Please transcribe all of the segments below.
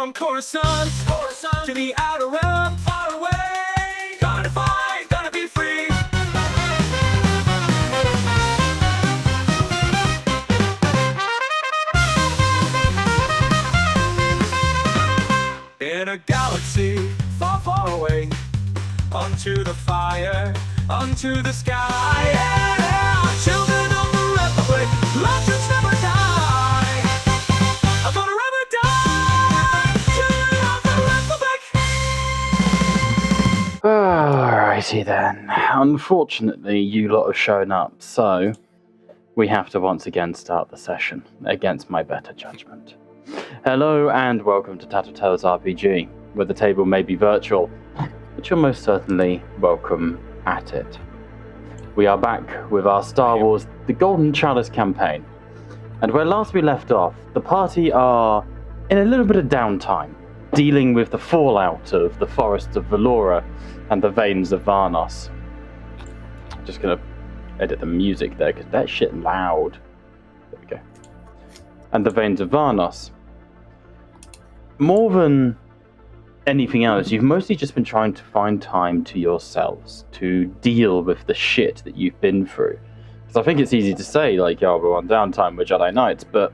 from Coruscant to the outer realm, far away. Gonna fight, gonna be free. In a galaxy far, far away, onto the fire, onto the sky. Yeah, children of the Republic, legends never die. I'm gonna never die. Children of the Republic. Alrighty then. Unfortunately, you lot have shown up, so we have to once again start the session, against my better judgment. Hello and welcome to Tattletale's RPG, where the table may be virtual, but you're most certainly welcome at it. We are back with our Star Wars The Golden Chalice campaign, and where last we left off, the party are in a little bit of downtime, dealing with the fallout of the forests of Valora and the veins of Varnos. Just gonna edit the music there, because that shit loud. There we go. And the veins of Varnos. More than anything else, you've mostly just been trying to find time to yourselves to deal with the shit that you've been through. Because I think it's easy to say, like, oh, we're on downtime, we're Jedi Knights, but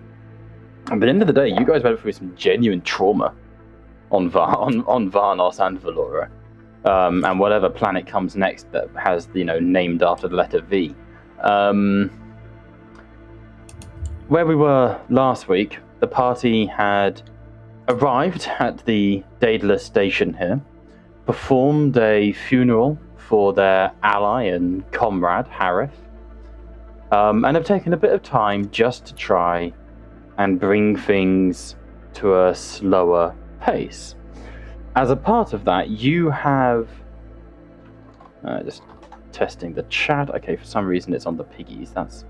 at the end of the day, you guys went through some genuine trauma on Varnos and Valora. And whatever planet comes next that has, named after the letter V. Where we were last week, the party had arrived at the Daedalus station here, performed a funeral for their ally and comrade, Harith, and have taken a bit of time just to try and bring things to a slower pace. As a part of that, you have... just testing the chat. Okay, for some reason it's on the piggies. That's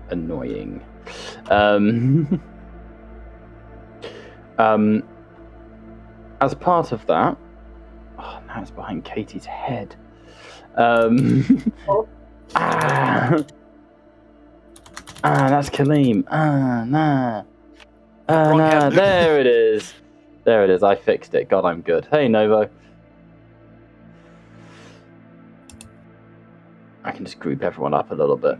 annoying. As part of that... Oh, now it's behind Katie's head. That's Kaleem. There it is. There it is, I fixed it. God, I'm good. Hey, Novo. I can just group everyone up a little bit.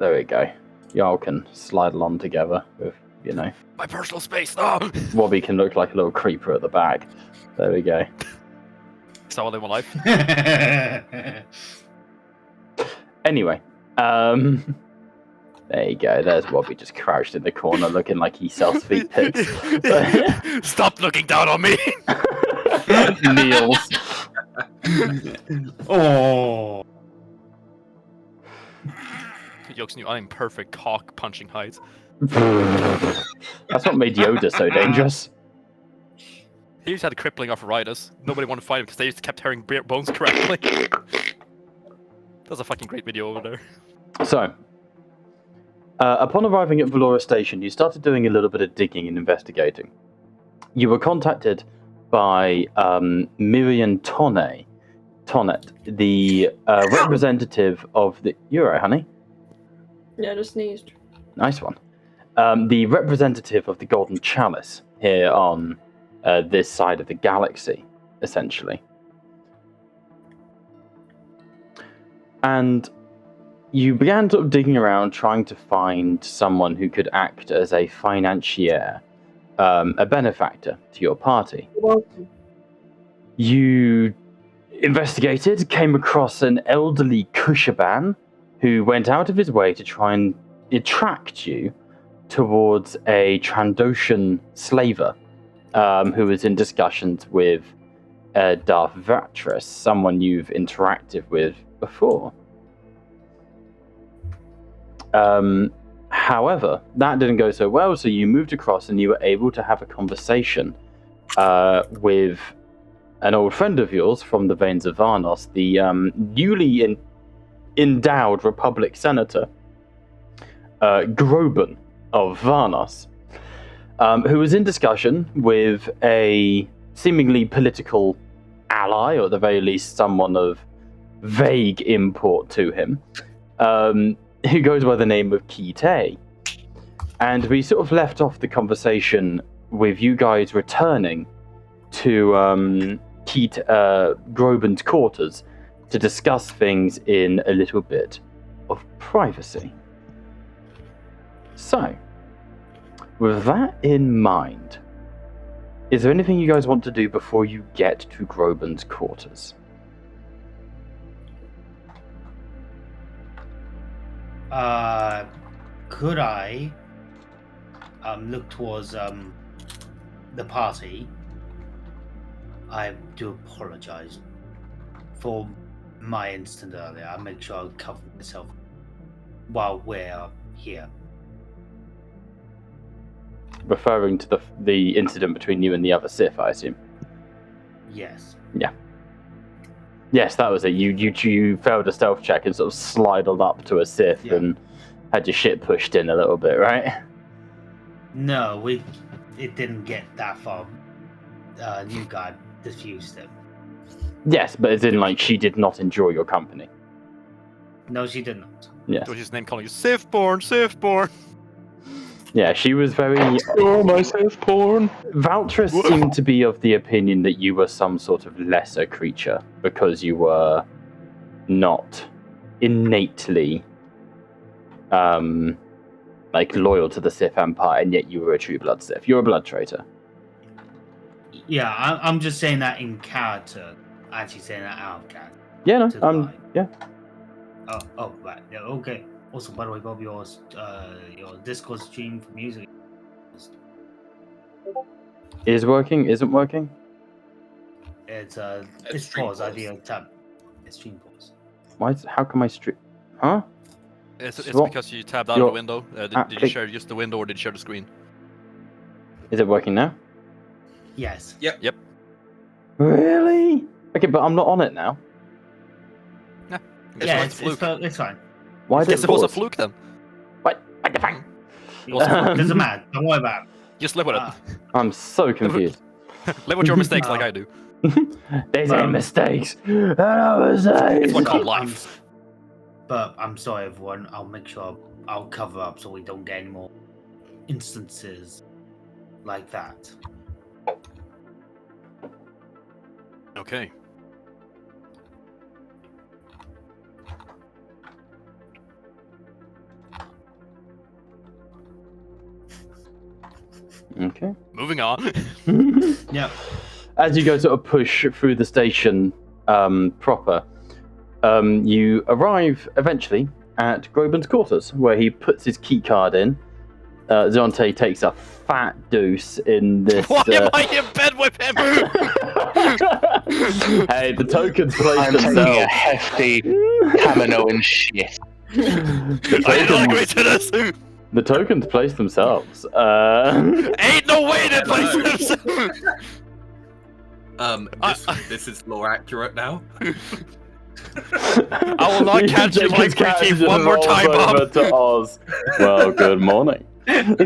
There we go. Y'all can slide along together with, my personal space. Oh! Wobby can look like a little creeper at the back. There we go. Is that what they want life? Anyway, there you go. There's Wobby just crouched in the corner looking like he sells feet pics. Stop looking down on me! Kneels. Oh. Yokes knew I'm perfect cock punching height. That's what made Yoda so dangerous. He just had a crippling arthritis. Nobody wanted to fight him because they just kept tearing bones correctly. That's a fucking great video over there. So, upon arriving at Valora Station, you started doing a little bit of digging and investigating. You were contacted by Miriam Tonnet, the representative of the... You alright, honey? Yeah, just sneezed. Nice one. The representative of the Golden Chalice here on this side of the galaxy, essentially. And you began sort of digging around, trying to find someone who could act as a financier, a benefactor to your party. You investigated, came across an elderly Kushaban who went out of his way to try and attract you towards a Trandoshan slaver who was in discussions with Darth Vatras, someone you've interacted with before. However, that didn't go so well, so you moved across and you were able to have a conversation with an old friend of yours from the veins of Varnos, the newly endowed Republic Senator, Groban of Varnos, who was in discussion with a seemingly political ally, or at the very least someone of vague import to him, who goes by the name of Kite. And we sort of left off the conversation with you guys returning to Groban's quarters to discuss things in a little bit of privacy. So, with that in mind, is there anything you guys want to do before you get to Groban's quarters? Could I look towards the party? I do apologize for my incident earlier. I'll make sure I cover myself while we're here. Referring to the incident between you and the other Sith, I assume. Yes. Yes, that was it. You failed a stealth check and sort of slided up to a Sith and had your shit pushed in a little bit, right? No, it didn't get that far. New guy diffused it. Yes, but as in, like, she did not enjoy your company. No, she did not. Yes. So his name calling you Sith-born. Yeah, she was very... Oh, my Sith-born! Valtress seemed to be of the opinion that you were some sort of lesser creature because you were not innately loyal to the Sith Empire, and yet you were a true blood Sith. You're a blood traitor. Yeah, I'm just saying that in character. Actually saying that out of character. Yeah, no, To the line. yeah. Oh, right. Yeah, okay. Also, by the way, Bob, your Discord stream for music. Is working? Isn't working? It's stream pause. I pause. did tab. It's stream pause. How come I stream? Huh? It's What? because you tabbed out of the window. Did you click- share just the window or did you share the screen? Is it working now? Yes. Yep. Really? Okay, but I'm not on it now. Yeah, It's a fluke. it's fine. Why did It's supposed to pause? fluke then. What the fuck? Doesn't matter. Don't worry about it. Just live with it. I'm so confused. Live with your mistakes like I do. These ain't mistakes. They're not mistakes. It's what called life. But I'm sorry, everyone. I'll make sure I'll cover up so we don't get any more instances like that. Okay. Okay. Moving on. Yeah. As you go sort of push through the station proper, you arrive eventually at Groban's quarters, where he puts his key card in. Zonte takes a fat deuce in this. Why am I in bed with him? Hey, the tokens place I'm taking a themselves. hefty Kamino and shit. I did not agree to this. The tokens place themselves. Ain't no way they place themselves. This is more accurate now. I will not catch you like Jacob's cat Ricky just one more rolls time, over Bob. to Oz. Well, good morning. I think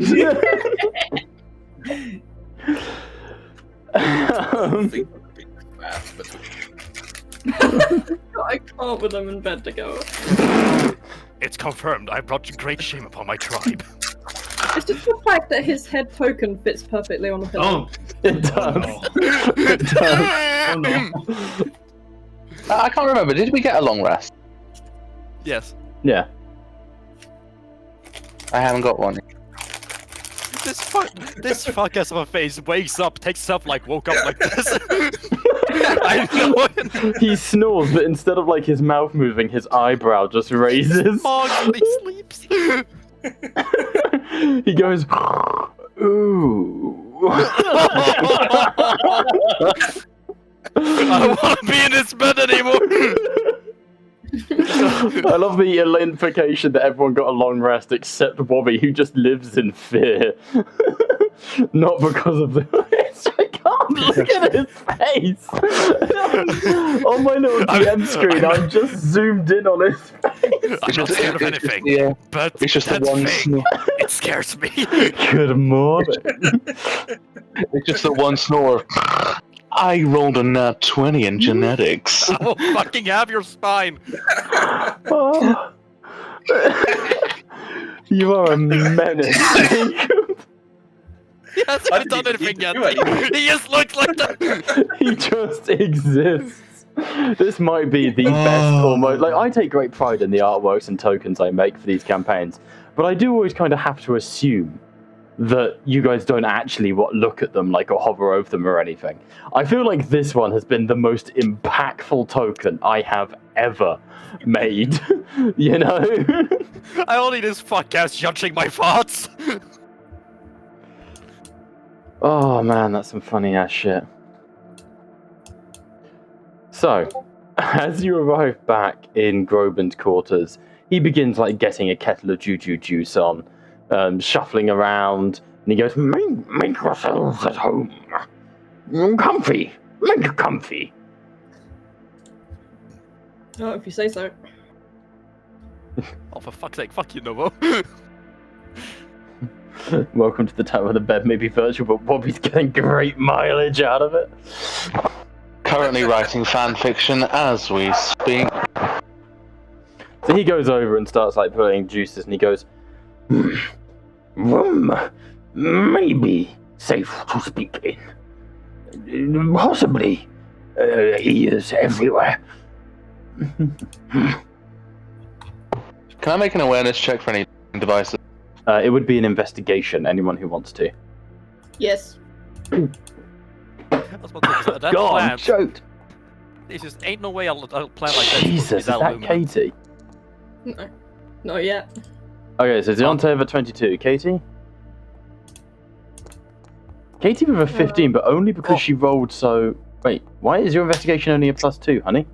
that would be fast, but I can't with them in bed together. It's confirmed. I brought great shame upon my tribe. It's just the fact that his head token fits perfectly on the pillow. Oh. It does. no. It does. Oh no. I can't remember. Did we get a long rest? Yes. Yeah. I haven't got one. This fuck-ass of a face wakes up, takes up like woke up like this. I know it. He snores, but instead of like his mouth moving, his eyebrow just raises. Mog sleeps. He goes, ooh. I don't want to be in this bed anymore. I love the implication that everyone got a long rest except Wobby, who just lives in fear. Not because of the. I can't look at his face. On my little DM screen, I'm just zoomed in on his face. I'm not scared of anything, but It's just the that one. thing, it scares me. Good morning. It's just the one snore. I rolled a nat 20 in genetics. I will fucking have your spine. Oh. You are a menace, Jacob. He hasn't I even done didn't anything even yet. do anything. He just looks like that. He just exists. This might be the best almost. Like, I take great pride in the artworks and tokens I make for these campaigns, but I do always kind of have to assume that you guys don't actually look at them like or hover over them or anything. I feel like this one has been the most impactful token I have ever made. You know? I only this fuck-ass judging my thoughts. Oh man, that's some funny ass shit. So, as you arrive back in Groban's quarters, he begins like getting a kettle of juju juice on, shuffling around, and he goes, Make yourselves at home. Comfy. Make it comfy. Oh, if you say so. Oh, for fuck's sake, fuck you, Novo. Welcome to the time where the bed may be virtual, but Bobby's getting great mileage out of it. Currently writing fan fiction as we speak. So he goes over and starts like putting juices, and he goes, Room may be safe to speak in. Possibly. He is everywhere. Can I make an awareness check for any devices? It would be an investigation, anyone who wants to. Yes. That's what that Go on, plan. choked. This just ain't no way I'll plan like that. Jesus, is that Katie? No. Not yet. Okay, so Deontay over 22. Katie? Katie with a 15, but only because she rolled so... Wait, why is your investigation only a +2, honey?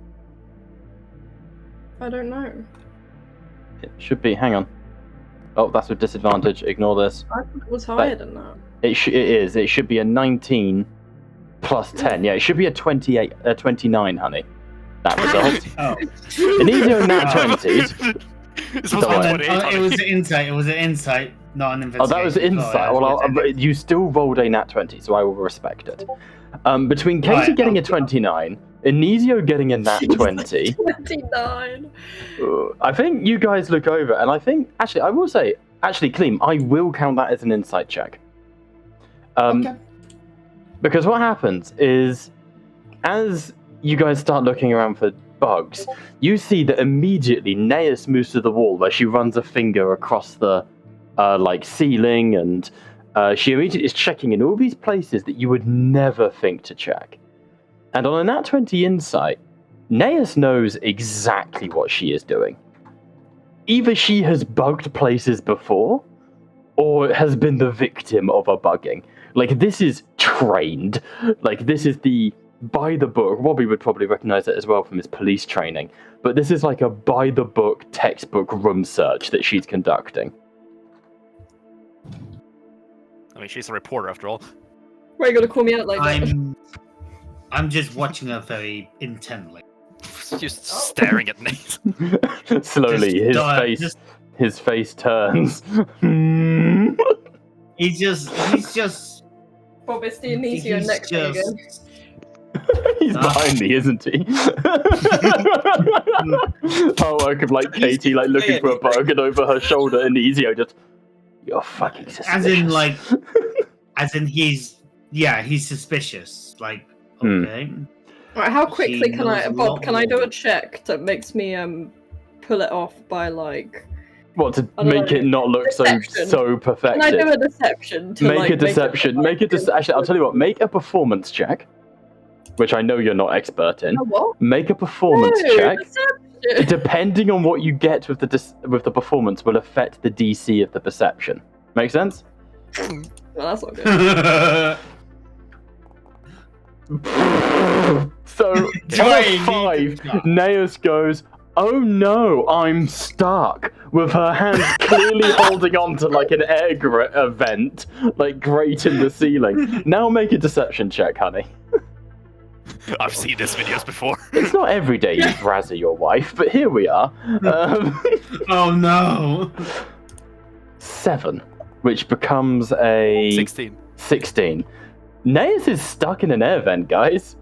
I don't know. It should be, hang on. Oh, that's with disadvantage, ignore this. I thought it was higher than that. It is, it should be a 19 plus 10. Yeah, it should be a 29, honey. That result. Oh. An easier nat 20s. This was Don't worry. 128. It was an insight. It was an insight, not an Oh, investigation. that was insight. Sorry, Well, but you still rolled a nat 20, so I will respect it. Between Katie Right, getting a 29, Inesio getting a nat 20, 29. I think you guys look over, and I think, actually, I will say, Clem, I will count that as an insight check. Okay. Because what happens is, as you guys start looking around for bugs, you see that immediately Naeus moves to the wall where she runs a finger across the ceiling, and she immediately is checking in all these places that you would never think to check. And on a nat 20 insight, Naeus knows exactly what she is doing. Either she has bugged places before, or has been the victim of a bugging. Like, this is trained. Like, this is the by the book. Robbie would probably recognize it as well from his police training. But this is like a by the book textbook room search that she's conducting. I mean, she's a reporter after all. Why are you gonna call me out like that? I'm just watching her very intently. Just staring at Nate. Slowly, his face turns. He's just Bob, it's the Inesio he's next to you again. He's behind me, isn't he? Artwork of like Katie like looking for a bug, and over her shoulder, Inesio just, you're fucking suspicious. As in he's suspicious. Like, okay. Right, how quickly can I, knows a Bob? lot Can I do a more. check that makes me pull it off by like? What, to I don't make know, it not look deception. so perfected? Can I do a deception to Make a deception. Actually, I'll tell you what. Make a performance check, which I know you're not expert in. A what? Make a performance No, check. deception. Depending on what you get with the performance, will affect the DC of the perception. Make sense? Well, that's not good. So, on a 5, Naeus goes, oh no, I'm stuck, with her hands clearly holding on to like an air vent, like grate in the ceiling. Now make a deception check, honey. I've seen these videos before. It's not every day you razzer your wife, but here we are. Oh no. 7, which becomes a 16. Naeus is stuck in an air vent, guys.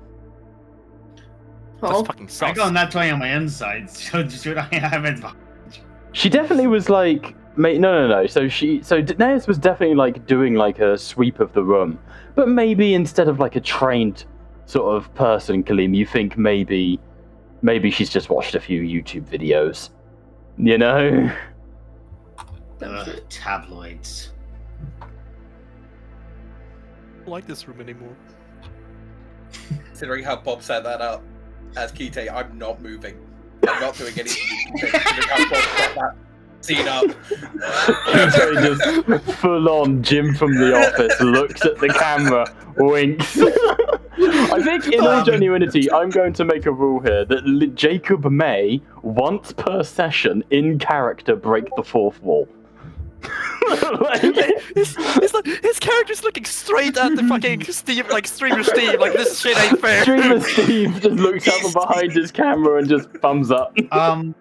That's Oh, fucking I sus. got that 20 on my insides. Should I have advantage? She definitely was like No. So Daenerys was definitely like doing like a sweep of the room, but maybe instead of like a trained sort of person, Kaleem, you think maybe she's just watched a few YouTube videos, you know? Tabloids. I don't like this room anymore. Considering how Bob set that up as Kite, I'm not moving. I'm not doing anything. Considering how Bob set that scene up. So he just full on Jim from The Office looks at the camera, winks. I think, in all genuinity, I'm going to make a rule here that Jacob may, once per session, in character, break the fourth wall. His character's looking straight at the fucking Steve, like Streamer Steve, like this shit ain't fair. Streamer Steve just looks up from behind his camera and just thumbs up. Can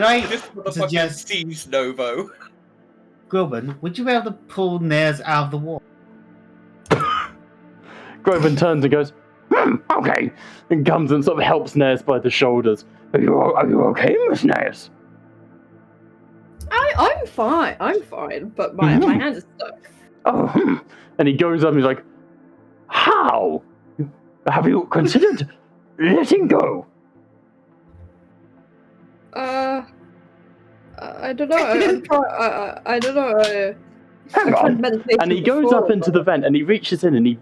I This motherfucking suggest, Steve's Novo. Groban, would you be able to pull Nares out of the wall? Groban turns and goes, okay, and comes and sort of helps Nares by the shoulders. Are you okay, Miss Nares? I'm fine, but my hand is stuck. Oh, and he goes up and he's like, how? Have you considered letting go? I don't know. I don't know. Hang on. And he goes up into the vent and he reaches in and he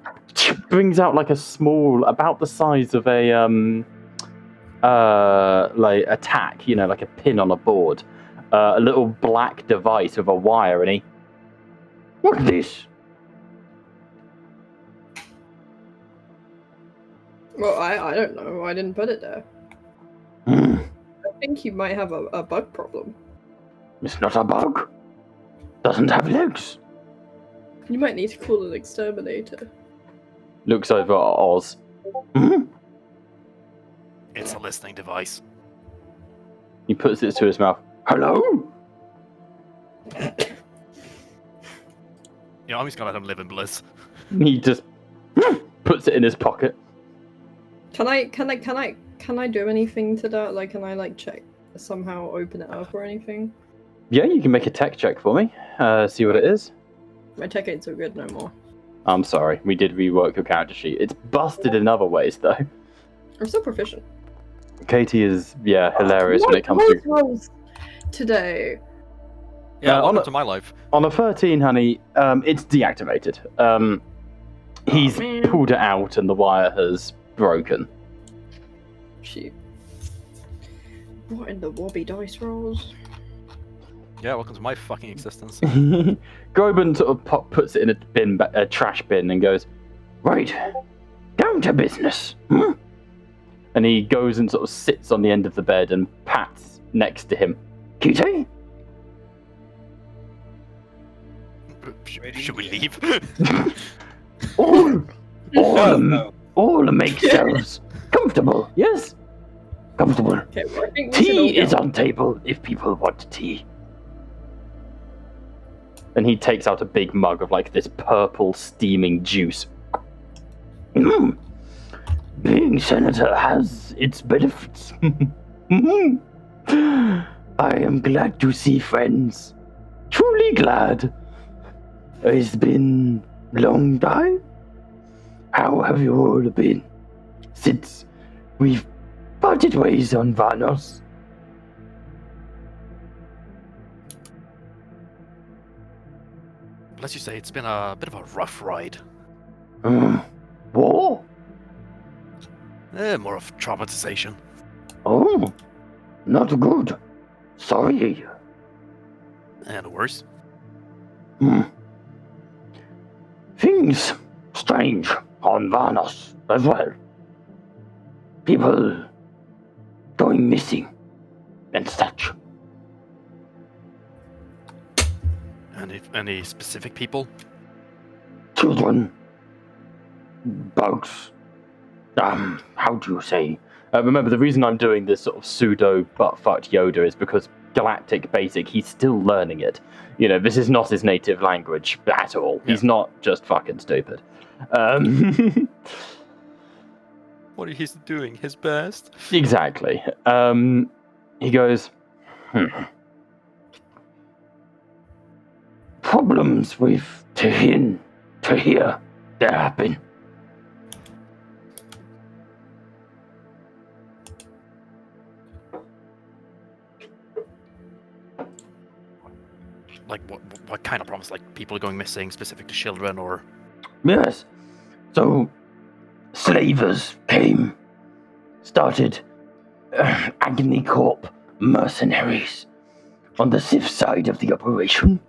brings out like a small, about the size of a like a tack, you know, like a pin on a board. A little black device with a wire, and he... What's this? Well, I don't know. I didn't put it there. I I think you might have a bug problem. It's not a bug. Doesn't have legs. You might need to call an exterminator. Looks over at Oz. It's a listening device. He puts it to his mouth. Hello? Yeah, I'm just gonna let him live in bliss. He just puts it in his pocket. Can I do anything to that? Like, can I like check somehow open it up or anything? Yeah, you can make a tech check for me. See what it is. My tech ain't so good no more. I'm sorry, we did rework your character sheet. It's busted in other ways, though. I'm still proficient. Katie is, hilarious when it comes to... rolls today. Yeah, on welcome a- to my life. On a 13, honey, it's deactivated. He's man. pulled it out and the wire has broken. Shoot. What in the wobby dice rolls? Yeah, welcome to my fucking existence. Groban sort of puts it in a trash bin and goes, right, down to business. And he goes and sort of sits on the end of the bed and pats next to him. Kitty? Should we leave? all make yourselves comfortable, yes? Comfortable. Okay, well, I think we should all Tea is go. on table if people want tea. And he takes out a big mug of like this purple steaming juice. Being senator has its benefits. I am glad to see friends. Truly glad. It's been a long time. How have you all been since we've parted ways on Vanos? Let's just say it's been a bit of a rough ride. War? More of traumatization. Oh, not good. Sorry. And worse. Things strange on Vanos as well. People going missing and such. Any specific people? Children. Bugs. How do you say? Remember, the reason I'm doing this sort of pseudo butt-fucked Yoda is because Galactic Basic, he's still learning it. You know, this is not his native language at all. Yeah. He's not just fucking stupid. What he's doing his best. Exactly. He goes, problems with Tahin, Tahir, that happen. Like, what kind of problems? Like, people going missing, specific to children, or... Yes. So, slavers came, started Agony Corp mercenaries on the Sith side of the operation.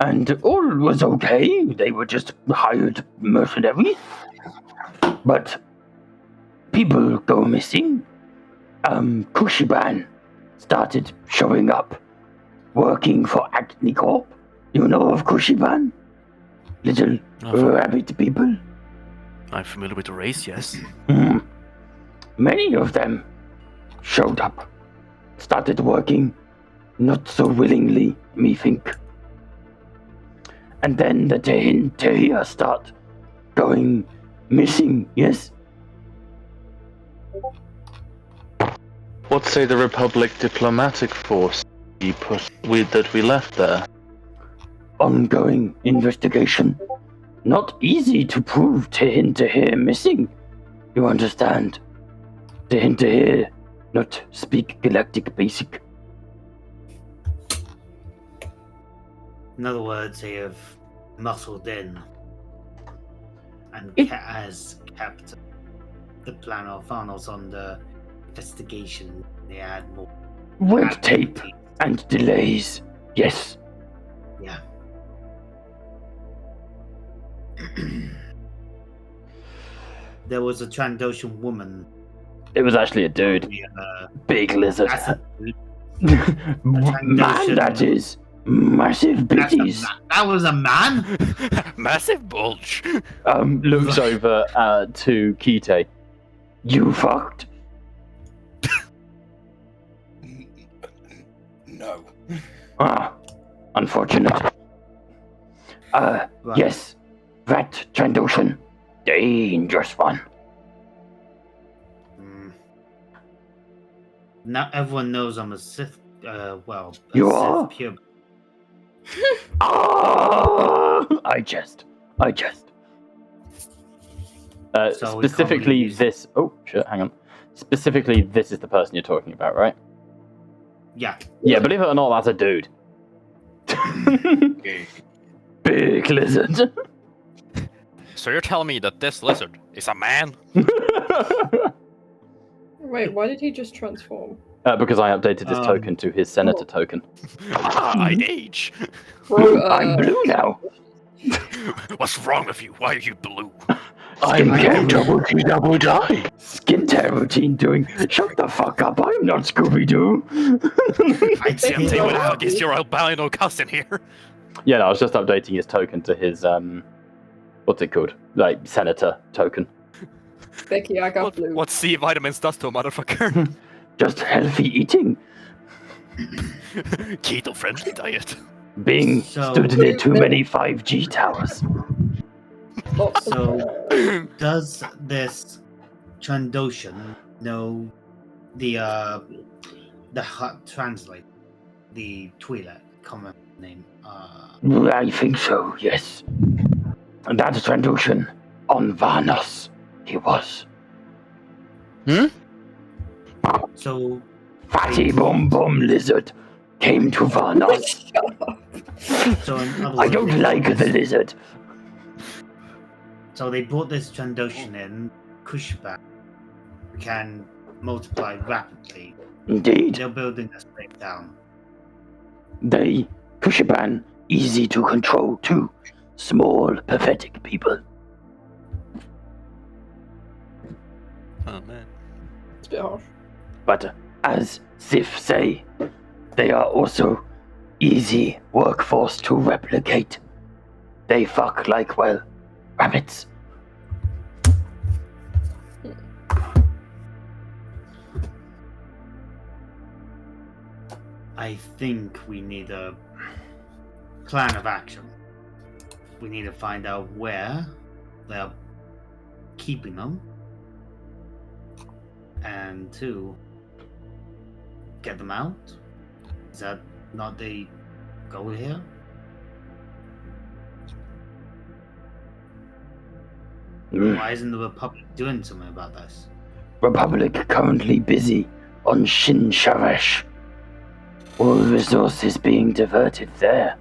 And all was okay. They were just hired mercenaries. But people go missing. Kushiban started showing up, working for Agony Corp. You know of Kushiban? Little rabbit people? I'm familiar with the race, yes. Many of them showed up, started working, not so willingly, me think. And then the Tahir start going missing, yes? What say the Republic diplomatic force that we left there? Ongoing investigation. Not easy to prove Tahir missing. You understand? Tahir not speak Galactic Basic. In other words, they have muscled in and has kept the plan of Thanos on the investigation. They had more Red tape activities. and delays, yes. Yeah. There was a Trandoshan woman. It was actually a dude. Big lizard. That's a- Man, that is. Massive bitties. That was a man? Massive bulge. Looks over to Kite. You fucked? No. Unfortunate. Yes. That Trandoshan. Dangerous one. Not everyone knows I'm a Sith. You Sith are? pure. I jest. So we Specifically, can't really this. Oh shit! Hang on. Specifically, this is the person you're talking about, right? Yeah. Yeah. Believe it or not, that's a dude. Big lizard. So you're telling me that this lizard is a man? Wait, why did he just transform? Because I updated his token to his senator token. I age. Bro, I'm blue now. What's wrong with you? Why are you blue? Skincare double die. Skincare routine doing. Shut the fuck up! I'm not Scooby Doo. I'd say I'm saying, what the fuck is your albino cousin here? Yeah, no, I was just updating his token to his what's it called? Like senator token. Becky, I got blue. What C vitamins does to a motherfucker? Just healthy eating. Keto-friendly diet. Being stood near too many 5G towers. So, does this Trandoshan know the hut translate the Twi'lek common name? I think so, yes. And that Trandoshan on Varnos, he was. So, Fatty Bum Bum Lizard came to Varnos. so in other I words, don't they like brought the this- lizard. So they brought this Trandoshan in, Kushban, can multiply rapidly. Indeed. They're building a state down. They, Kushiban, easy to control too. Small, pathetic people. Oh man. It's a bit harsh. But as Sith say, they are also easy workforce to replicate. They fuck like, well, rabbits. I think we need a plan of action. We need to find out where they're keeping them. And two, get them out. Is that not the go here? Mm. Why isn't the Republic doing something about this? Republic currently busy on Shin Sharash. All resources being diverted there.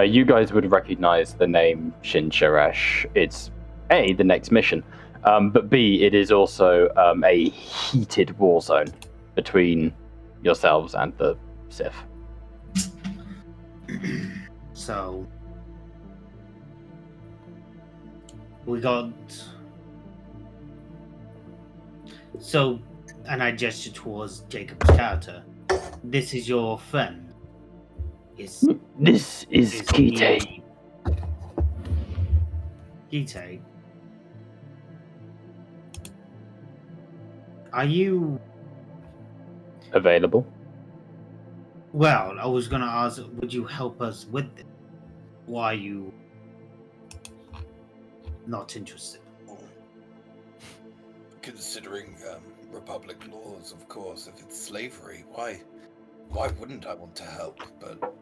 You guys would recognize the name Shin Sharash. It's A, the next mission, but B, it is also a heated war zone between yourselves and the Sith. So we got. So, and I gesture towards Jacob's character. This is your friend. This is Kite. Kite. Are you? Available? Well, I was gonna ask, would you help us with this? Why are you not interested? Considering Republic laws, of course, if it's slavery, why wouldn't I want to help? But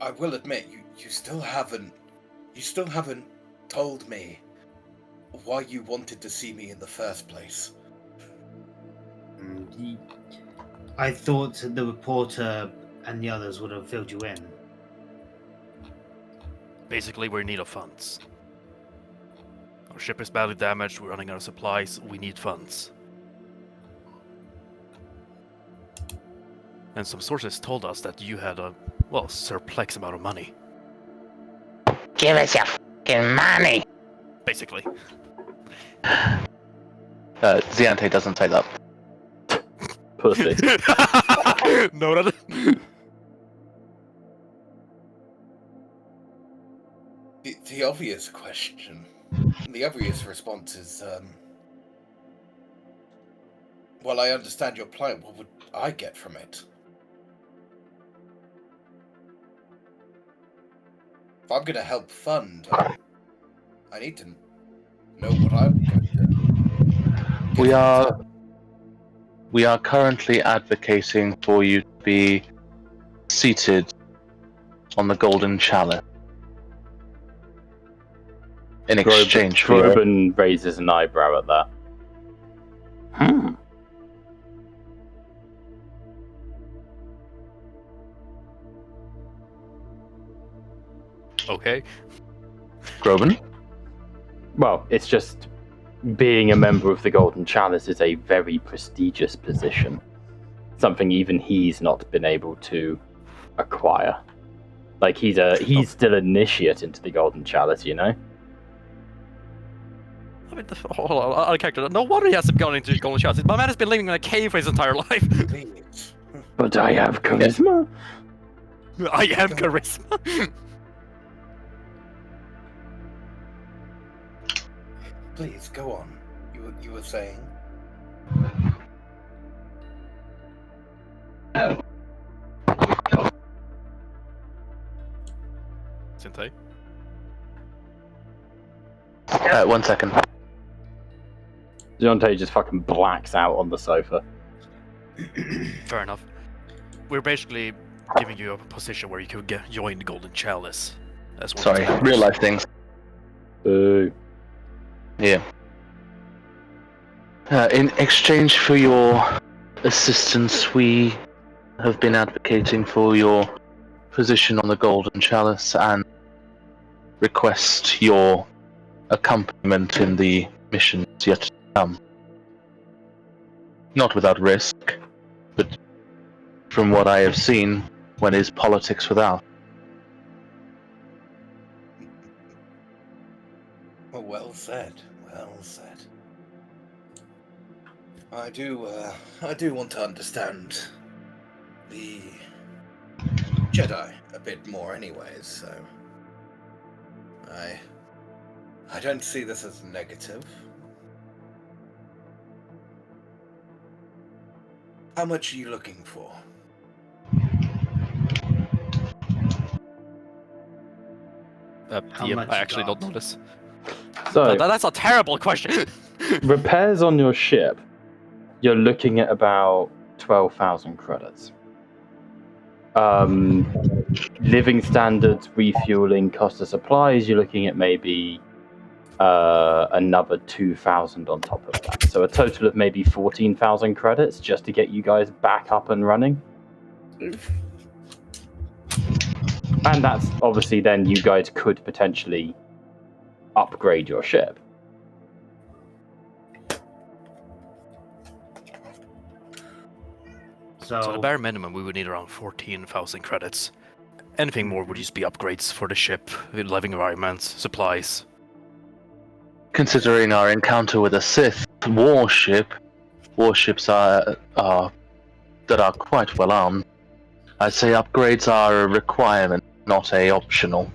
I will admit, you still haven't told me why you wanted to see me in the first place. I thought the reporter and the others would have filled you in. Basically, we're in need of funds. Our ship is badly damaged, we're running out of supplies, we need funds. And some sources told us that you had a, surplex amount of money. Give us your fucking money! Basically. Ziante doesn't say that. Pussy. Noted. The obvious question, the obvious response is, well, I understand your plight. What would I get from it? If I'm going to help fund, I need to know what I'm going to get. We are currently advocating for you to be seated on the Golden Chalice. In exchange for your... Groban raises an eyebrow at that. Okay. Groban? Well, it's just being a member of the Golden Chalice is a very prestigious position. Something even he's not been able to acquire. Like, he's still an initiate into the Golden Chalice, you know? I mean, hold on, character. No wonder he hasn't gone into Golden Chalice. My man has been living in a cave for his entire life. But I have charisma. I have charisma. Please, go on. You were saying? Sinte? 1 second. Jonte just fucking blacks out on the sofa. Fair enough. We're basically giving you a position where you could join the Golden Chalice. As well. Sorry, real life things. Boo. Yeah. In exchange for your assistance, we have been advocating for your position on the Golden Chalice and request your accompaniment in the missions yet to come. Not without risk, but from what I have seen, when is politics without? Well said. Well said. I do want to understand the Jedi a bit more, anyways. So I don't see this as a negative. How much are you looking for? How Yeah, much I you actually got? don't notice. So, That's a terrible question. Repairs on your ship, you're looking at about 12,000 credits. Living standards, refueling, cost of supplies, you're looking at maybe another 2,000 on top of that. So a total of maybe 14,000 credits just to get you guys back up and running. And that's obviously then you guys could potentially upgrade your ship. So the bare minimum, we would need around 14,000 credits. Anything more would just be upgrades for the ship, living environments, supplies. Considering our encounter with a Sith warships are that are quite well armed, I'd say upgrades are a requirement, not a optional.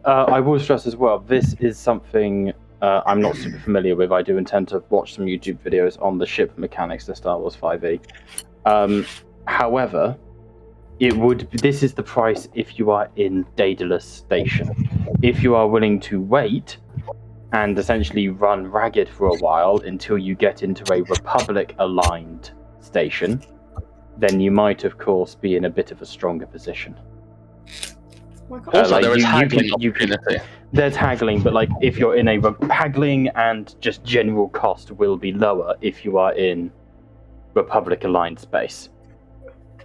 I will stress as well, this is something I'm not super familiar with. I do intend to watch some YouTube videos on the ship mechanics to Star Wars 5e. However, this is the price if you are in Daedalus Station. If you are willing to wait and essentially run ragged for a while until you get into a Republic-aligned station, then you might, of course, be in a bit of a stronger position. Also, there is haggling opportunity. There's haggling, but like if you're in a haggling and just general cost will be lower if you are in Republic-aligned space.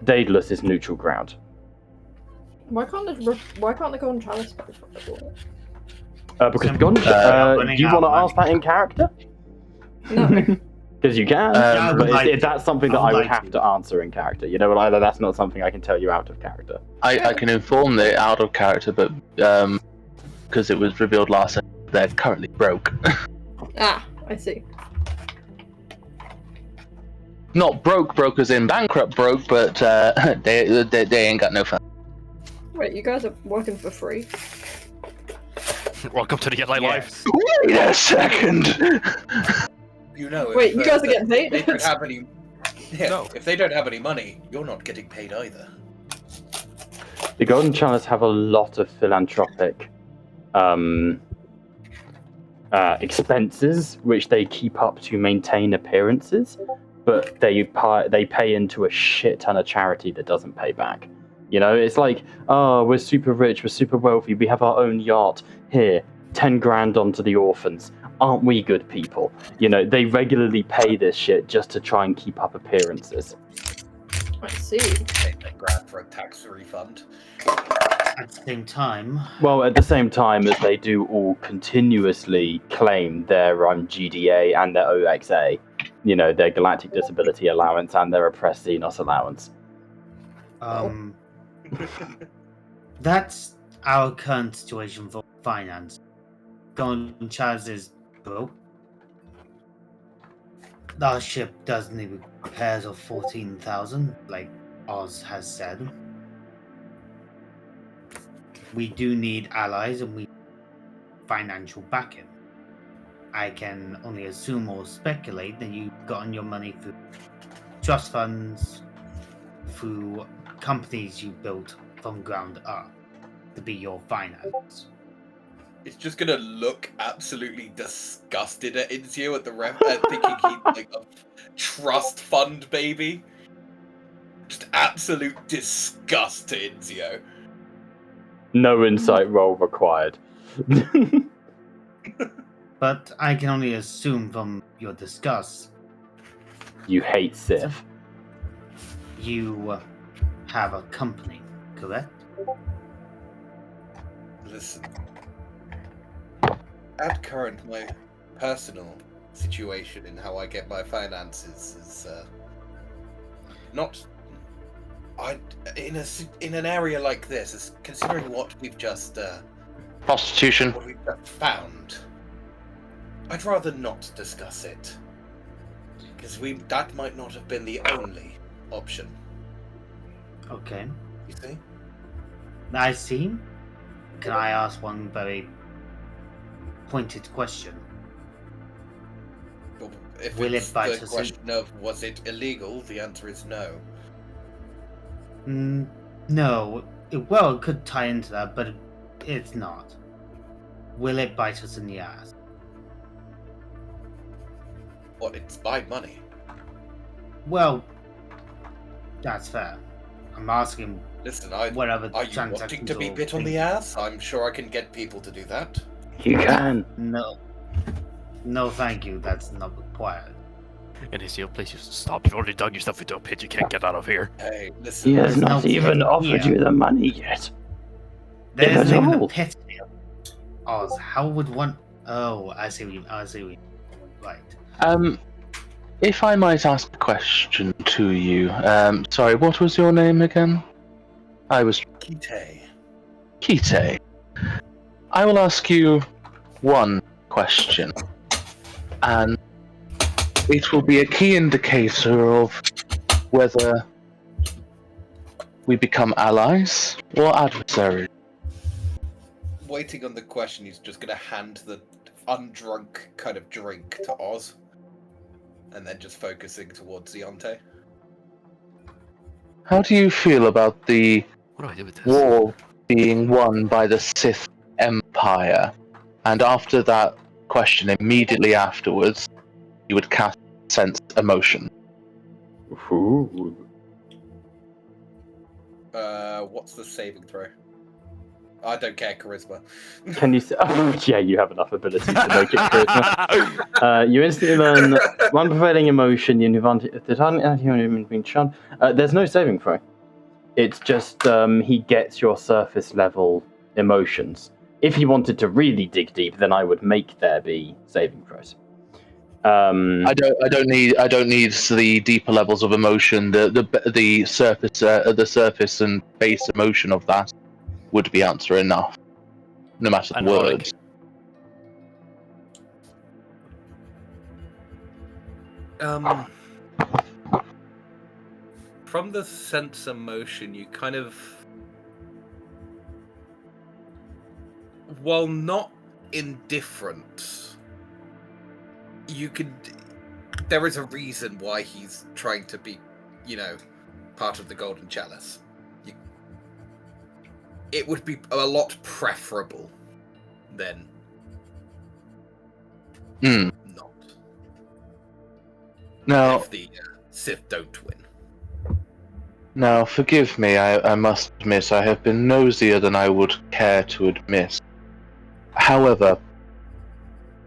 Daedalus is neutral ground. Why can't they go on Chalice? Because do you want to ask that in character? No. Because you can, but that's something that I would have to answer in character. You know, either that's not something I can tell you out of character. I can inform the out of character, but because it was revealed last time, they're currently broke. Ah, I see. Not broke as in bankrupt broke, but they ain't got no fun. Wait, you guys are working for free? Welcome to the Jedi life. Wait a second! You know, Wait, you guys are getting paid? They don't have any. Yeah, No. if they don't have any money, you're not getting paid either. The Golden Chalice have a lot of philanthropic expenses, which they keep up to maintain appearances, but they pay into a shit ton of charity that doesn't pay back. You know, it's like, oh, we're super rich, we're super wealthy, we have our own yacht. Here, 10 grand onto the orphans. Aren't we good people? You know, they regularly pay this shit just to try and keep up appearances. I see. Pay 10 grand for a tax refund. At the same time, Well, at the same time as they do all continuously claim their GDA and their OXA, you know, their Galactic Disability Allowance and their Oppressed Xenos Allowance. That's our current situation for finance. Golden Chalice is broke. Our ship does need repairs of 14,000, like Oz has said. We do need allies and we financial backing. I can only assume or speculate that you've gotten your money through trust funds, through companies you built from ground up to be your finance. It's just gonna look absolutely disgusted at Inzio at the thinking he's like a trust fund baby. Just absolute disgust to Inzio. No insight roll required. But I can only assume from your disgust, You hate Sith. you have a company, correct? Listen. At current, my personal situation in how I get my finances is not. In an area like this, is considering what we've just Prostitution. what we've just found. I'd rather not discuss it because that might not have been the only option. Okay. You see? I see. Can I ask one very pointed question? But if Will it's it bite the us question of was it illegal, the answer is no. No. It could tie into that, but it's not. Will it bite us in the ass? What? It's my money. Well, that's fair. I'm asking Listen, what other are you wanting transactions to be or bit on the things- ass? I'm sure I can get people to do that. You can. No. No, thank you. That's not required. And his place, you stop. You've already dug yourself into a pit. You can't get out of here. Hey, listen. He has There's not no even pit offered here. you the money yet. There If at isn't even a all. pit here. Oz, how would one... Oh, I see what you... Right. If I might ask a question to you, sorry, what was your name again? I was Kite. Kite. I will ask you one question, and it will be a key indicator of whether we become allies or adversaries. Waiting on the question, he's just gonna hand the undrunk kind of drink to Oz. And then just focusing towards Deontay. How do you feel about the What do I do with this? war being won by the Sith Empire? And after that question, immediately afterwards, you would cast Sense Emotion. Ooh. What's the saving throw? I don't care, charisma. Can you say? Oh, yeah, you have enough ability to make it charisma. You instantly learn one prevailing emotion. You advantage the target anti-human being charmed. There's no saving throw. It's just he gets your surface level emotions. If he wanted to really dig deep, then I would make there be saving throws. I don't need the deeper levels of emotion. The surface and base emotion of that would be answer enough, no matter the I know, like- words. From the sense emotion, you kind of, while not indifferent, you could. There is a reason why he's trying to be, part of the Golden Chalice. It would be a lot preferable than not. Now, If the Sith don't win. Now, forgive me, I must admit, I have been nosier than I would care to admit. However,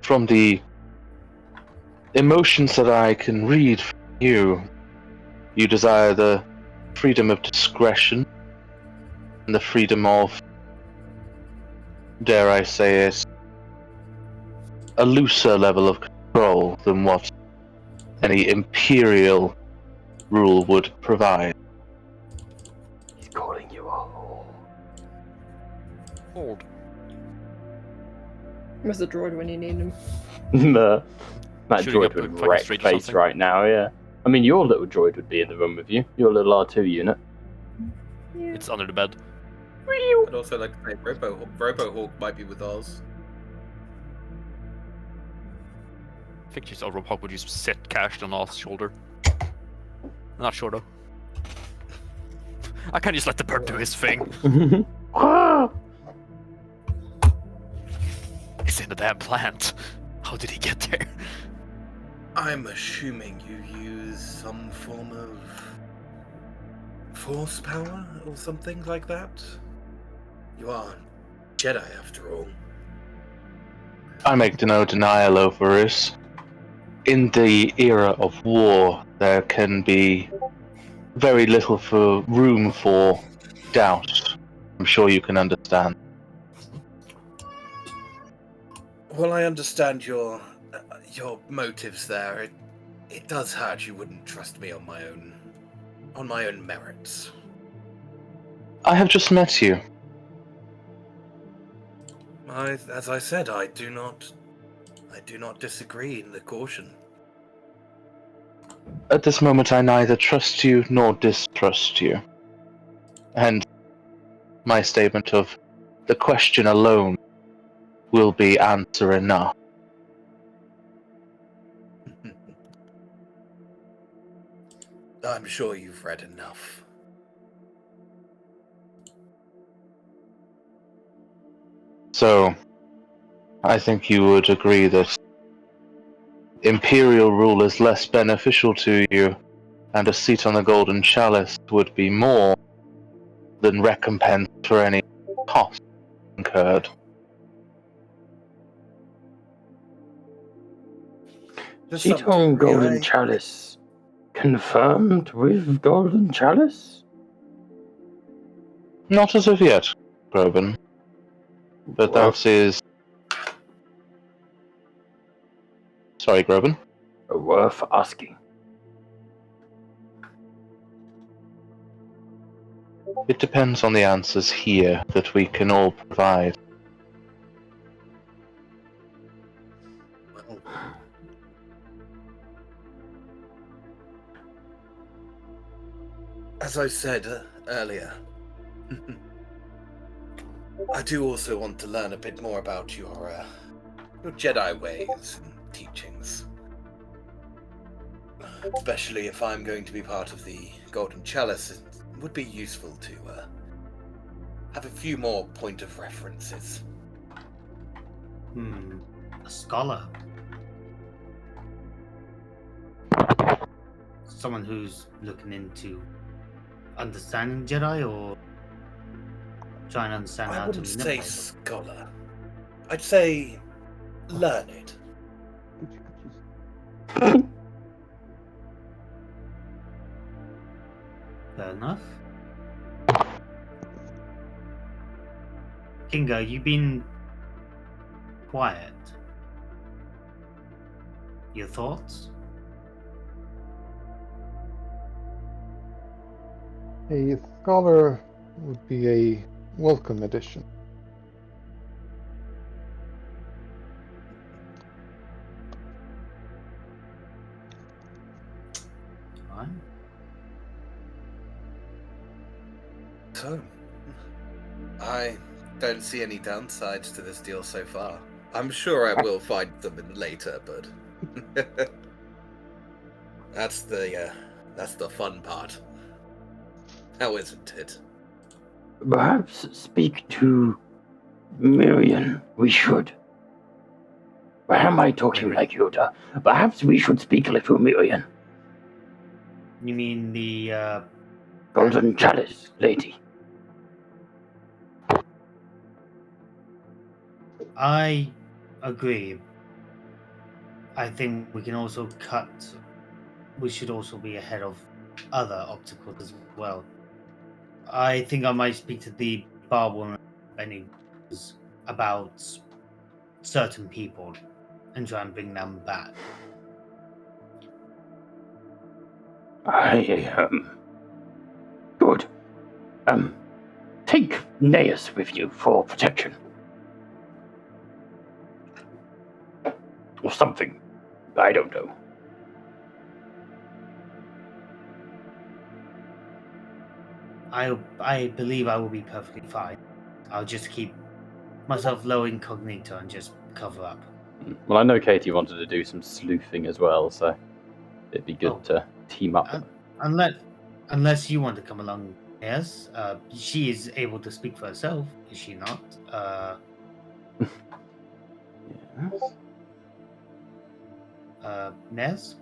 from the emotions that I can read from you, you desire the freedom of discretion and the freedom of, dare I say it, a looser level of control than what any imperial rule would provide. He's calling you a whore. Old. Where's the droid when you need him? That Shooting droid up would fucking wreck street or face something. right now, yeah. I mean, your little droid would be in the room with you. Your little R2 unit. It's under the bed. I'd also like to say Robohawk might be with Oz. I think she's a Robohawk would just sit cashed on Oz's shoulder. I'm not sure though. I can't just let the bird do his thing. It's in the damn plant. How did he get there? I'm assuming you use some form of force power or something like that? You are Jedi after all. I make no denial over it. In the era of war, there can be very little room for doubt. I'm sure you can understand. Well, I understand your motives there. It does hurt you wouldn't trust me on my own merits. I have just met you. As I said, I do not disagree in the caution. At this moment, I neither trust you nor distrust you. And my statement of the question alone will be answer enough. I'm sure you've read enough. So, I think you would agree that Imperial rule is less beneficial to you, and a seat on the Golden Chalice would be more than recompense for any cost incurred. To Seat some on degree, Golden I- Chalice. Confirmed with Golden Chalice? Not as of yet, Groban. But Worth, that is... Sorry, Groban. worth asking. It depends on the answers here that we can all provide. well, as I said earlier, I do also want to learn a bit more about your Jedi ways and teachings. Especially if I'm going to be part of the Golden Chalice, it would be useful to have a few more point of references. A scholar. Someone who's looking into understanding Jedi or trying to understand I how to wouldn't say manipulate them. scholar. I'd say learned. Fair enough. Kinga, you've been quiet. Your thoughts? A scholar would be a welcome addition. Right. So, I don't see any downsides to this deal so far. I'm sure I will find them later, but that's the fun part. Now isn't it? Perhaps speak to Miriam. We should. Why am I talking like Yoda? Perhaps we should speak a little Miriam. You mean the Golden Chalice lady. I agree. I think we can also we should also be ahead of other obstacles as well. I think I might speak to the bar woman anyways about certain people and try and bring them back. Good. Take Neas with you for protection. Or something. I don't know. I believe I will be perfectly fine. I'll just keep myself low incognito and just cover up. Well, I know Katie wanted to do some sleuthing as well, so it'd be good to team up. Unless you want to come along, yes. She is able to speak for herself, is she not? Yes. Nez?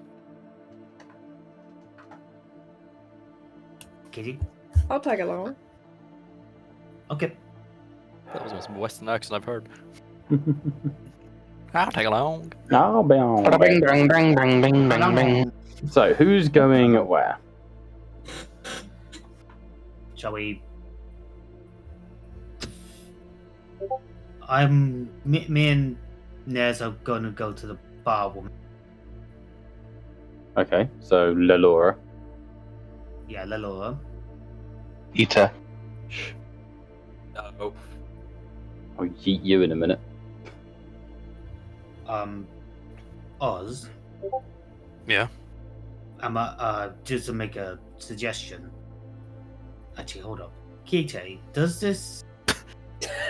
Katie? I'll tag along. Okay. That was the most Western accent I've heard. I'll take along. I'll be on. Bing, bang, bang, bang, bang, bang, bang. So, who's going where? Shall we? Me and Nez are going to go to the bar woman. Okay, so Lelora. Yeah, Lelora. Ita. Shh. No. I'll yeet you in a minute. Oz. Yeah. Just to make a suggestion. Actually, hold up. Kite, does this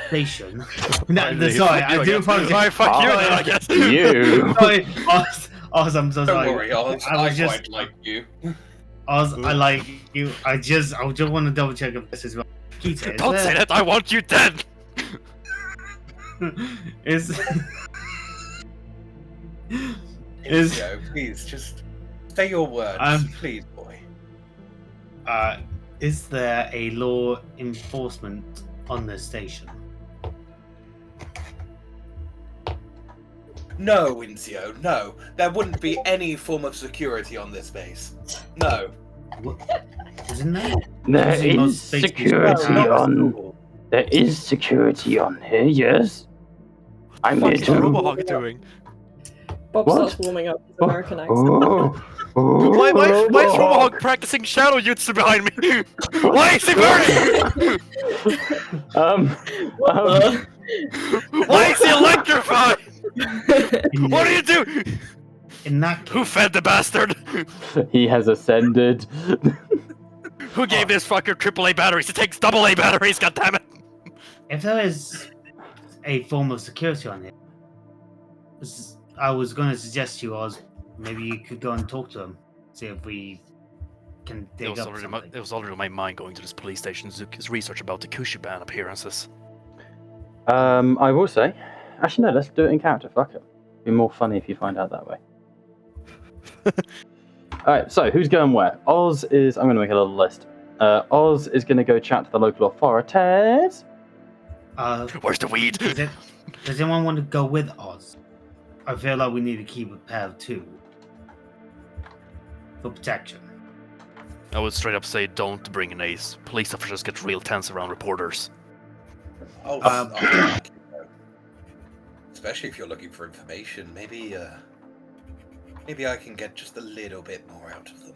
station? Sorry, I do apologize. Right, fuck you then, I guess. You! Sorry, Oz, I'm so Don't sorry. worry, Oz. I I was just- quite like you. Oz, I like you. I just want to double check if this is right. Kite, Don't say that, I want you dead! Incio, please, just say your words, please, boy. Is there a law enforcement on this station? No, Incio, no. There wouldn't be any form of security on this base. No. What? Isn't there? There Usually is most spaces security have on. law. There is security on here. Yes. I'm here What's to. Robohog doing? Bob What? starts warming up his American accent. Oh, oh, Why is Robohog. Robohog practicing shadow jutsu behind me? Why is he burning? Why is he electrified? What do you do? In that Who case, fed the bastard? He has ascended. Who gave this fucker AAA batteries? It takes AA batteries, goddammit! if there is a form of security on here, I was going to suggest to you, Oz, maybe you could go and talk to him, see if we can dig up something. It was already in my mind going to this police station to do his research about the Kushiban appearances. I will say. Actually, no, let's do it in character. Fuck it. Be more funny if you find out that way. Alright, so who's going where? Oz is. I'm going to make a little list. Oz is going to go chat to the local authorities. Where's the weed? Does anyone want to go with Oz? I feel like we need to keep a pair of two for protection. I would straight up say don't bring an ace. Police officers get real tense around reporters. Oh, especially if you're looking for information, maybe I can get just a little bit more out of them.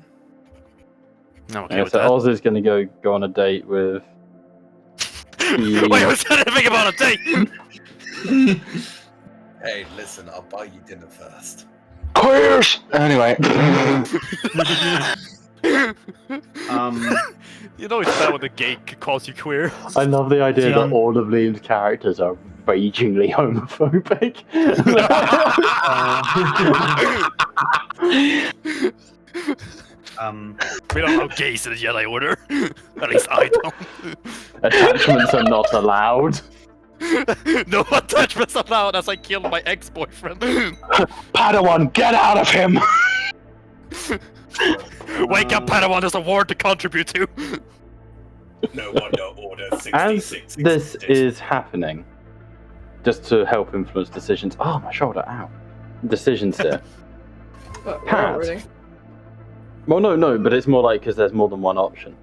I'm okay Yeah, with so that. Oz is going to go on a date with. Wait, was that anything about a date? Hey, listen, I'll buy you dinner first. Queers! Anyway. You know it's bad when the gay calls you queer. I love the idea Sion. that all of Liam's characters are ragingly homophobic. We don't know gays in the Jedi Order. At least I don't. Attachments are not allowed. No attachments allowed as I killed my ex-boyfriend. Padawan, get out of him! Wake up, Padawan, there's a war to contribute to. No wonder Order As 66 this existed. is happening, just to help influence decisions. Oh, my shoulder, ow. Decisions here. Pat. Really? Well, no, but it's more like because there's more than one option.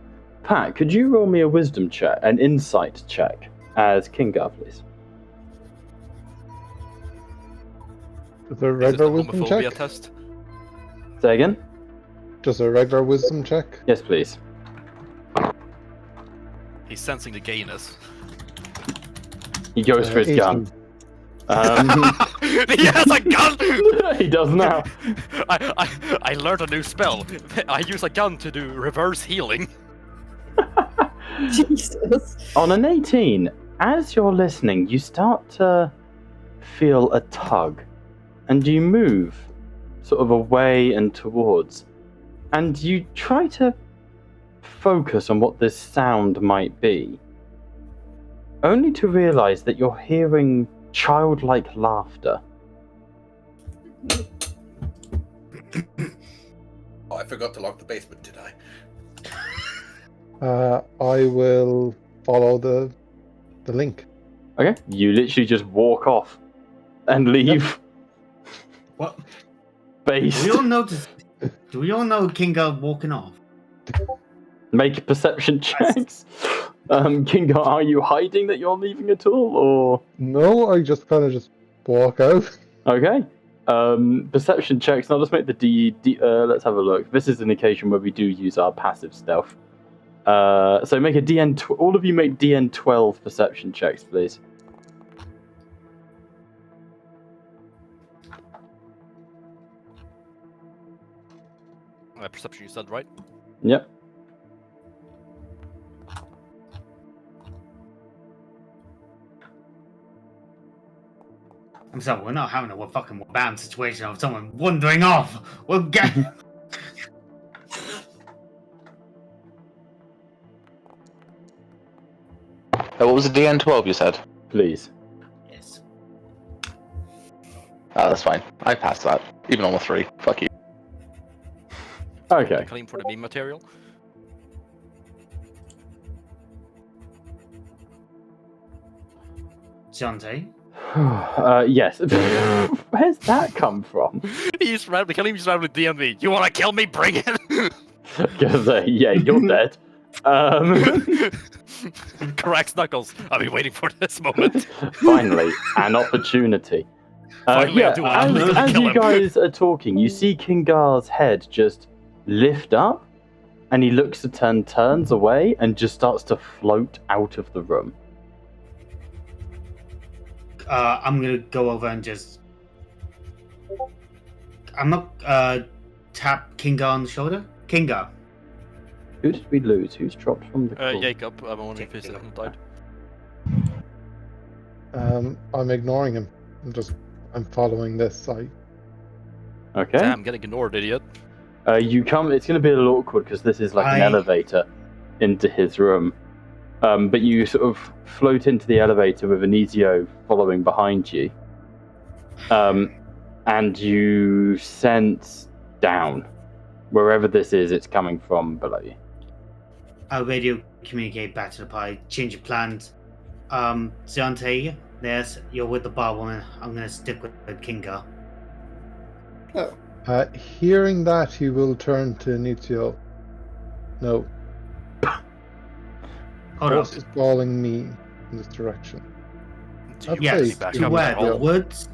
Pat, could you roll me a wisdom check, an insight check, as Kingar, please? Does a Is this regular the wisdom homophobia check? test? Say again? Just a regular wisdom check? Yes, please. He's sensing the gayness. He goes for his 18. gun. He has a gun! He does now. I learned a new spell. I use a gun to do reverse healing. Jesus. On an 18, as you're listening, you start to feel a tug, and you move sort of away and towards, and you try to focus on what this sound might be, only to realize that you're hearing childlike laughter. Oh, I forgot to lock the basement, did I? I will follow the link. Okay, you literally just walk off and leave. What? Based. Do we all know Kingo walking off? Make perception checks. Kingo, are you hiding that you're leaving at all, or? No, I just kind of just walk out. Okay. Perception checks. Now let's make the let's have a look. This is an occasion where we do use our passive stealth. So make a DN. All of you make DN 12 perception checks, please. Perception you said, right? Yep. I'm sorry, we're not having a fucking bam situation of someone wandering off. We'll get. What was the DN12 you said? Please. Yes. Oh, that's fine. I passed that. Even on a 3. Fuck you. Okay. Claim for the meme material. Jante? Yes. Where's that come from? He's randomly, Kalim just randomly DM'd me. You wanna kill me? Bring it! Because, yeah, you're dead. Cracks knuckles. I've been waiting for this moment. Finally, an opportunity. Finally, I Yeah, do it. as Kill you him. guys are talking, you see Kingar's head just lift up, and he looks at and turns away, and just starts to float out of the room. I'm gonna go over and just. I'm not tap Kinga on the shoulder. Kinga. Who did we lose? Who's dropped from the call? Jacob, I'm wondering if he's died. I'm ignoring him. I'm following this. Okay. Damn, getting ignored, idiot. You come. It's going to be a little awkward because this is like an elevator into his room. But you sort of float into the elevator with Anizio following behind you. And you sense down. Wherever this is, it's coming from below you. I'll radio communicate back to the party. Change of plans. Jante, there's you're with the bar woman. I'm gonna stick with Kinga. Oh. Hearing that, he will turn to Nitio. No. Hold Force up. is calling me in this direction. Yes, back to up where? and The roll. woods?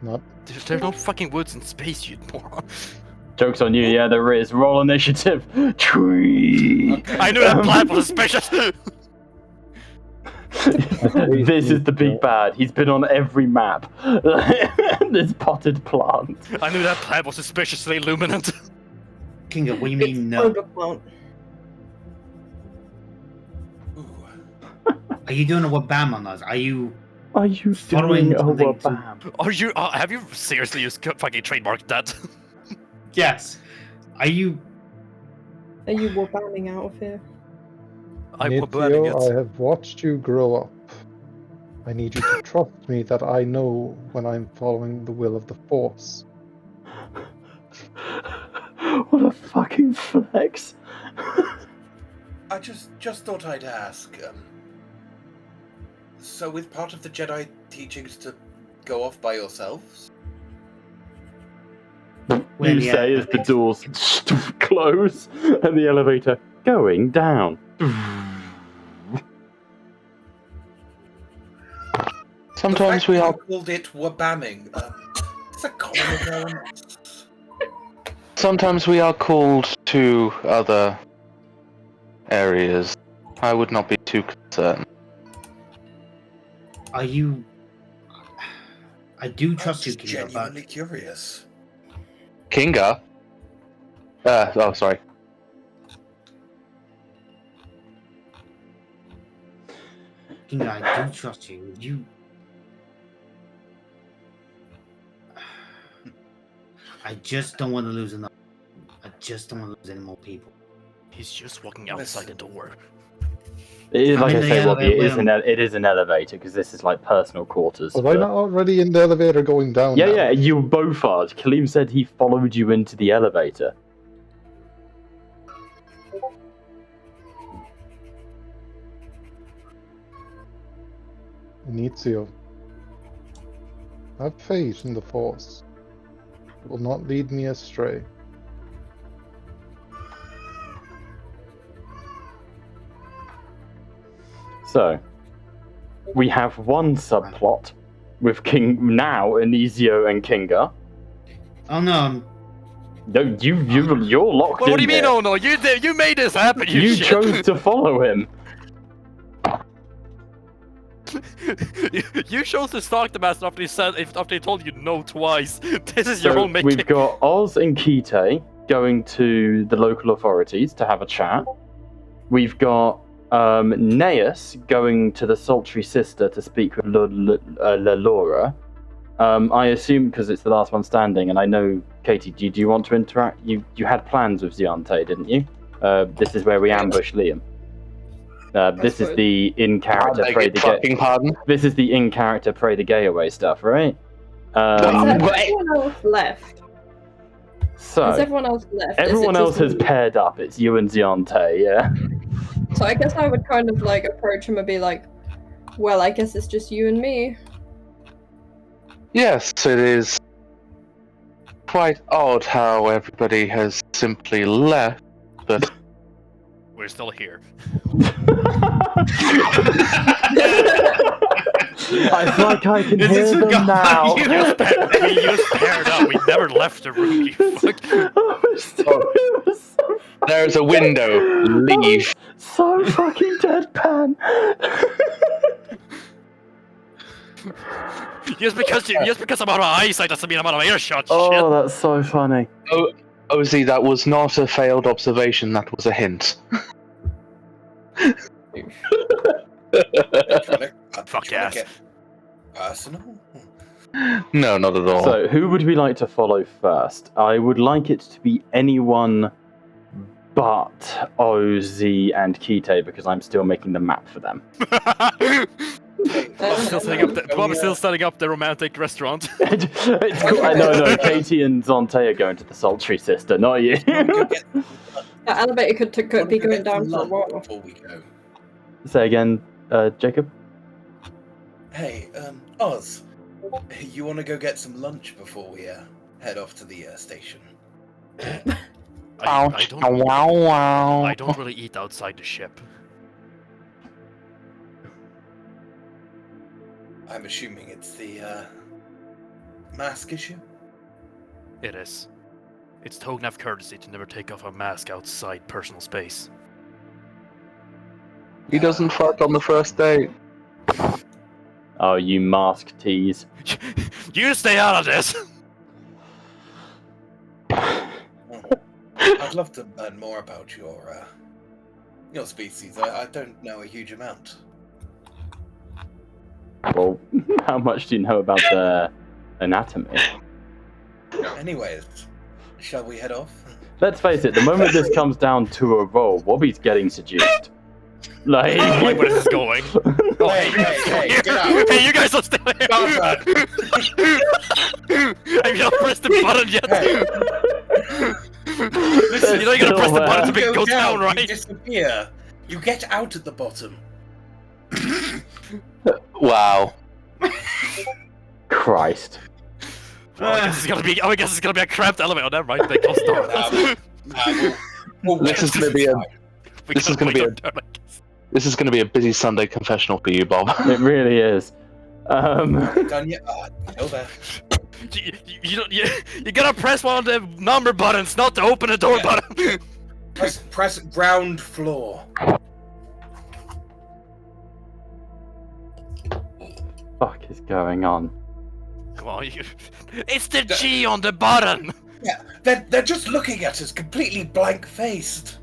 Not. There's no fucking woods in space, you moron. Joke's on you, yeah, there is. Roll initiative. Tree. I knew that plan was suspicious. This is the big bad. He's been on every map. This potted plant. I knew that plan was suspiciously luminant. Kinga, what do you It's mean no? overplant. Are you doing a wabam on us? Are you Are you Following doing a something to- wabam? Have you seriously used fucking trademarked that? Yes. Are you Are you wabamming out of here? I'm burning Nitio, I it. have watched you grow up. I need you to trust me that I know when I'm following the will of the Force. What a fucking flex. I just thought I'd ask. So, with part of the Jedi teachings to go off by yourselves? You say as the doors close and the elevator going down. Sometimes we are. called it wabamming. It's a common occurrence. Sometimes we are called to other areas. I would not be too concerned. Are you? I do I'm trust you, just Kinga, genuinely but curious. Kinga? Oh, sorry. Kinga, I do trust you. I just don't want to lose enough. I just don't want to lose any more people. He's just walking outside the door. It is, like I'm I in say, the Robbie, elevator. it is an elevator because this is like personal quarters. Was I not already in the elevator going down? Yeah, now? yeah, you both are. Kaleem said he followed you into the elevator. Nitio. Have faith in the Force. It will not lead me astray. So, we have one subplot with King now, Anizio and Kinga. Oh no, No, you're locked in. What do you mean? there. Oh no, you did. You made this happen. You, You shit. chose to follow him. You chose to stalk the master after he told you no twice. This is your So own making. we've got Oz and Kite going to the local authorities to have a chat. We've got Naeus going to the Sultry Sister to speak with Laura. I assume because it's the last one standing, and I know, Katie, do you want to interact? You had plans with Ziante, didn't you? This is where we ambush Liam. This is the in-character pray the fucking pardon. This is the in-character pray the gay away stuff, right? Has Um, everyone else left? Has so everyone else left? Is it everyone else just has me? paired up. It's you and Ziante, yeah. So I guess I would kind of like approach him and be like, well, I guess it's just you and me. Yes, it is quite odd how everybody has simply left, but We're still here. I feel like I can This hear is them forgotten. now. We just paired up. We never left the room, you fuck. It was so there's a window. Leave. so fucking deadpan. Just because I'm out of eyesight doesn't mean I'm out of earshot, Oh, shit. that's so funny. Ozzy, that was not a failed observation, that was a hint. Fuck Trying yes. to get personal? No, not at all. So, who would we like to follow first? I would like it to be anyone but Oz and Kite because I'm still making the map for them. Bob's still setting up the romantic restaurant. It's cool. No, Katie and Zonte are going to the Sultry Sister, not you. The elevator could be going Get down some for a lunch while. before we go. Say again, Jacob. Hey, Oz, you want to go get some lunch before we head off to the station? I Wow. don't really eat outside the ship. I'm assuming it's the mask issue. It is. It's token of courtesy to never take off a mask outside personal space. He doesn't fuck on the first date. Oh, you mask tease. You stay out of this! I'd love to learn more about your species. I don't know a huge amount. Well, how much do you know about their anatomy? Anyways, shall we head off? Let's face it, the moment this comes down to a roll, Wobby's getting seduced. Like, I like where this is going. Oh, Hey, get out! Hey, you guys are still here! Have you not pressed the button yet? Listen, you know you're gonna press the button to make it go down, right? You disappear. You get out at the bottom. Wow. Christ. Oh, I guess it's gonna be a cramped elevator. Never mind. They closed the door. This is gonna be a busy Sunday confessional for you, Bob. It really is. Done yet? Still there. You gotta press one of the number buttons, not the open the door button. Press ground floor. Fuck is going on? Come on, it's the G on the button. Yeah, they're just looking at us completely blank-faced.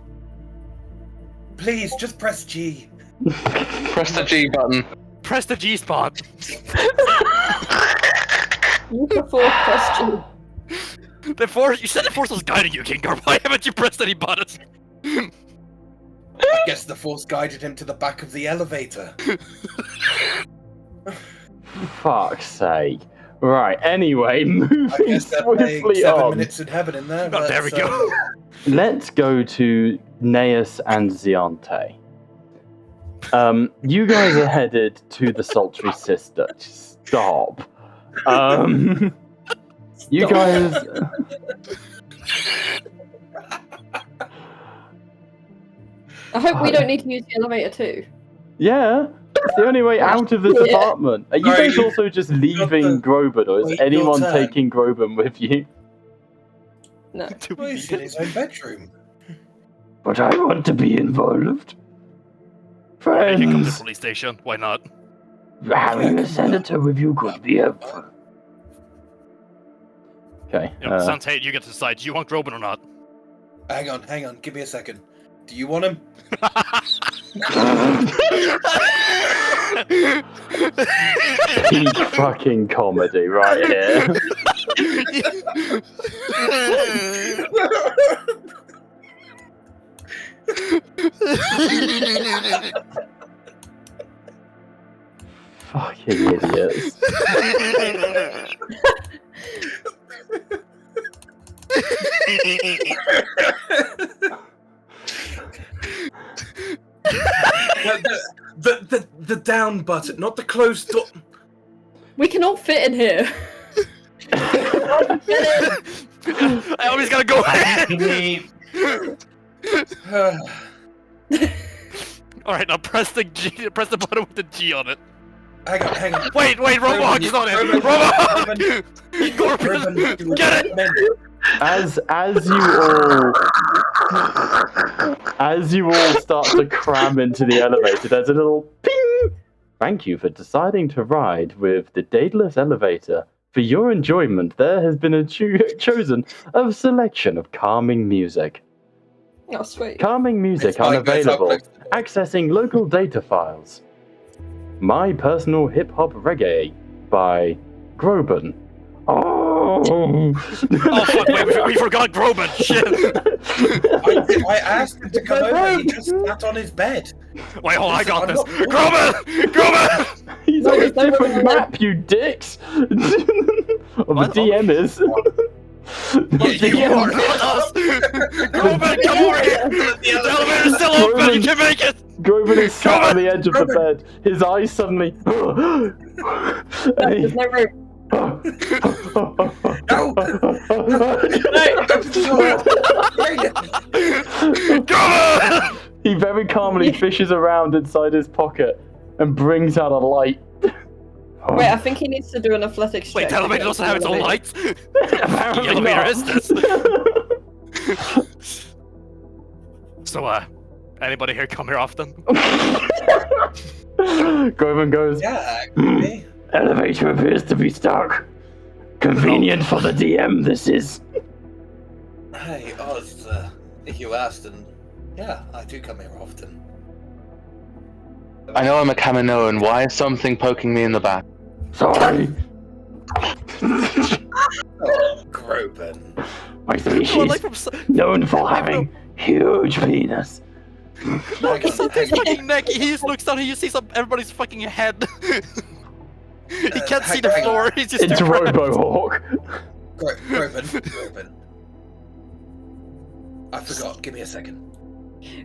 Please, just press G. Press the G button. Press the G spot. What's the fourth question? You said the force was guiding you, Kingar. Why haven't you pressed any buttons? I guess the force guided him to the back of the elevator. Fuck's sake. Right, anyway, moving I guess they're playing swiftly 7 on. minutes in heaven in there. Oh, there we go. Let's go to Neus and Ziante. You guys are headed to the Sultry Sister. Stop. You guys. I hope we don't need to use the elevator too. Yeah, it's the only way out of this Yeah. apartment. Are you Sorry, guys also just leaving Groban, or is Wait your anyone turn. taking Groban with you? No. Oh, he's in his own bedroom. But I want to be involved. You can come to the Friends, police station. Why not? having a senator with you could be helpful. Okay. You know, Sante, you get to decide. Do you want Groban or not? Hang on, give me a second. Do you want him? Peak fucking comedy right here. Fucking idiots. The down button, not the closed door. We can all fit in here. I always gotta go ahead. All right, now press the button with the G on it. Hang on. Wait, Robohawk is on it. Robohawk! Corbin, get it! As you all start to cram into the elevator, there's a little ping. Thank you for deciding to ride with the Daedalus elevator. For your enjoyment, there has been chosen a selection of calming music. Oh, sweet. Calming music unavailable. Accessing local data files. My Personal Hip Hop Reggae by Groban. Oh fuck, wait, we forgot Groban, shit! I asked him to come over, he just sat on his bed. Wait, hold on, I got this. Groban! He's on a different map, you dicks! Or the DM is. You are not us! Groban, come over here! The elevator's still open, you can make it! Groban is sat on the edge of the bed. His eyes suddenly. There's no room. He very calmly fishes around inside his pocket and brings out a light. Wait, I think he needs to do an athletics check. Wait, the elevator doesn't have its own lights? Apparently The elevator not. is this. So, anybody here come here often? Groban goes, Yeah, actually. Elevator appears to be stuck. Convenient for the DM, this is. Hey, Oz, you asked, and yeah, I do come here often. I know I'm a Kaminoan. Why is something poking me in the back? Sorry. Oh, Groban. My species, Oh, like from known for having huge penis. Look, he's his fucking neck. He just looks down and you see everybody's fucking head. He can't see the hang on. floor. He's just it's Robohawk. Groban. I forgot. Give me a second.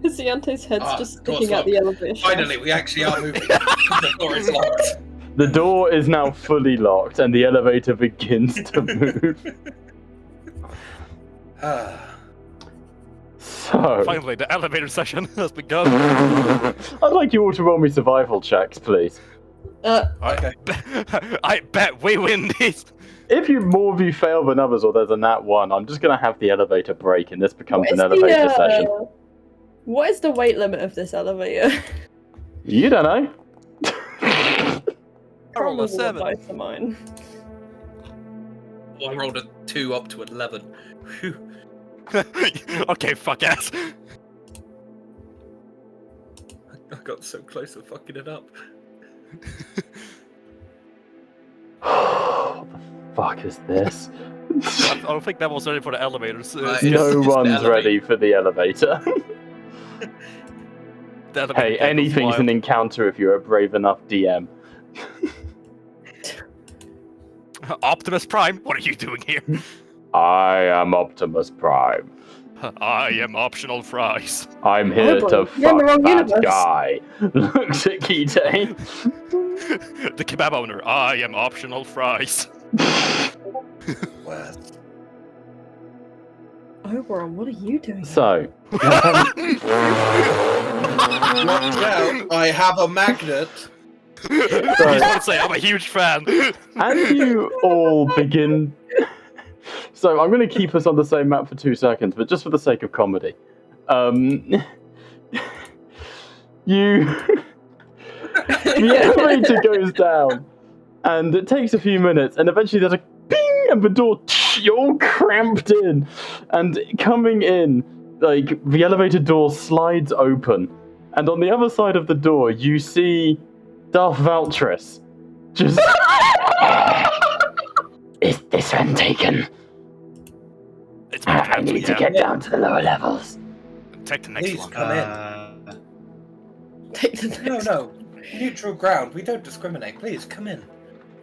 Ziante's head's just door's sticking out the locked. elevator. Finally, we actually are moving. The door is locked. The door is now fully locked and the elevator begins to move. So, Finally, the elevator session has begun. I'd like you all to roll me survival checks, please. Okay. I bet we win this. If more of you fail than others, or there's a nat 1, I'm just going to have the elevator break and this becomes an elevator session. What is the weight limit of this elevator? You don't know. I rolled a Probably 7. both of mine. I rolled a 2 up to 11. Phew. Okay, fuck ass. I got so close to fucking it up. What the fuck is this? I don't think that was ready for the elevators. Right. No It's the one's elevator. ready for the elevator. The elevator Hey, goes anything's wild. an encounter if you're a brave enough DM. Optimus Prime, what are you doing here? I am Optimus Prime. I am optional fries. I'm here Oh, to boy. You're in the fuck wrong that universe. guy. Looks at Kite. The kebab owner, I am optional fries. Well, Oberon, what are you doing? So, watch out, I have a magnet. I just want to say, I'm a huge fan. as you all begin... So, I'm going to keep us on the same map for 2 seconds, but just for the sake of comedy. The elevator goes down, and it takes a few minutes, and eventually there's a ping, and the door, you're all cramped in, and coming in, like, the elevator door slides open, and on the other side of the door, you see Darth Valtris, just... Is this one taken? It's I need to get down to the lower levels. Take the next Please one. come in. Take the next No. Neutral ground. We don't discriminate. Please come in.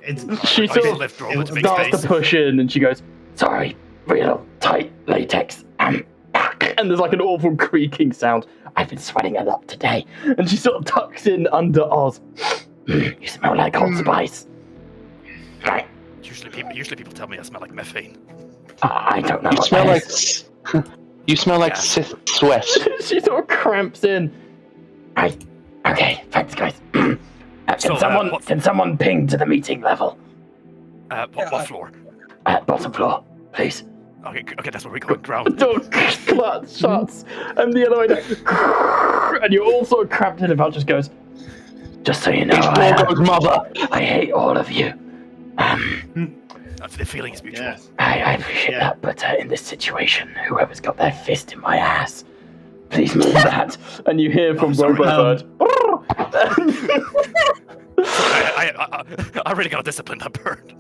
It's She I sort just of lift Roman to make starts space. to push in, and she goes, Sorry, real tight latex. And there's like an awful creaking sound. I've been sweating a lot today. And she sort of tucks in under Oz. You smell like Old Spice. Right. Usually people tell me I smell like methane. I don't know You what smell that like is. you smell like Sith sweat. She sort of cramps in. Okay, thanks, guys. So, Can someone ping to the meeting level? What floor? Bottom floor, please. Okay, that's where we go. Ground. The door shuts, and the elevator, and you're all sort of cramped in. And Val just goes, Just so you know, It's Morgo's mother. I hate all of you. The feeling is mutual. Yes. I appreciate that, but in this situation, whoever's got their fist in my ass, please move that. and you hear from sorry, Robobird. I really gotta discipline that bird.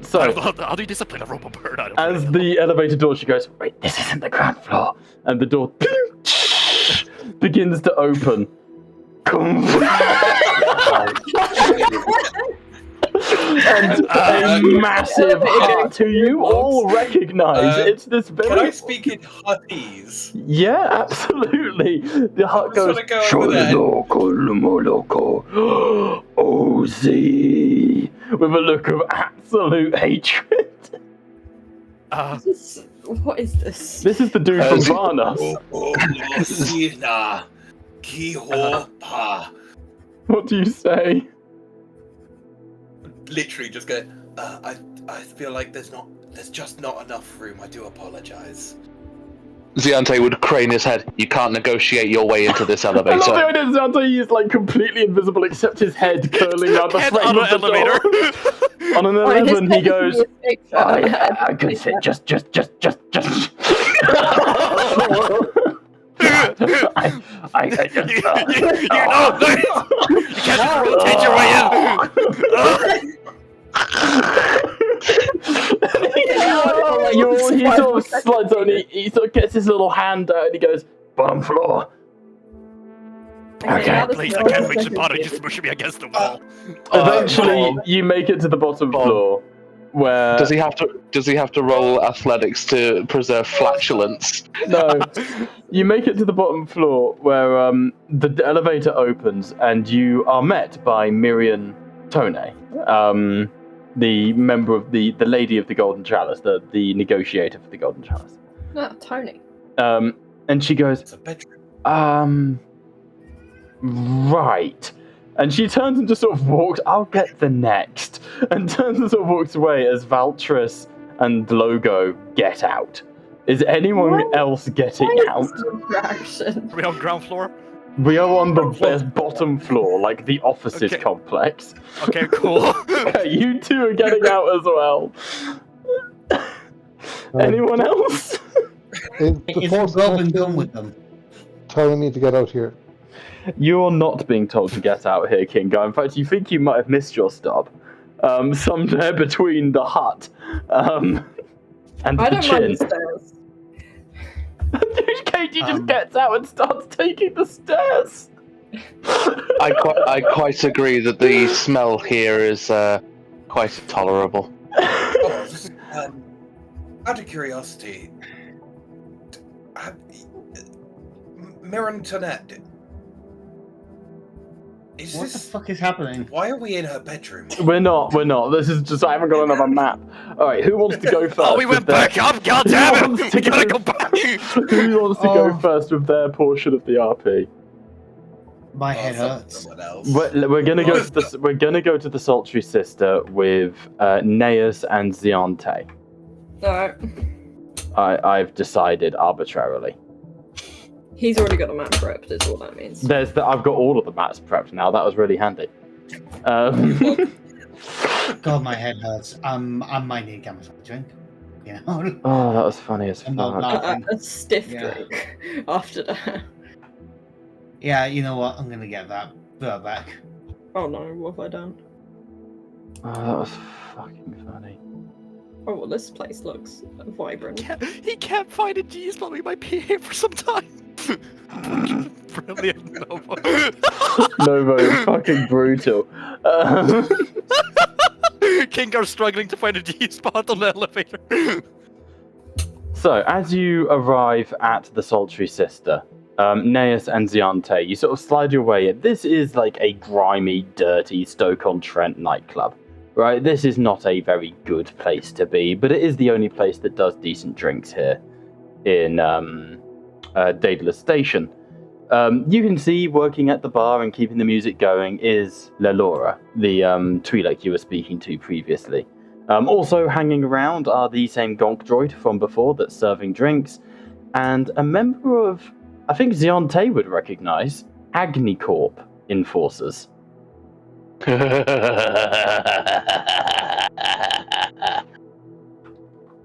So, How do you discipline a robo bird? I don't as really know. the elevator door, she goes, Wait, this isn't the ground floor. and the door begins to open. And a massive hut who you all recognize. It's this Can I very... speak in Huttese? Yeah, absolutely. The hut I goes, just want to go over there. OZ, with a look of absolute hatred. What is this? This is the dude from Varnas. What do you say? Literally just go, I feel like there's just not enough room. I do apologize. Ziante would crane his head. You can't negotiate your way into this I love the elevator. idea that Zante is like completely invisible except his head curling around the Head frame on of an the door. elevator. On an 11, he goes, I could say just. I just. You can't rotate your way in. He sort of slides on, he sort of gets his little hand out and he goes, bottom floor. Okay. Please, I can't reach the bottom. You're just pushing me against the wall. Eventually, you make it to the bottom floor, where... Does he have to roll athletics to preserve flatulence? No. You make it to the bottom floor, where the elevator opens, and you are met by Miriam Tone, the member of the lady of the Golden Chalice, the negotiator for the Golden Chalice. No, Tony. And she goes, It's a bedroom. Right. And she turns and just sort of walks, I'll get the next, and turns and sort of walks away as Valtris and Logo get out. Is anyone else getting out? Interaction. Are we on ground floor? We are on the bottom floor, like the offices Okay. complex. Okay, cool. Okay, you two are getting out as well. Anyone else? Is the Is force Robin done with them? telling me to get out here? You're not being told to get out here, Kingo. In fact, you think you might have missed your stop. Somewhere between the hut and I the don't chin. mind the stairs. Katie just gets out and starts taking the stairs. I quite agree that the smell here is quite intolerable. Out of curiosity, Mirren Tonette, What the fuck is happening? why are we in her bedroom? We're not. This is just, I haven't got another map. Alright, who wants to go first? Oh, we went with their- back up. God damn wants it! to We gotta go- go back. Who wants to go first with their portion of the RP? My head hurts. Someone else. We're gonna go to the we're gonna go to the Sultry Sister with Neas and Ziante. Alright. I've decided arbitrarily. He's already got a map prepped, is all that means. I've got all of the maps prepped now. That was really handy. God, my head hurts. I might need to get myself a drink. You know? Oh, that was funny as I'm not fuck. laughing. A stiff Yeah. drink after that. Yeah, you know what? I'm gonna get that. Put that back. Oh no, what have I done? Oh, that was fucking funny. Oh, well, this place looks vibrant. He can't find a G spot. We might be here for some time. Brilliant, Nova. Novo is fucking brutal. King are struggling to find a G spot on the elevator. So, as you arrive at the Sultry Sister, Neas and Ziante, you sort of slide your way in. This is like a grimy, dirty Stoke-on-Trent nightclub, right? This is not a very good place to be, but it is the only place that does decent drinks here in Daedalus Station. You can see working at the bar and keeping the music going is Lelora, the Twi'lek you were speaking to previously. Also hanging around are the same gonk droid from before that's serving drinks, and a member of, I think Ziante would recognize, Agnicorp enforcers.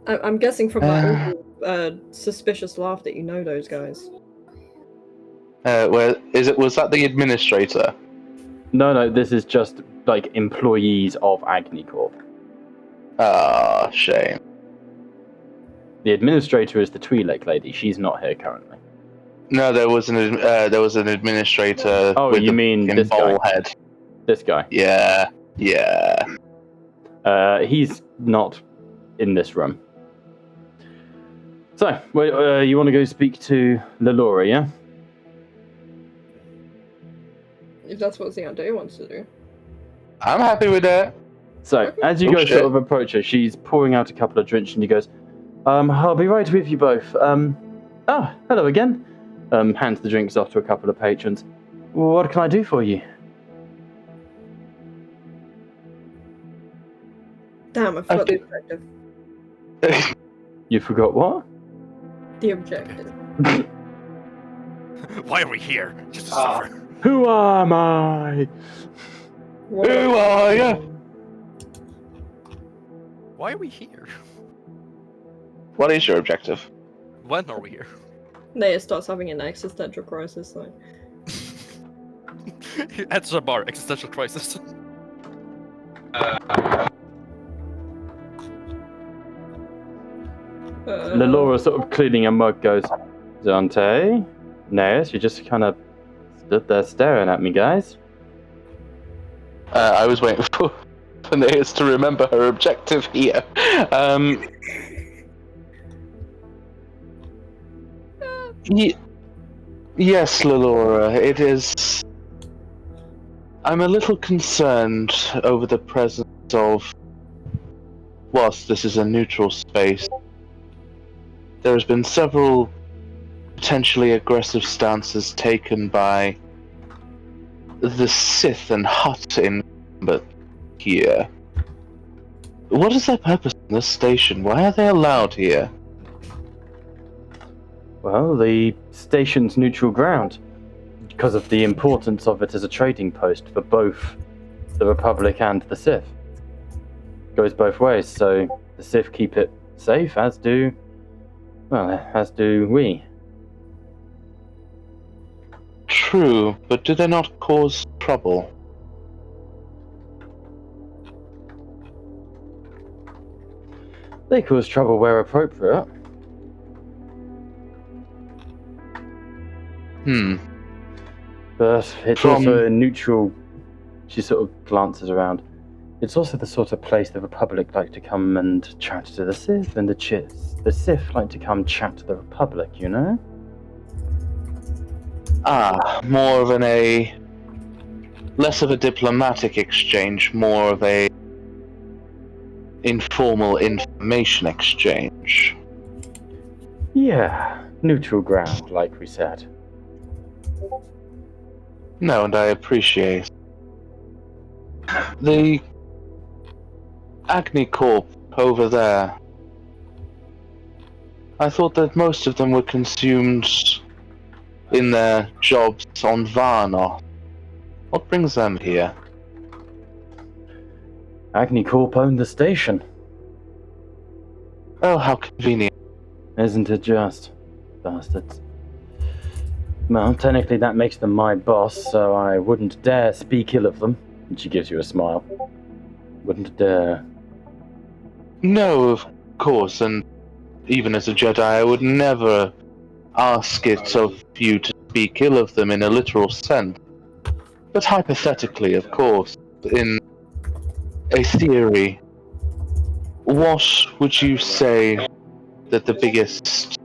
I'm guessing from that suspicious laugh that you know those guys. Was that the administrator? No, this is just like employees of Agnicorp. Ah, shame. The administrator is the Twi'lek lady. She's not here currently. No, there was an administrator. Oh, with you mean this bowl guy? head? This guy. Yeah. He's not in this room. So, you want to go speak to Lelora, yeah? If that's what Ziante wants to do. I'm happy with that. So, as you sort of approach her, she's pouring out a couple of drinks, and she goes, I'll be right with you both. Hello again. Hands the drinks off to a couple of patrons. What can I do for you? Damn, I forgot the objective. You forgot what? The objective. Why are we here? Just to suffer. Who am I? What Who are you? Why are we here? What is your objective? When are we here? Naya starts having an existential crisis, like. At the bar, existential crisis. Lelora, sort of cleaning a mug, goes, Zante, Neas, you just kind of stood there staring at me, guys. I was waiting for Neas to remember her objective here. Yes, Lelora, it is. I'm a little concerned over the presence of. Whilst this is a neutral space, there has been several potentially aggressive stances taken by the Sith and Hutt in here. What is their purpose in this station? Why are they allowed here? Well, the station's neutral ground, because of the importance of it as a trading post for both the Republic and the Sith. Goes both ways, so the Sith keep it safe, as do we. True, but do they not cause trouble? They cause trouble where appropriate. But it's also a neutral. She sort of glances around. It's also the sort of place the Republic like to come and chat to the Sith, and the Sith like to come chat to the Republic, you know? More of less of a diplomatic exchange, more of a informal information exchange. Yeah, neutral ground, like we said. No, and I appreciate. The Agnicorp over there. I thought that most of them were consumed in their jobs on Varna. What brings them here? Agnicorp owned the station. Oh, how convenient. Isn't it just? Bastards. Well, technically that makes them my boss, so I wouldn't dare speak ill of them. And she gives you a smile. Wouldn't dare. No, of course, and even as a Jedi, I would never ask it of you to speak ill of them in a literal sense. But hypothetically, of course, in a theory, what would you say that the biggest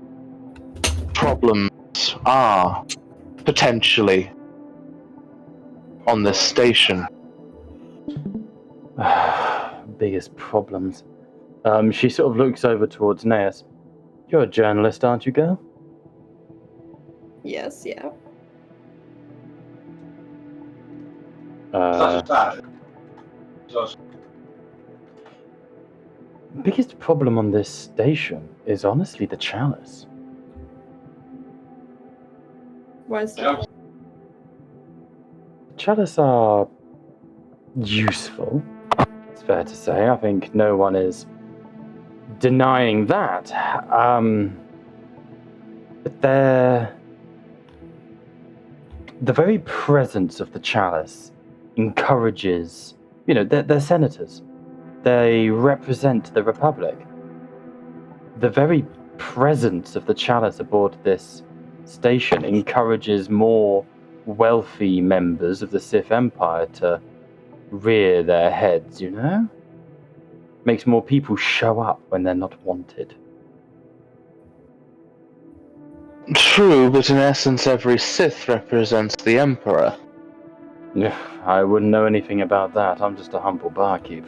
problems are potentially on this station? Biggest problems. She sort of looks over towards Naeus. You're a journalist, aren't you, girl? Yes, yeah. Biggest problem on this station is honestly the Chalice. Why is that? Chalice are useful, it's fair to say. I think no one is denying that. But the very presence of the Chalice encourages, they're senators. They represent the Republic. The very presence of the Chalice aboard this station encourages more wealthy members of the Sith Empire to rear their heads, Makes more people show up when they're not wanted. True, but in essence every Sith represents the Emperor. I wouldn't know anything about that. I'm just a humble barkeep.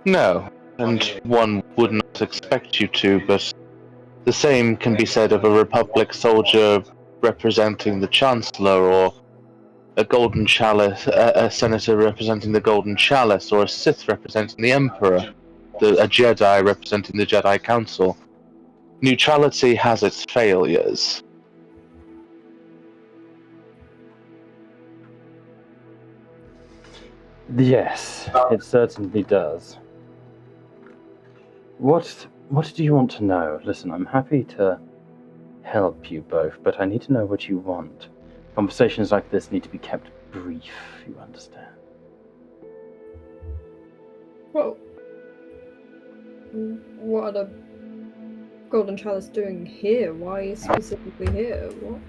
No, and one would not expect you to, but the same can be said of a Republic soldier representing the Chancellor, or a Golden Chalice, a senator representing the Golden Chalice, or a Sith representing the Emperor, a Jedi representing the Jedi Council. Neutrality has its failures. Yes, it certainly does. What do you want to know? Listen, I'm happy to help you both, but I need to know what you want. Conversations like this need to be kept brief, you understand? Well, what are the Golden Chalice doing here? Why specifically here? What?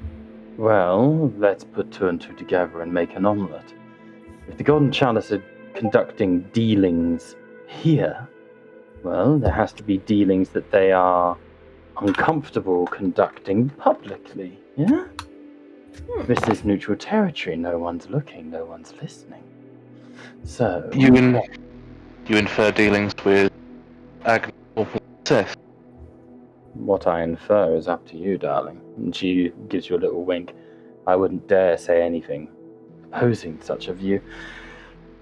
Well, let's put two and two together and make an omelette. If the Golden Chalice are conducting dealings here, well, there has to be dealings that they are uncomfortable conducting publicly, yeah? This is neutral territory. No one's looking, no one's listening. So... You infer dealings with Agni or Sith? What I infer is up to you, darling. And she gives you a little wink. I wouldn't dare say anything opposing such a view.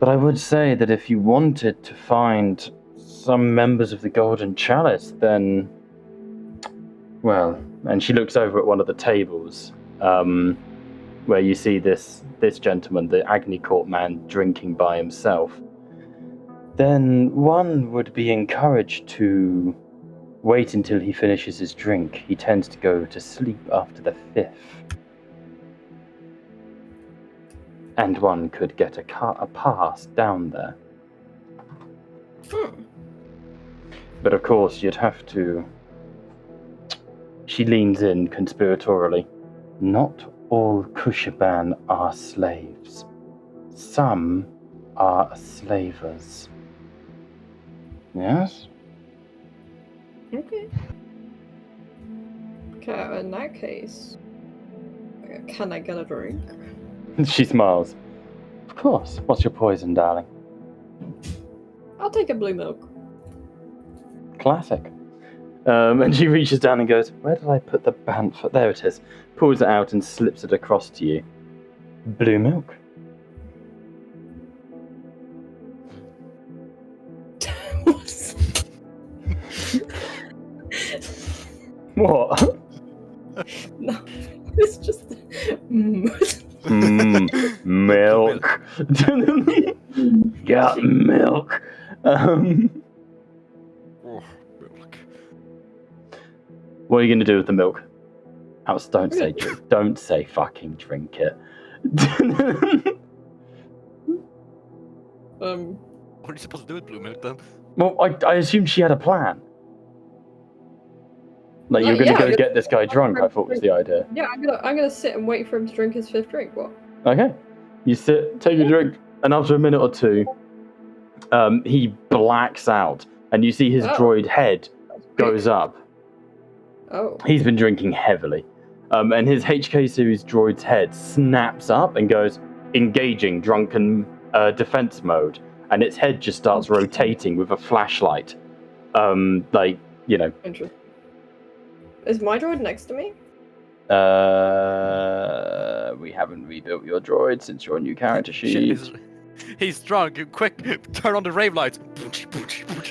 But I would say that if you wanted to find some members of the Golden Chalice, then... Well, and she looks over at one of the tables, where you see this gentleman, the Agni Court man, drinking by himself. Then one would be encouraged to wait until he finishes his drink. He tends to go to sleep after the fifth. And one could get a pass down there. But of course, you'd have to... She leans in conspiratorially. Not all Kushaban are slaves. Some are slavers. Yes? Okay. Okay, in that case, can I get a drink? She smiles. Of course. What's your poison, darling? I'll take a blue milk. Classic. And she reaches down and goes, where did I put the bantha? There it is. Pulls it out and slips it across to you. Blue milk. What? No, it's just... Milk. Got milk. Milk. What are you going to do with the milk? House, don't say drink. Don't say fucking drink it. What are you supposed to do with blue milk then? Well, I assumed she had a plan. Like, you're going to go get this guy drunk, I thought was the idea. Yeah, I'm gonna sit and wait for him to drink his fifth drink. What? Okay. You sit, take a drink, and after a minute or two, he blacks out, and you see his droid head goes up. Oh. He's been drinking heavily. And his HK series droid's head snaps up and goes, engaging drunken defense mode. And its head just starts rotating with a flashlight. Interesting. Is my droid next to me? We haven't rebuilt your droid since your new character sheet. He's drunk. Quick, turn on the rave lights.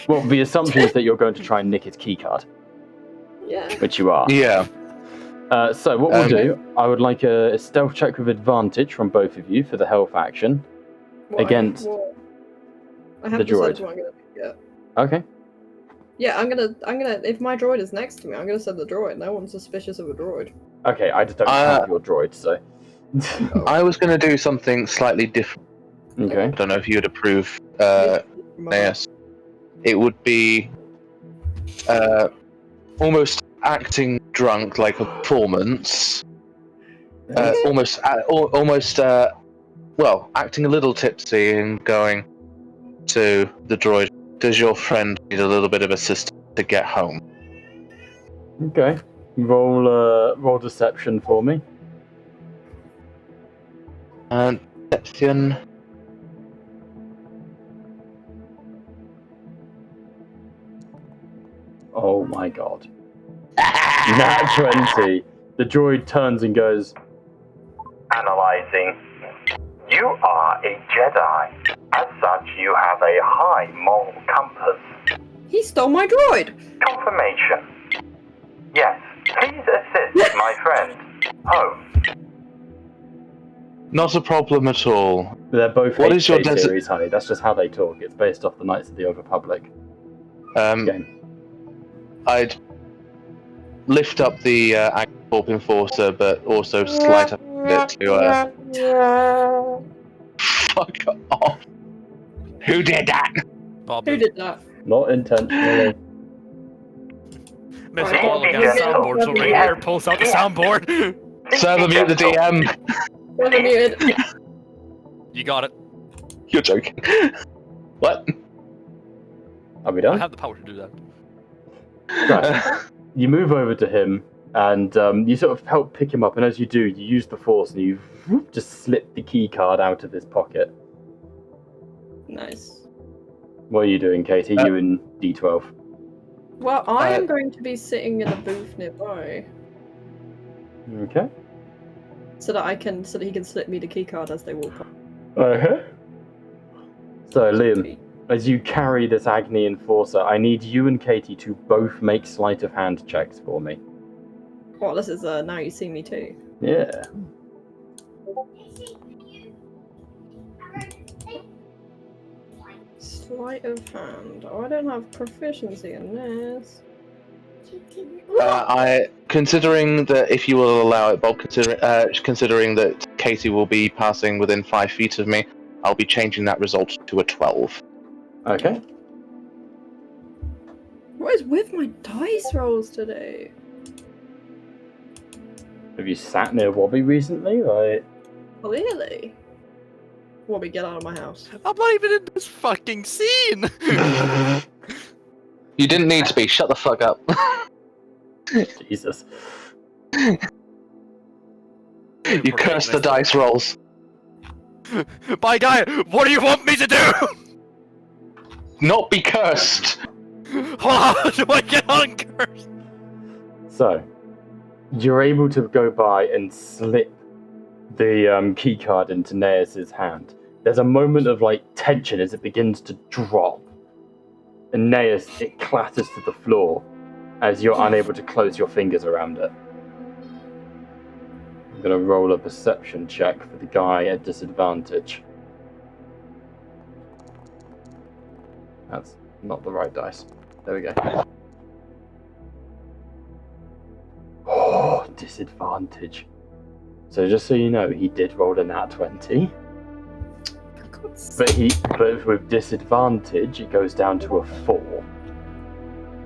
Well, the assumption is that you're going to try and nick his keycard. Yeah. Which you are. Yeah. So what we'll do, I would like a stealth check with advantage from both of you for the health action against I haven't the droid. decided what I'm gonna do yet. Okay. Yeah, I'm gonna. If my droid is next to me, I'm gonna send the droid. No one's suspicious of a droid. Okay, I just don't have your droid, so. I was going to do something slightly different. Okay. I don't know if you'd approve. Yes. It would be almost acting drunk, like a performance. Almost, acting a little tipsy and going to the droid. Does your friend need a little bit of assistance to get home? Okay. Roll deception for me. Deception. Oh my god. Nat 20. The droid turns and goes, Analyzing. You are a Jedi. As such, you have a high moral compass. He stole my droid! Confirmation. Yes, please assist my friend home. Not a problem at all. they're both What is your HK series, honey. That's just how they talk. It's based off the Knights of the Old Republic game. I'd lift up the nicorp enforcer, but also slight up it to fuck off. Who did that? Bob. Who did that? Not intentionally. Mr. Right. Ball against Yeah. soundboards over here. Pulls out the soundboard. Server mute the DM. Server muted. You got it. You're joking. What? Are we I done? have the power to do that. Right. You move over to him, and you sort of help pick him up, and as you do, you use the force, and you just slip the key card out of his pocket. Nice. What are you doing, Katie? You and D12. Well, I am going to be sitting in a booth nearby, Okay. so that he can slip me the keycard as they walk up. Uh-huh. So, Liam, as you carry this Agni Enforcer, I need you and Katie to both make sleight of hand checks for me. Well, this is Now You See Me Too. Yeah. Sleight of hand. Oh, I don't have proficiency in this. Considering that if you will allow it, Bob, considering that Katie will be passing within 5 feet of me, I'll be changing that result to a 12. Okay. What is with my dice rolls today? Have you sat near Wobby recently? Like, Clearly. Wobby, get out of my house. I'm not even in this fucking scene. You didn't need to be. Shut the fuck up. Jesus. You cursed the dice rolls. By guy, what do you want me to do? Not be cursed. How do I get uncursed? So, you're able to go by and slip the key card into Naeus's hand. There's a moment of tension as it begins to drop. And Naeus, it clatters to the floor as you're unable to close your fingers around it. I'm going to roll a perception check for the guy at disadvantage. That's not the right dice. There we go. Oh, disadvantage. So just so you know, he did roll a nat 20. But with disadvantage, it goes down to a 4.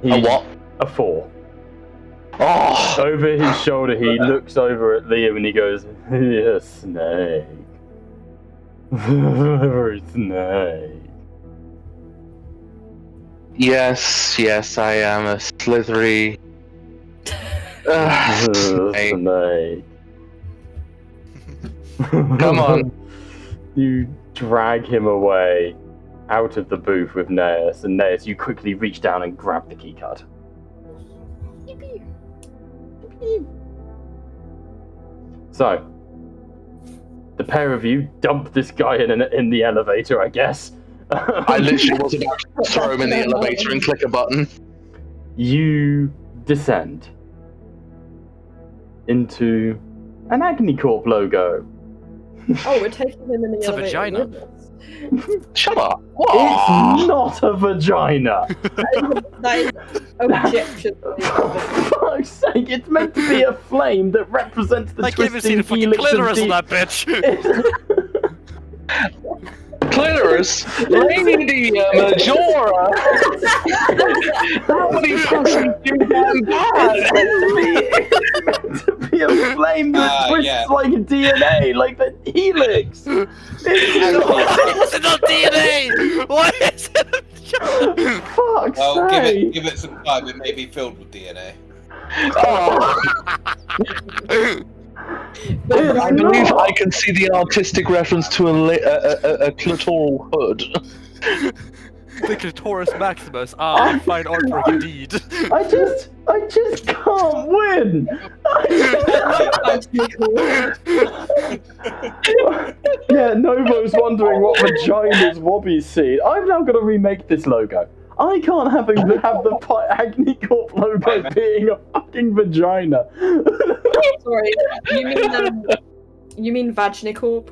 A what? A 4. Oh! Over his shoulder, he looks over at Liam and he goes, "Yeah, snake. Very snake." Yes, I am a slithery. Snake. Snake. Come on. You drag him away out of the booth with Naeus, and Naeus, you quickly reach down and grab the keycard. So, the pair of you dump this guy in the elevator, I guess. I literally was about to throw him in the elevator and click a button. You descend into an Agnicorp logo. Oh, we're taking him in the It's a elevator vagina. with us. Shut up. It's not a vagina. That is objection. For fuck's sake, it's meant to be a flame that represents the I can't even see twisting the fucking helix of clitoris on that bitch. Clitoris, Lady Majora. How many pussies do you have? It's meant to be a flame that twists yeah. like a DNA, like the helix. It's not DNA. What is it? Fuck's Well, sake. give it some time. It may be filled with DNA. I believe I can see the artistic reference to a clitoral hood. The clitoris maximus. Ah, fine artwork indeed. I just can't win. Yeah, Novo's wondering what vagina's Wobby's see. I've now got to remake this logo. I can't have the Agnicorp logo being a fucking vagina. Sorry, you mean Vagnicorp?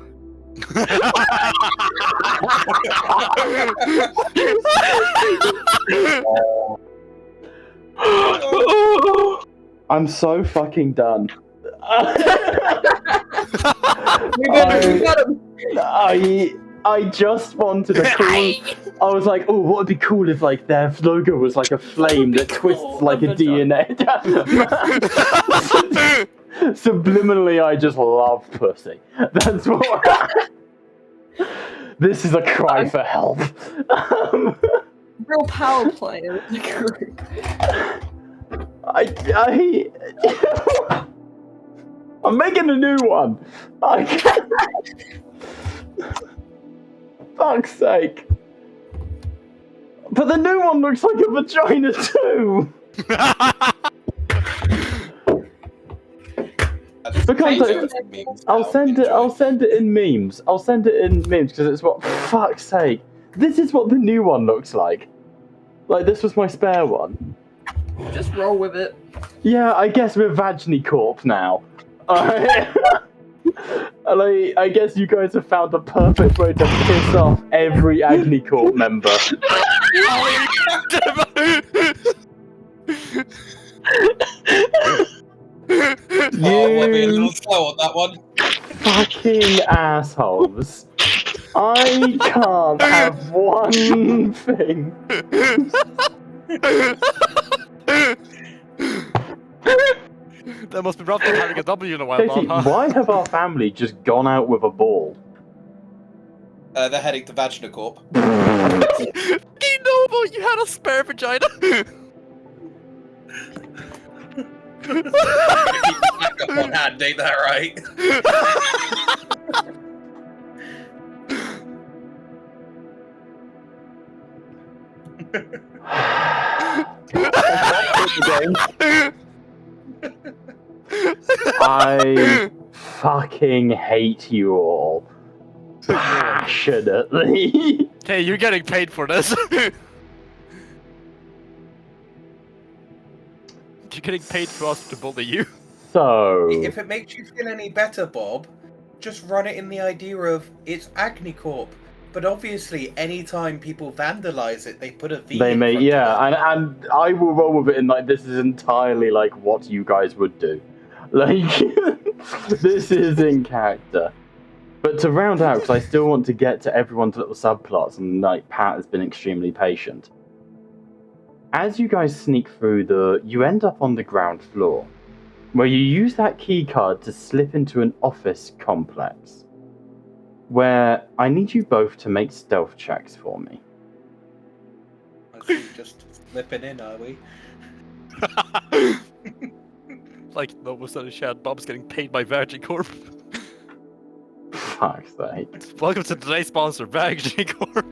I'm so fucking done. We got him. I just wanted a cool. I was like, oh, what would be cool if like their logo was like a flame that twists like a DNA. Subliminally, I just love pussy. That's what. This is a cry for help. Real power play in the group. I'm making a new one. Fuck's sake. But the new one looks like a vagina too. For context, I'll send it in memes. I'll send it in memes because it's what. Fuck's sake. This is what the new one looks like. Like this was my spare one. Just roll with it. Yeah, I guess we're Vagnicorp now. I guess you guys have found the perfect way to piss off every Agnicorp member. We'll be a little slow on that one. Fucking assholes. I can't have one thing. That must be rough not having a W in a while, Casey, Bob, huh? why have our family just gone out with a ball? They're heading to Vaginacorp. You know about you had a spare vagina. Keep the back up on hand, ain't that right? I fucking hate you all. Passionately. Hey, you're getting paid for this. You're getting paid for us to bully you. So, If it makes you feel any better, Bob, just run it in the idea of it's Agnicorp. But obviously, anytime people vandalize it, they put a V. they in may, front yeah, of it. and I will roll with it in like this is entirely like what you guys would do. Like, this is in character. But to round out, because I still want to get to everyone's little subplots, and like Pat has been extremely patient. As you guys sneak through you end up on the ground floor, where you use that key card to slip into an office complex, where I need you both to make stealth checks for me. honestly just slipping in, are we? Like, no one's on a chat. Bob's getting paid by Corp. Fuck's sake. Welcome to today's sponsor, Corp.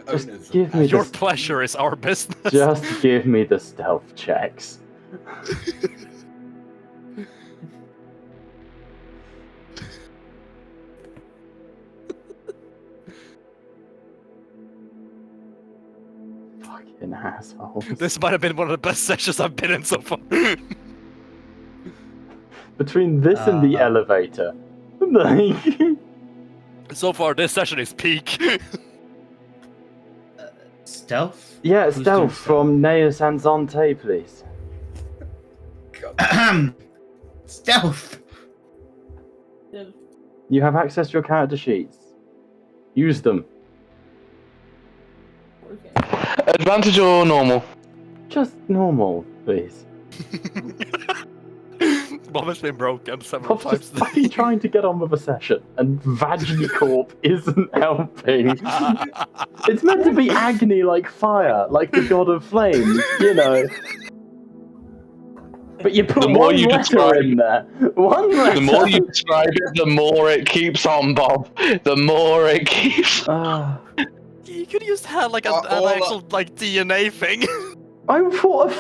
Just Owners of give me Your the pleasure is our business. Just give me the stealth checks. Fucking assholes. This might have been one of the best sessions I've been in so far. Between this and the elevator, like... So far, this session is peak. Stealth? Yeah, Who's doing stealth from Neus Anzante, please. Stealth! You have access to your character sheets. Use them. Advantage or normal? Just normal, please. Bob has been broken several I'm times just today. fucking trying to get on with a session, and Vagnicorp isn't helping. It's meant to be Agni like fire, like the god of flames, you know. But you put The more one you letter describe- in there. One letter. The more you describe it, the more it keeps on, Bob. The more it keeps. You could just have like an all actual like DNA thing. I thought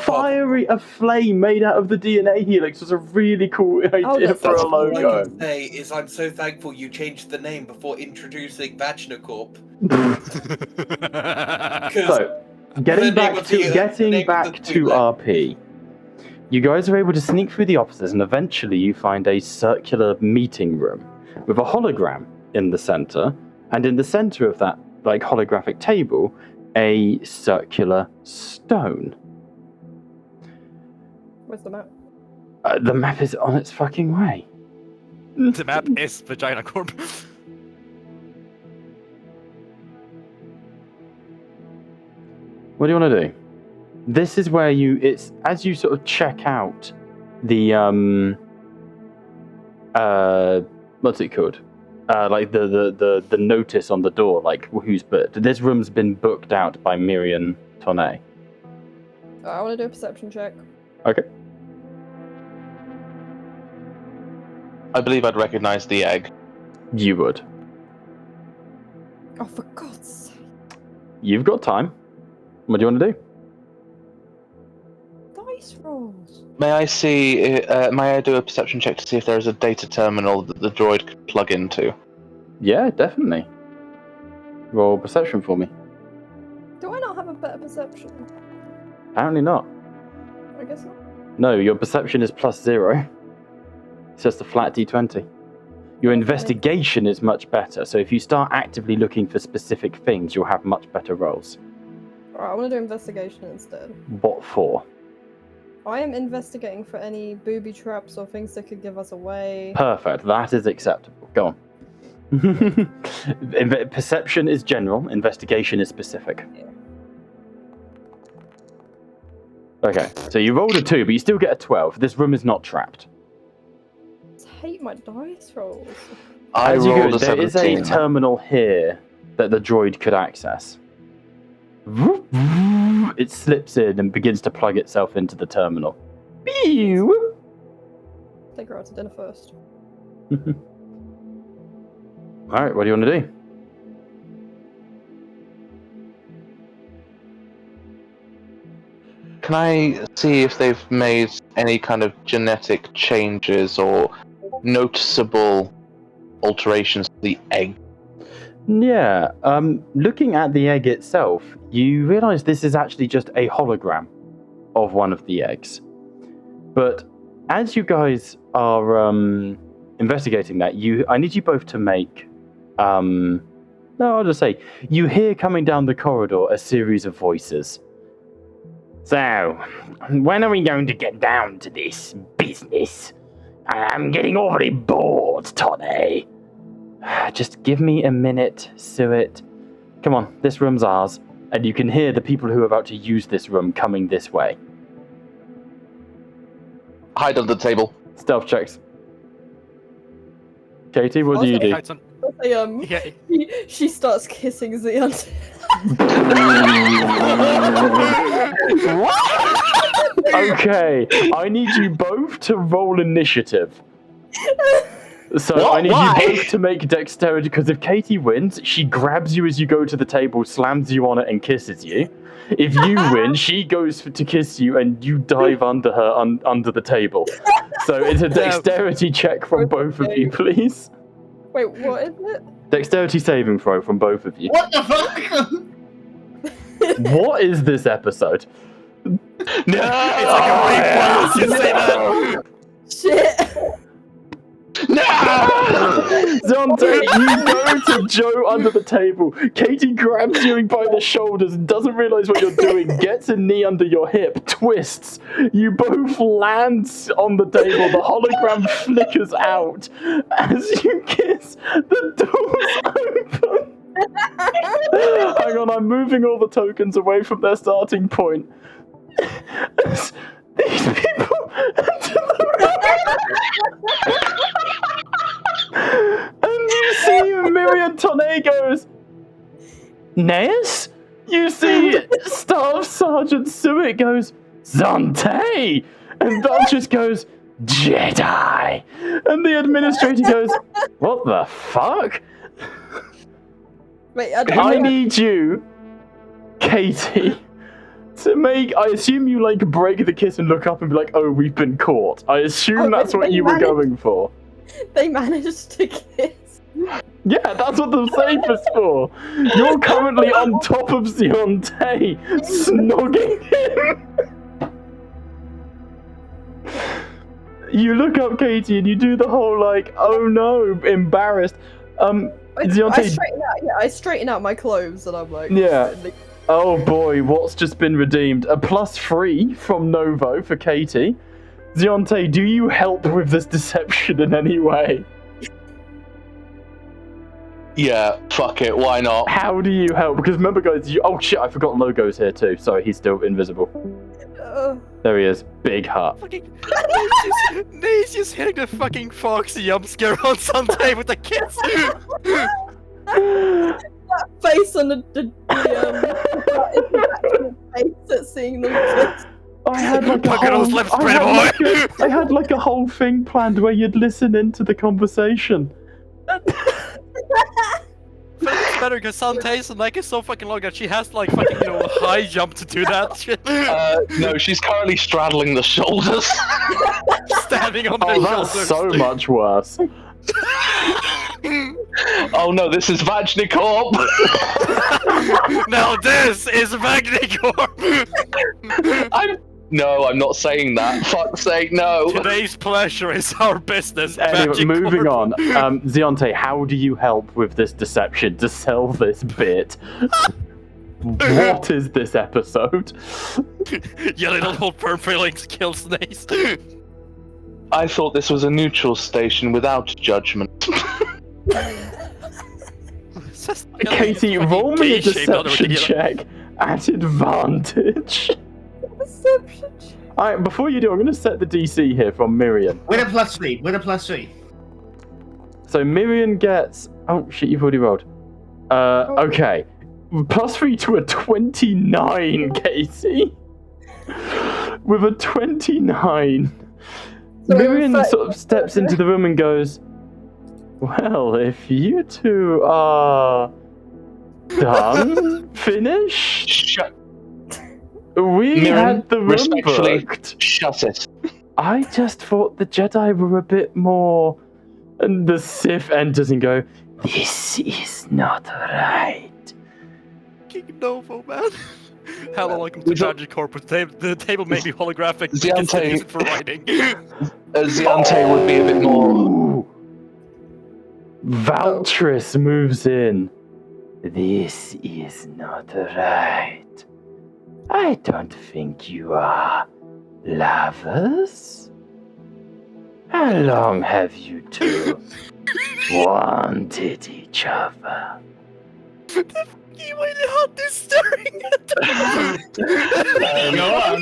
a flame made out of the DNA helix was a really cool idea that's for a All I logo. can say is I'm so thankful you changed the name before introducing Vagnicorp. So, getting the name back of to the- the getting name of back the to bootleg. RP, you guys are able to sneak through the offices, and eventually you find a circular meeting room with a hologram in the center, and in the center of that like holographic table, a circular stone. Where's the map? The map is on its fucking way. The map is Vagina Corp. What do you want to do? This is where it's as you sort of check out the what's it called? Like the notice on the door, like who's booked. This room's been booked out by Miriam Tonnet. I want to do a perception check. Okay. I believe I'd recognize the egg. You would. Oh, for God's sake. You've got time. What do you want to do? Dice rolls. May I see? May I do a perception check to see if there is a data terminal that the droid could plug into? Yeah, definitely. Roll perception for me. Do I not have a better perception? Apparently not. I guess not. No, your perception is +0. It's just a flat d20. Your investigation is much better, so if you start actively looking for specific things, you'll have much better rolls. Alright, I want to do investigation instead. What for? I am investigating for any booby traps or things that could give us away. Perfect, that is acceptable. Go on. Perception is general, investigation is specific. Yeah. Okay, so you rolled a 2, but you still get a 12. This room is not trapped. I hate my dice rolls. I As you rolled go, a there is a 17. terminal here that the droid could access. It slips in and begins to plug itself into the terminal. Pew! Take her out to dinner first. Alright, what do you want to do? Can I see if they've made any kind of genetic changes or noticeable alterations to the egg? Yeah, looking at the egg itself, you realize this is actually just a hologram of one of the eggs. But as you guys are investigating that, I need you both to make... no, I'll just say, you hear coming down the corridor a series of voices. So, when are we going to get down to this business? I'm getting awfully bored, Tony. Just give me a minute, Suet. Come on, this room's ours, and you can hear the people who are about to use this room coming this way. Hide under the table. Stealth checks. Katie, what do you do? Yeah. She starts kissing Xeon. Okay, I need you both to roll initiative. So What? I need Why? you both to make dexterity, because if Katie wins, she grabs you as you go to the table, slams you on it, and kisses you. If you win, she goes to kiss you, and you dive under her under the table. So it's a dexterity check from both of you, please. Wait, what is it? Dexterity saving throw from both of you. What the fuck? What is this episode? No! It's like a replay as you say that. Shit. No! Zonte, you go to Joe under the table. Katie grabs you by the shoulders and doesn't realize what you're doing, gets a knee under your hip, twists. You both land on the table. The hologram flickers out. As you kiss, the doors open. Hang on, I'm moving all the tokens away from their starting point. As these people enter the room. And you see Miriam Tonne goes, Neas? You see Staff Sergeant Suet goes, Zonte! And Vultus goes, Jedi! And the administrator goes, what the fuck? Wait, I need you, Katie, to make... I assume you, like, break the kiss and look up and be like, oh, we've been caught. I assume that's what you were going for. They managed to kiss. Yeah, that's what the safe is for. You're currently on top of Zionte, snogging him. You look up Katie and you do the whole, like, oh no, embarrassed. Zionte... I straighten out my clothes and I'm like... Yeah. Oh boy, what's just been redeemed? A +3 from Novo for Katie. Zionte, do you help with this deception in any way? Yeah, fuck it, why not? How do you help? Because remember, guys, oh shit, I forgot Logo's here too. Sorry, he's still invisible. There he is, big heart. Fucking Nate's just hitting the fucking Foxy jump scare on Sunday with a kiss. That face on the face at seeing them kiss. I had like I had like a whole thing planned where you'd listen into the conversation. It's better because Sante's neck is so fucking long that she has to like fucking high jump to do that shit. No, she's currently straddling the shoulders. Standing on the that's shoulders. so much worse. Oh no, this is Vajnicorp! Now this is Vajnicorp! No, I'm not saying that. Fuck's sake, no. Today's pleasure is our business. Anyway, Vajnicorp. moving on. Zionte, how do you help with this deception to sell this bit? What is this episode? Your little old perm feelings kill Snace. I thought this was a neutral station without judgment. Katie, roll me a deception check at advantage. Deception check. Alright, before you do, I'm going to set the DC here from Miriam. With a +3. With a +3. So Miriam gets... Oh, shit, you've already rolled. Okay. +3 to a 29, Katie. With a 29... So Miriam sort of steps into the room and goes, well, if you two are done, finished, Shut. we Miriam, had the room respectfully, booked. shut it. I just thought the Jedi were a bit more... And the Sith enters and go, this is not right. King Novo, man. Hello, welcome to Vajnicorp. The table may be holographic, but you can still use it for writing. Ziante would be a bit more... Ooh. Valtris moves in. This is not right. I don't think you are lovers. How long have you two wanted each other? He might have this staring at Go on.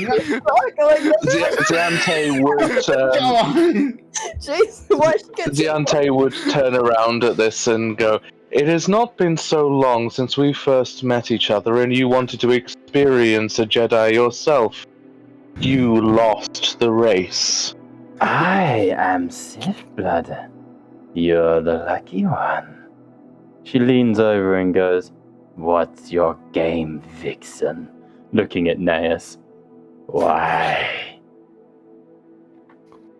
Ziante would Go on. Jeez, why she get Ziante would turn around at this and go, "It has not been so long since we first met each other, and you wanted to experience a Jedi yourself. You lost the race." I am Sith blood. You're the lucky one. She leans over and goes, "What's your game, vixen?" Looking at Naeus. Why?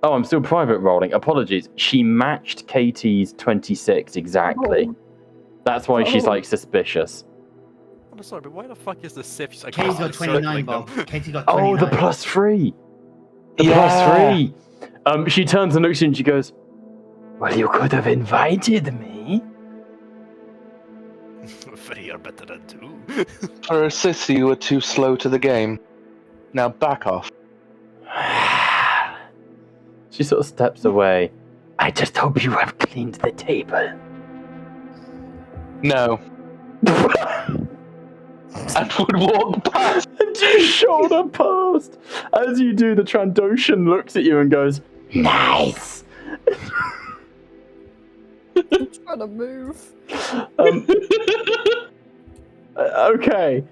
Oh, I'm still private rolling. Apologies. She matched Katie's 26 exactly. Oh. That's why she's Oh. like suspicious. I'm sorry, but why the fuck is the Sith? Katie's got 29, Bob. Katie got 29. Oh, the +3. The Yeah. +3. She turns and looks at you and she goes, "Well, you could have invited me." Three are better than two. For a Sith, you were too slow to the game. Now back off. She sort of steps away. "I just hope you have cleaned the table." No. And would walk past. And you shoulder past. As you do, the Trandoshan looks at you and goes, "Nice." I'm trying to move. Okay.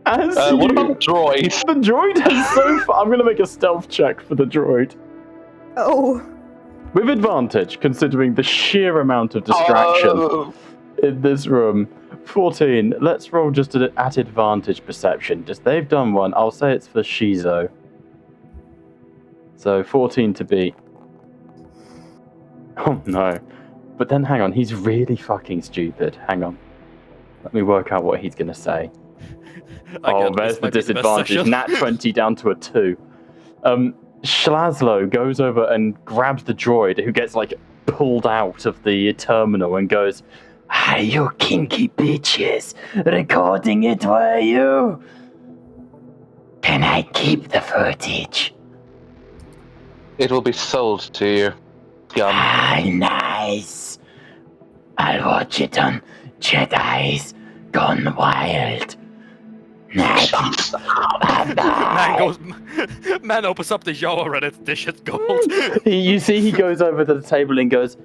As What you- about the droid? The droid has so far. I'm going to make a stealth check for the droid. Oh. With advantage, considering the sheer amount of distraction Oh. in this room. 14. Let's roll just at advantage perception. Just they've done one. I'll say it's for Shizo. So 14 to beat. Oh no. But then hang on, he's really fucking stupid. Hang on. Let me work out what he's going to say. Again, There's this the might be best disadvantage. session. Nat 20 down to a 2. Schlazlo goes over and grabs the droid, who gets like pulled out of the terminal and goes, "Are you kinky bitches recording it, were you? Can I keep the footage?" It will be sold to you. Yum. Ah, nice. I'll watch it on Jedi's Gone Wild. Nice. Bye-bye. Man opens up the jar and it's dish it gold. You see he goes over to the table and goes,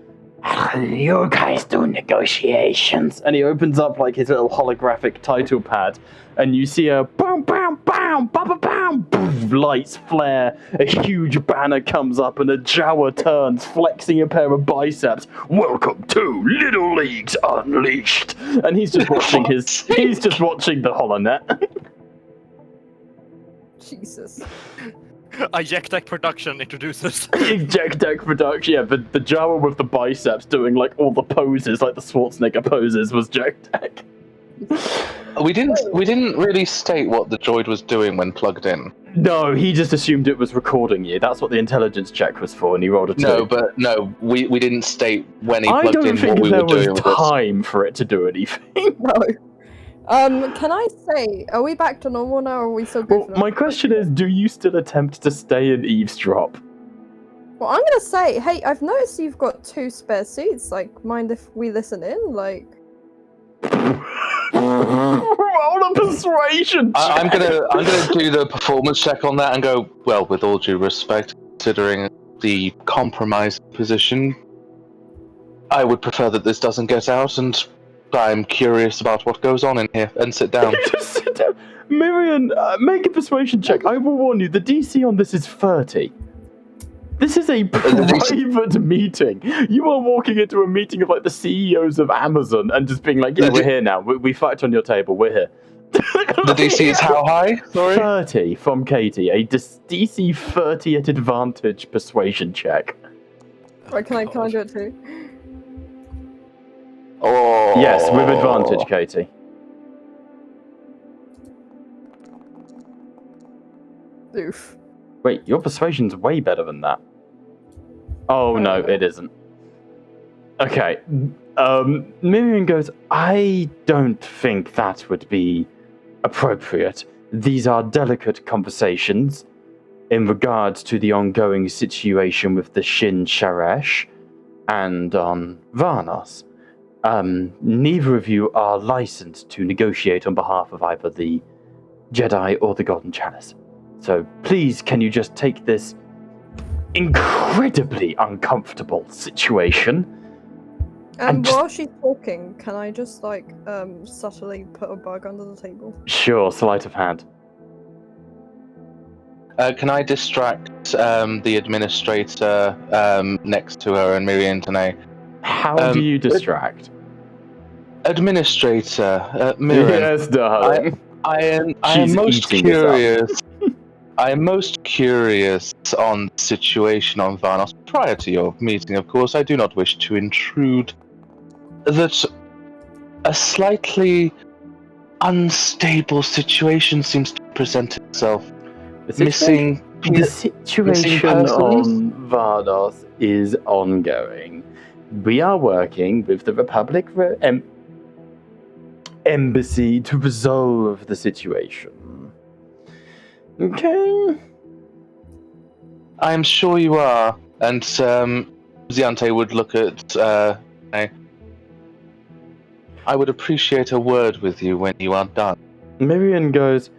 You guys do negotiations. and he opens up like his little holographic title pad, and you see a boom, bam, bam, bam, bam, boom, lights flare, a huge banner comes up, and a Jawa turns, flexing a pair of biceps. "Welcome to Little Leagues Unleashed," and he's just watching the HoloNet. Jesus. Ejectec Production introduces. Eject deck production, yeah, the Jawa with the biceps doing like all the poses, like the Schwarzenegger poses, was Jack Deck. We didn't really state what the droid was doing when plugged in. No, he just assumed it was recording you. That's what the intelligence check was for, and he rolled a 2. No, we didn't state when he I plugged don't in think what we there were doing was with this. time for it to do anything. No. Can I say, are we back to normal now, or are we still good Well, for that? my question is, do you still attempt to stay and eavesdrop? Well, I'm gonna say, hey, I've noticed you've got 2 spare seats. Like, mind if we listen in? Like, Roll a persuasion check. I'm gonna do the performance check on that and go, well, with all due respect, considering the compromise position, I would prefer that this doesn't get out, and I'm curious about what goes on in here, and sit down. Just sit down. Miriam, make a persuasion check. I will warn you, the DC on this is 30. This is a private meeting. You are walking into a meeting of like the CEOs of Amazon and just being like, "Yeah, we're here now. We fucked on your table. We're here." The DC is how high? Sorry? 30 from Katie. A DC 30 at advantage persuasion check. right, can I do it too? Oh. Yes, with advantage, Katie. Oof. Wait, your persuasion's way better than that. Oh, no, it isn't. Okay. Miriam goes, "I don't think that would be appropriate. These are delicate conversations in regards to the ongoing situation with the Shin Sharesh and on Varnos. neither of you are licensed to negotiate on behalf of either the Jedi or the Golden Chalice. So please, can you just take this incredibly uncomfortable situation? And while she's talking, can I just subtly put a bug under the table? Sure, sleight of hand. Can I distract the administrator next to her and Miriam Tanae? How do you distract? Administrator, Miriam. Yes, darling. I am She's most eating this up. curious. I am most curious on the situation on Varnos prior to your meeting. Of course, I do not wish to intrude. That a slightly unstable situation seems to present itself. The Missing situation persons? on Vardos is ongoing. We are working with the Republic Embassy to resolve the situation. Okay. I'm sure you are. And Ziante would look at. I would appreciate a word with you when you are done. Miriam goes,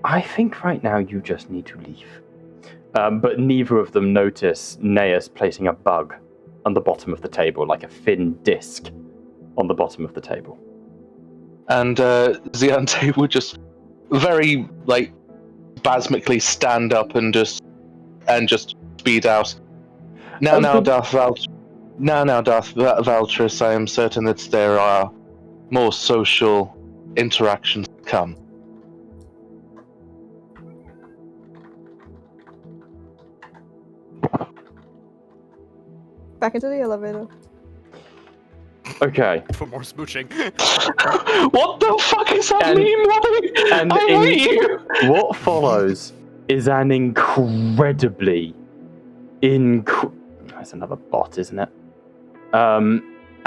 I think right now you just need to leave. But neither of them notice Naeus placing a bug on the bottom of the table, like a thin disc on the bottom of the table. And Ziante would just very spasmically stand up and just speed out. Now, Darth Valtris, I am certain that there are more social interactions to come. Back into the elevator. Okay. For more smooching. What the fuck is that meme? I hate you! What follows is an incredibly that's another bot, isn't it?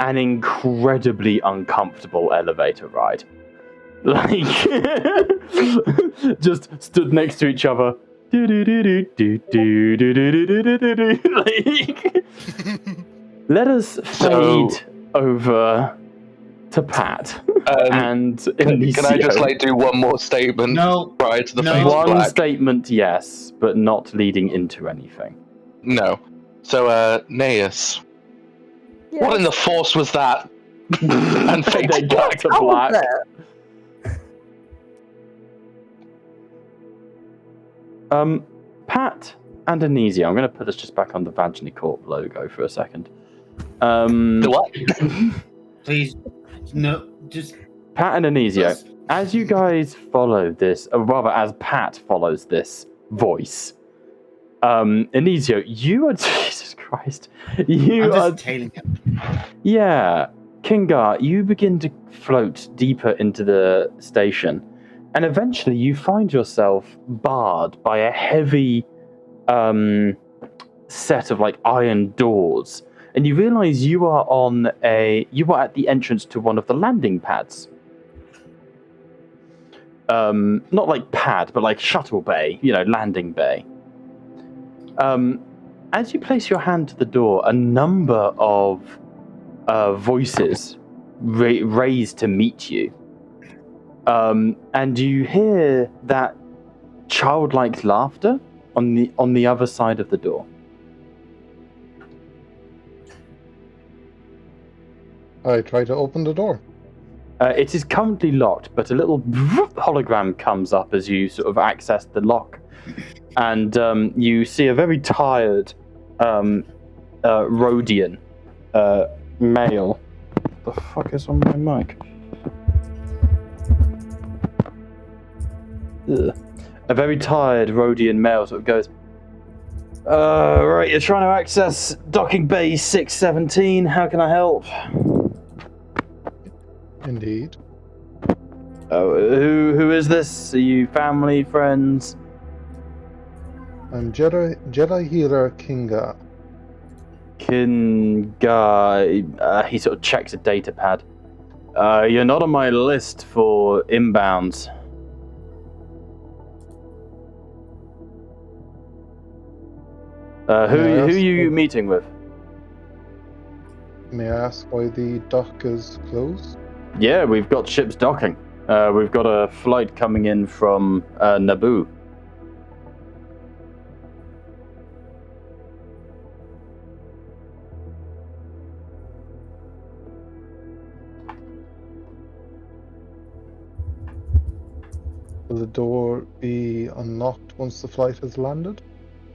An incredibly uncomfortable elevator ride. Like, just stood next to each other. Like, let us fade over to Pat and Can I just do one more statement prior to the fade to one black? statement, yes, but not leading into anything. No. So, Naeus, Yes. what in the force was that? And fade to black. To black. Pat and Anesia, I'm going to put us just back on the nicorp logo for a second. The what? Please, no, just... Pat and Anesia, as you guys follow this, or rather as Pat follows this voice, Anesia, you are... Jesus Christ. You I'm are... just tailing him. Yeah. Kingar, you begin to float deeper into the station, and eventually you find yourself barred by a heavy set of iron doors, and you realize you are at the entrance to one of the landing pads. Not pad, but shuttle bay, landing bay. As you place your hand to the door, a number of voices raise to meet you. And you hear that childlike laughter on the other side of the door. I try to open the door. It is currently locked, but a little hologram comes up as you sort of access the lock. And you see a very tired Rhodian male. What the fuck is on my mic? Ugh. A very tired Rhodian male sort of goes, right, you're trying to access docking bay 617. How can I help? Indeed. Oh, who is this? Are you family, friends? I'm Jedi healer Kinga. Kinga. He sort of checks a data pad. You're not on my list for inbounds. Who are you meeting with? May I ask why the dock is closed? Yeah, we've got ships docking. We've got a flight coming in from Naboo. Will the door be unlocked once the flight has landed?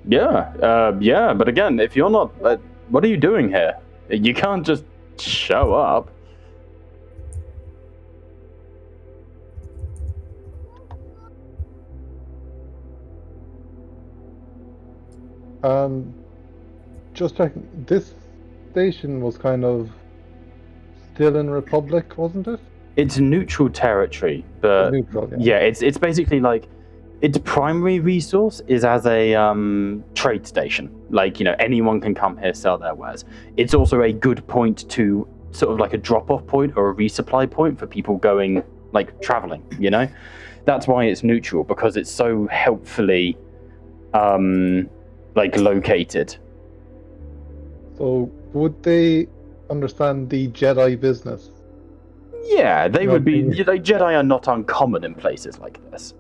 Yeah, but again, if you're not... what are you doing here? You can't just show up. Just checking. This station was kind of still in Republic, wasn't it? It's neutral territory, but Neutral, yeah, it's basically like its primary resource is as a trade station. Like, you know, anyone can come here, sell their wares. It's also a good point to sort of like a drop-off point or a resupply point for people going, like, traveling, you know? That's why it's neutral, because it's so helpfully like located. So would they understand the Jedi business? Yeah, they would be. Okay. Like, Jedi are not uncommon in places like this.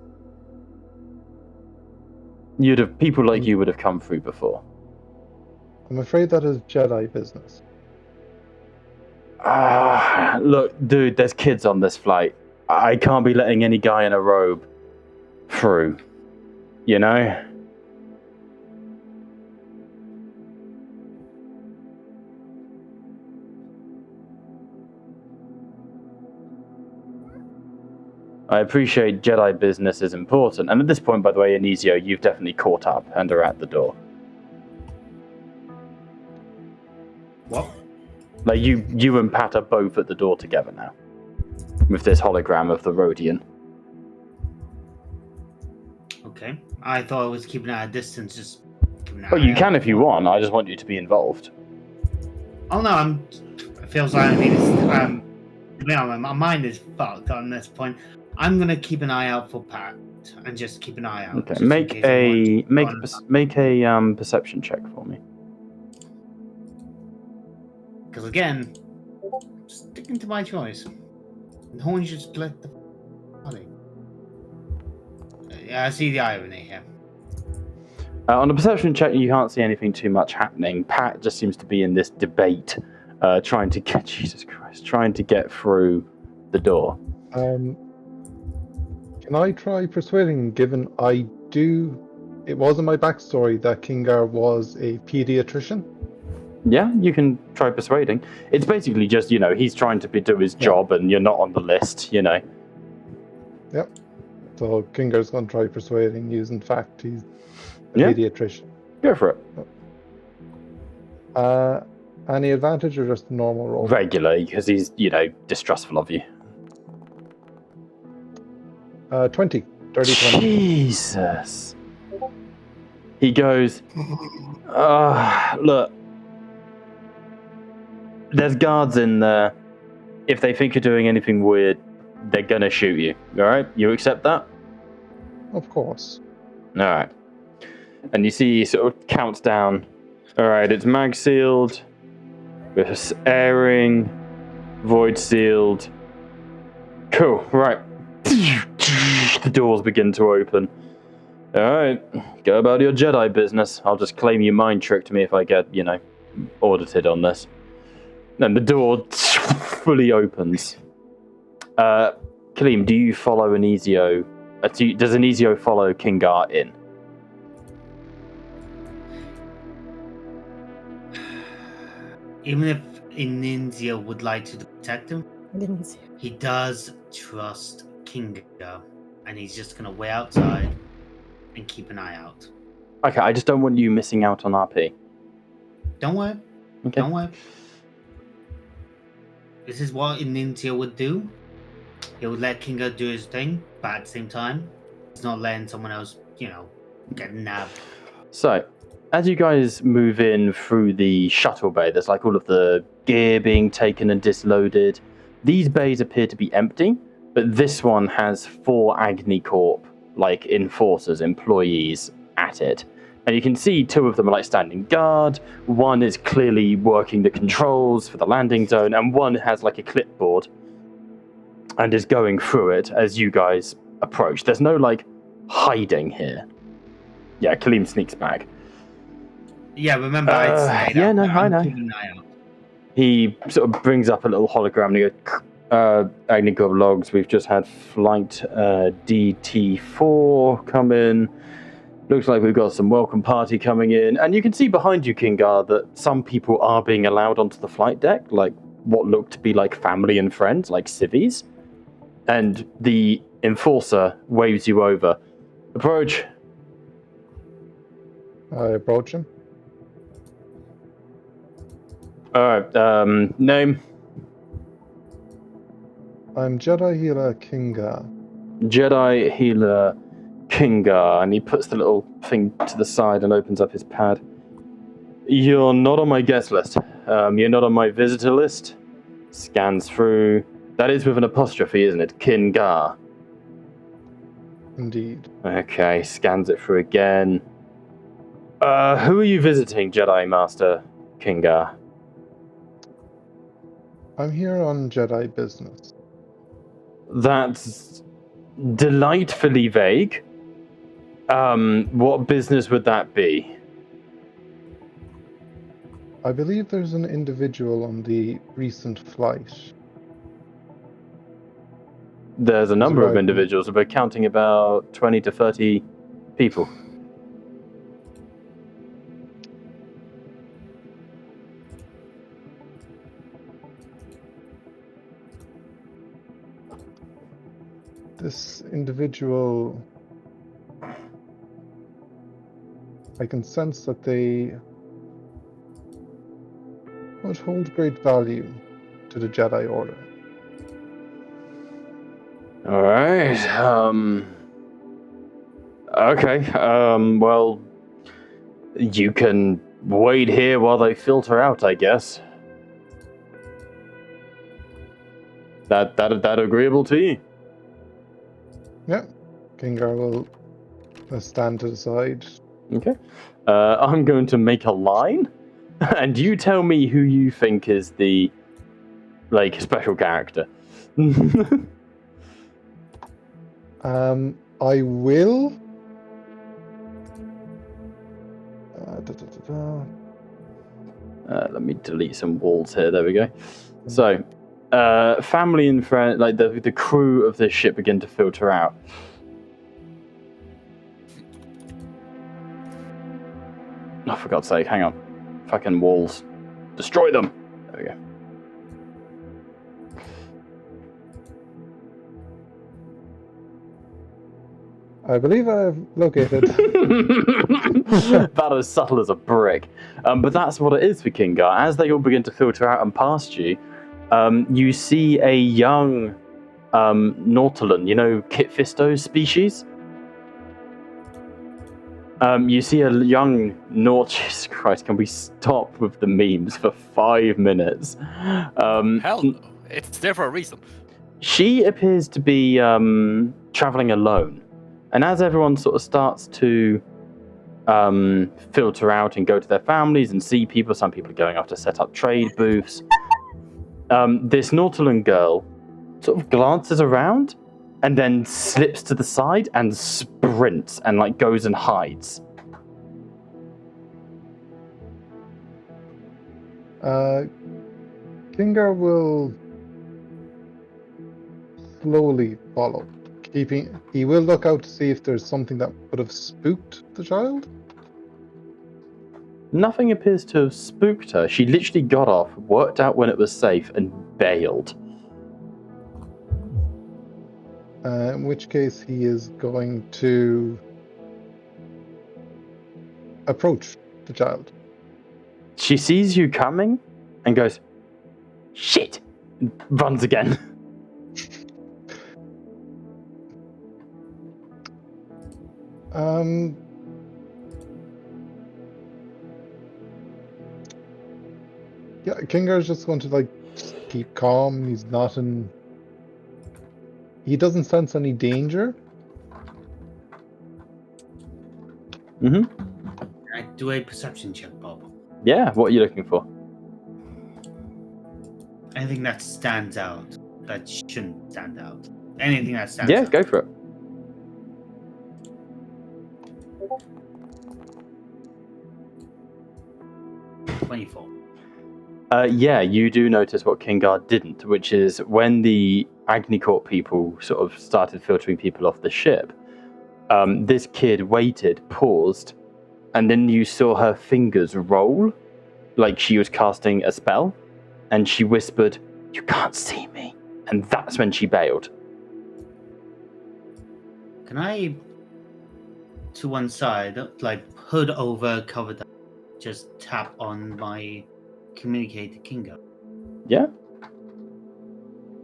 People like you would have come through before. I'm afraid that is Jedi business. Look, dude, there's kids on this flight. I can't be letting any guy in a robe through. You know? I appreciate Jedi business is important. And at this point, by the way, Anizio, you've definitely caught up and are at the door. What? Like, you and Pat are both at the door together now. With this hologram of the Rhodian. Okay. I thought I was keeping at a distance, just keeping an Well, you eye can out. if you want. I just want you to be involved. Oh no, it feels like my mind is fucked on this point. I'm gonna keep an eye out for Pat and just keep an eye out. Okay, just in make case I want to make a perception check for me. Because again, sticking to my choice. No one should split the body. Yeah, I see the irony here. On the perception check, you can't see anything too much happening. Pat just seems to be in this debate, trying to get through the door. Can I try persuading, given it was in my backstory that Kingar was a pediatrician? Yeah, you can try persuading. It's basically just, you know, he's trying to do his job and you're not on the list, you know. Yep. So Kingar's going to try persuading, in fact he's a Yeah. pediatrician. Go for it. Any advantage or just a normal roll? Regularly, because he's, you know, distrustful of you. 20. Dirty 20. Jesus. He goes, look, there's guards in there. If they think you're doing anything weird, they're gonna shoot you. Alright? You accept that? Of course. Alright. And you see he sort of counts down. Alright, it's mag sealed, with airing, void sealed. Cool, right. The doors begin to open. Alright, go about your Jedi business. I'll just claim you mind tricked me if I get, you know, audited on this. Then the door fully opens. Kaleem, do you follow Anizio? Does Anizio follow Kingar in? Even if Ininzio would like to protect him, Lindsay. he does trust Kinga, and he's just gonna wait outside and keep an eye out. Okay, I just don't want you missing out on RP. Don't worry. Okay. Don't worry. This is what Ininzio would do. He would let Kinga do his thing, but at the same time, he's not letting someone else, you know, get nabbed. So, as you guys move in through the shuttle bay, there's like all of the gear being taken and disloaded. These bays appear to be empty, but this one has 4 Agni Corp, like enforcers, employees at it. And you can see two of them are like standing guard. One is clearly working the controls for the landing zone, and one has like a clipboard and is going through it as you guys approach. There's no like hiding here. Yeah, Kaleem sneaks back. Yeah, remember I stayed yeah, up no, there. I I'm know. keeping an eye out. He sort of brings up a little hologram and he goes, Agnico logs, we've just had flight DT4 come in. Looks like we've got some welcome party coming in. And you can see behind you, Kingar, that some people are being allowed onto the flight deck, like what look to be like family and friends, like civvies. And the enforcer waves you over. Approach. I approach him. Alright, name? I'm Jedi Healer Kinga. Jedi Healer Kingar. And he puts the little thing to the side and opens up his pad. You're not on my guest list. You're not on my visitor list. Scans through. That is with an apostrophe, isn't it? Kingar. Indeed. Okay, scans it through again. Who are you visiting, Jedi Master Kingar? I'm here on Jedi business. That's delightfully vague. What business would that be? I believe there's an individual on the recent flight. There's a number of right. individuals. We're counting about 20 to 30 people. This individual, I can sense that they would hold great value to the Jedi Order. Alright, okay, well, you can wait here while they filter out, I guess. That agreeable to you? Yeah, Kingar will stand to the side. Okay. I'm going to make a line, and you tell me who you think is the, like, special character. I will. Let me delete some walls here. There we go. So, family and friends, like the crew of this ship begin to filter out. Oh, for God's sake, hang on. Fucking walls. Destroy them! There we go. I believe I've located. About as subtle as a brick. But that's what it is for Kingar. As they all begin to filter out and past you, you see a young Nautilon, you know, Kit Fisto's species? You see a young Jesus Christ, can we stop with the memes for 5 minutes? Hell no. It's there for a reason. She appears to be traveling alone. And as everyone sort of starts to filter out and go to their families and see people, some people are going off to set up trade booths, this Nautilon girl sort of glances around and then slips to the side and sprints and like goes and hides. Kingar will slowly follow. He will look out to see if there's something that would have spooked the child. Nothing appears to have spooked her. She literally got off, worked out when it was safe, and bailed. In which case, he is going to approach the child. She sees you coming and goes, "Shit!" and runs again. Yeah, Kingar's just going to like just keep calm. He's not in. He doesn't sense any danger. Mm-hmm. Do a perception check, Bob. Yeah, what are you looking for? Anything that stands out that shouldn't stand out. Anything that stands Yeah, out. go for it. it. 24. Yeah, you do notice what Kingar didn't, which is when the Agnicorp people sort of started filtering people off the ship, this kid waited, paused, and then you saw her fingers roll like she was casting a spell, and she whispered, "You can't see me." And that's when she bailed. Can I, to one side, like hood over, covered up, just tap on my communicator, Kinga? Yeah?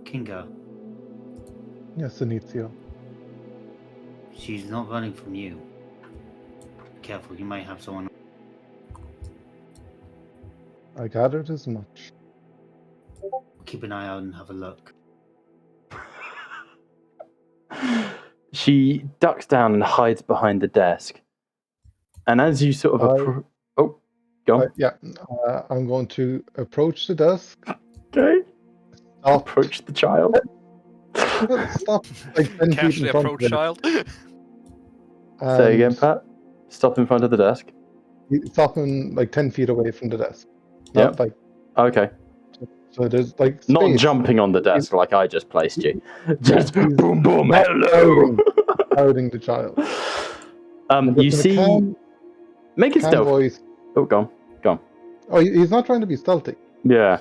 Kinga, Yes, Inizio. she's not running from you. Be careful, you might have someone. I gathered as much. Keep an eye out and have a look. She ducks down and hides behind the desk. And as you sort of oh, go on. Yeah, I'm going to approach the desk. Okay. Stop. Approach the child. Stop like 10 feet Casually in front approach of it. child. Say again, And Pat. Stop in front of the desk. Stop him like 10 feet away from the desk. Yeah. Not like Okay. so. There's like space. Not jumping on the desk like I just placed you. Just he's boom, boom, not hello. crowding the child. And You just in a see. Make it calm stealth. voice. Oh, go on. Oh, he's not trying to be stealthy. Yeah.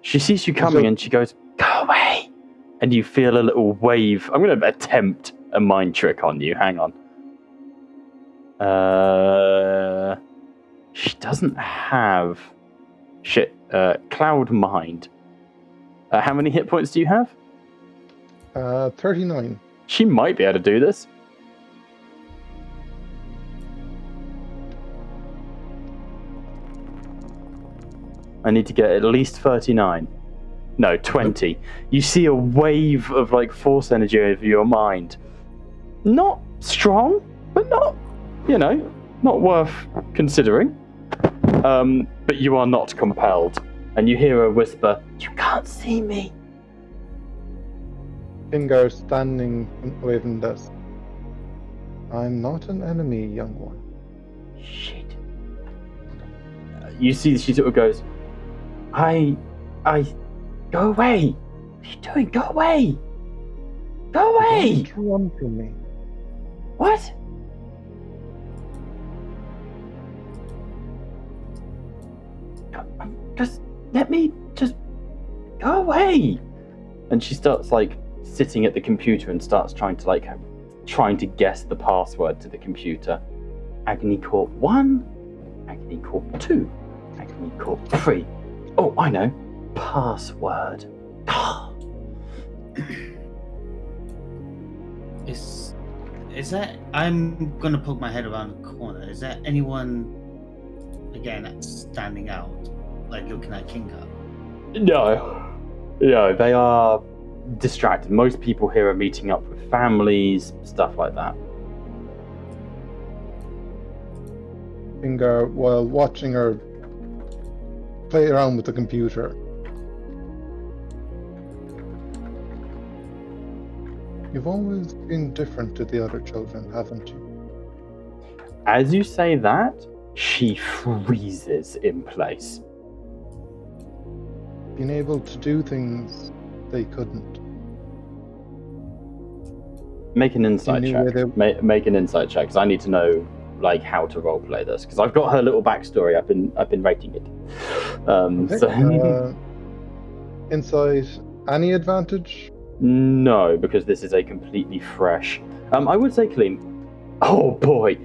She sees you coming and she goes, "Go away." And you feel a little wave. I'm going to attempt a mind trick on you. Hang on. She doesn't have... Shit. Cloud Mind. How many hit points do you have? 39. She might be able to do this. I need to get at least 39. No, 20. You see a wave of like force energy over your mind. Not strong, but not, not worth considering. But you are not compelled. And you hear her whisper, "You can't see me." Finger standing away from the desk. I'm not an enemy, young one. Shit. You see she sort of goes, I, go away. What are you doing? Go away. Go away. Don't run from me. What? Just let me just go away. And she starts like sitting at the computer and starts trying to guess the password to the computer. Agnicorp 1, Agnicorp 2, Agnicorp 3. Oh, I know. Password. Is that? I'm gonna poke my head around the corner. Is there anyone again standing out, like looking at Kinga? No, they are distracted. Most people here are meeting up with families, stuff like that. Finger, while watching her play around with the computer. You've always been different to the other children, haven't you? As you say that, she freezes in place. Been able to do things they couldn't. Make an insight knew check. where Make an insight check, because I need to know like how to roleplay this, because I've got her little backstory. I've been writing it. Okay. So Insight, any advantage? no, because this is a completely fresh. I would say Kaleem. Oh boy.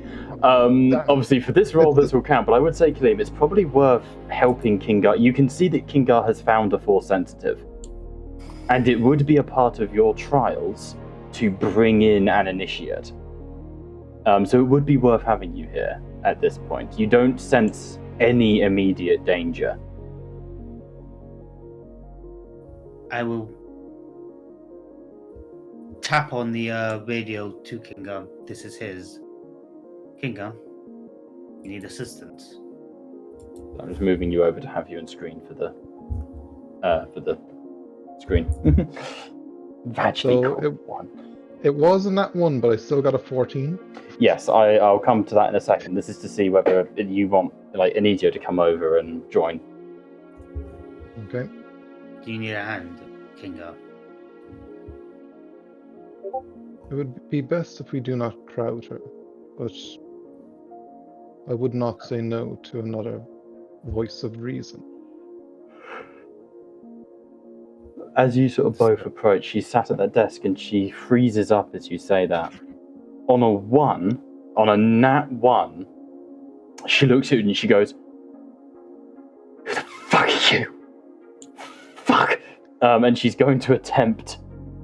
Obviously for this role this will count, but I would say Kaleem, it's probably worth helping Kingar. You can see that Kingar has found a Force sensitive, and it would be a part of your trials to bring in an initiate. So it would be worth having you here at this point. You don't sense any immediate danger. I will tap on the radio to Kinga. This is his. Kinga, You need assistance. I'm just moving you over to have you on screen for the screen. Actually, So cool. One. It was in that one, but I still got a 14. Yes, I'll come to that in a second. This is to see whether you want like Anizio to come over and join. Okay. Do you need a hand, Kinga? It would be best if we do not crowd her, but I would not say no to another voice of reason. As you sort of both approach, she's sat at that desk and she freezes up as you say that. On a nat 1, she looks at you and she goes, "Who the fuck are you? Fuck!" And she's going to attempt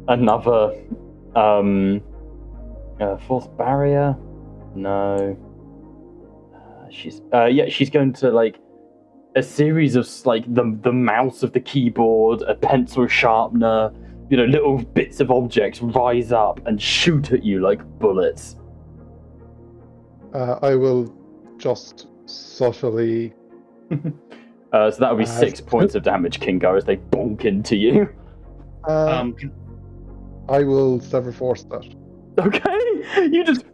another fourth barrier. No. She's going to like a series of like the mouse of the keyboard, a pencil sharpener, little bits of objects rise up and shoot at you like bullets. I will just subtly. So that would be 6 points of damage, Kingo, as they bonk into you. I will sever force that. Okay, you just.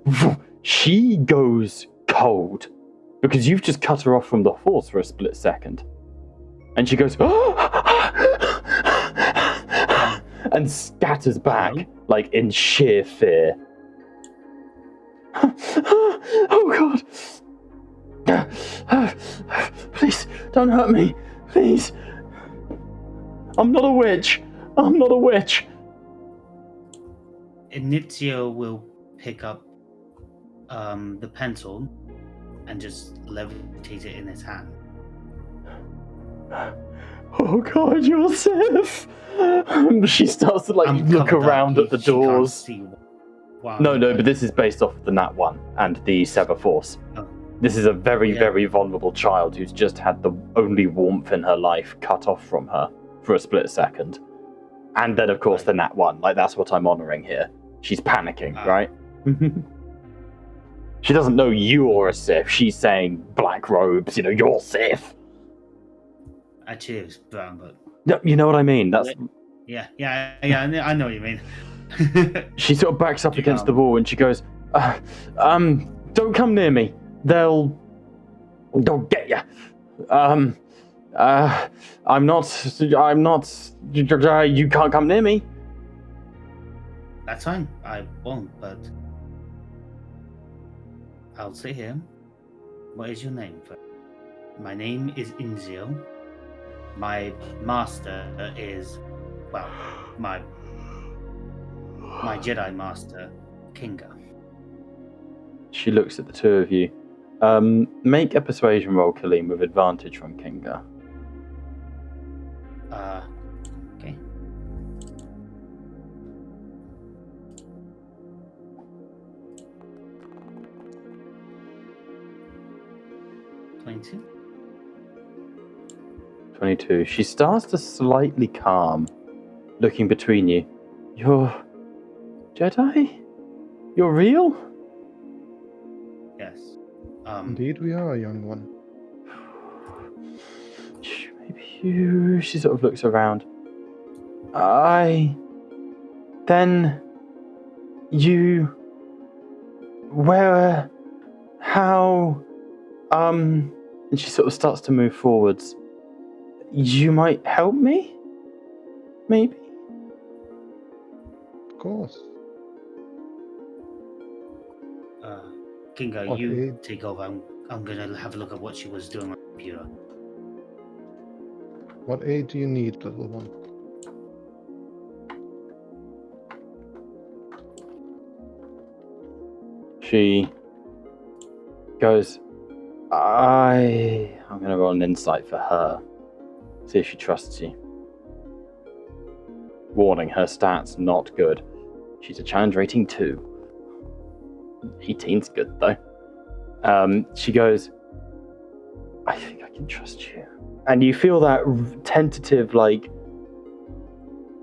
She goes cold because you've just cut her off from the force for a split second, and she goes and scatters back like in sheer fear. Oh God! Please don't hurt me, please. I'm not a witch. Inizio will pick up the pencil and just levitate it in his hand. Oh God, you're safe. She starts to look around at the doors. No, but this is based off of the Nat 1 and the Sever Force. Oh. This is a very, very vulnerable child who's just had the only warmth in her life cut off from her for a split second. And then, of course, the Nat 1. Like, that's what I'm honouring here. She's panicking, right? She doesn't know you're a Sith. She's saying black robes, you're Sith. Actually, it was brown, but... No, you know what I mean? That's... Yeah, I know what you mean. She sort of backs up against the wall and she goes, don't come near me. They'll get you. I'm not, you can't come near me. That's fine, I won't, but I'll say him. What is your name? My name is Inzio. My master is, my Jedi master, Kinga. She looks at the two of you. Make a persuasion roll, Kaleem, with advantage from Kinga. Okay. $22. 22. She starts to slightly calm, looking between you. You're Jedi? You're real? Yes. Indeed we are, young one. Maybe you... She sort of looks around. Then... You... Where... How... And she sort of starts to move forwards. You might help me? Maybe? Of course. Kinga, Okay. you take over. I'm gonna have a look at what she was doing on the computer. What aid do you need, little one? She goes, I'm going to roll an insight for her. See if she trusts you. Warning, her stats not good. She's a challenge rating 2. 18's good, though. She goes, I think I can trust you. And you feel that tentative,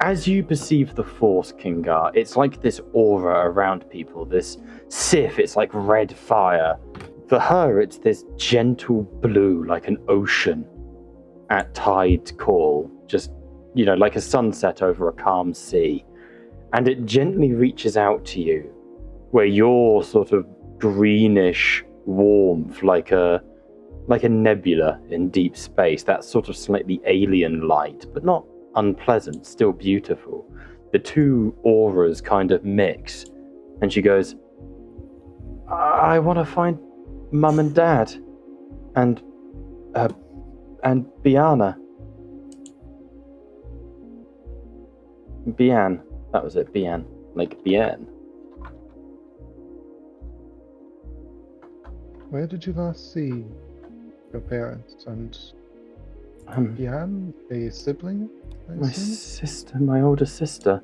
as you perceive the Force, Kingar, it's like this aura around people, this Sith, it's like red fire. For her, it's this gentle blue, like an ocean at tide call, just, like a sunset over a calm sea. And it gently reaches out to you, where your sort of greenish warmth, like a nebula in deep space, that sort of slightly alien light, but not unpleasant, still beautiful. The two auras kind of mix, and she goes, I want to find Mum and Dad, and Biana. Bian, that was it, Bian, like Bien. Where did you last see your parents and Bian, a sibling? I My assume? sister, my older sister.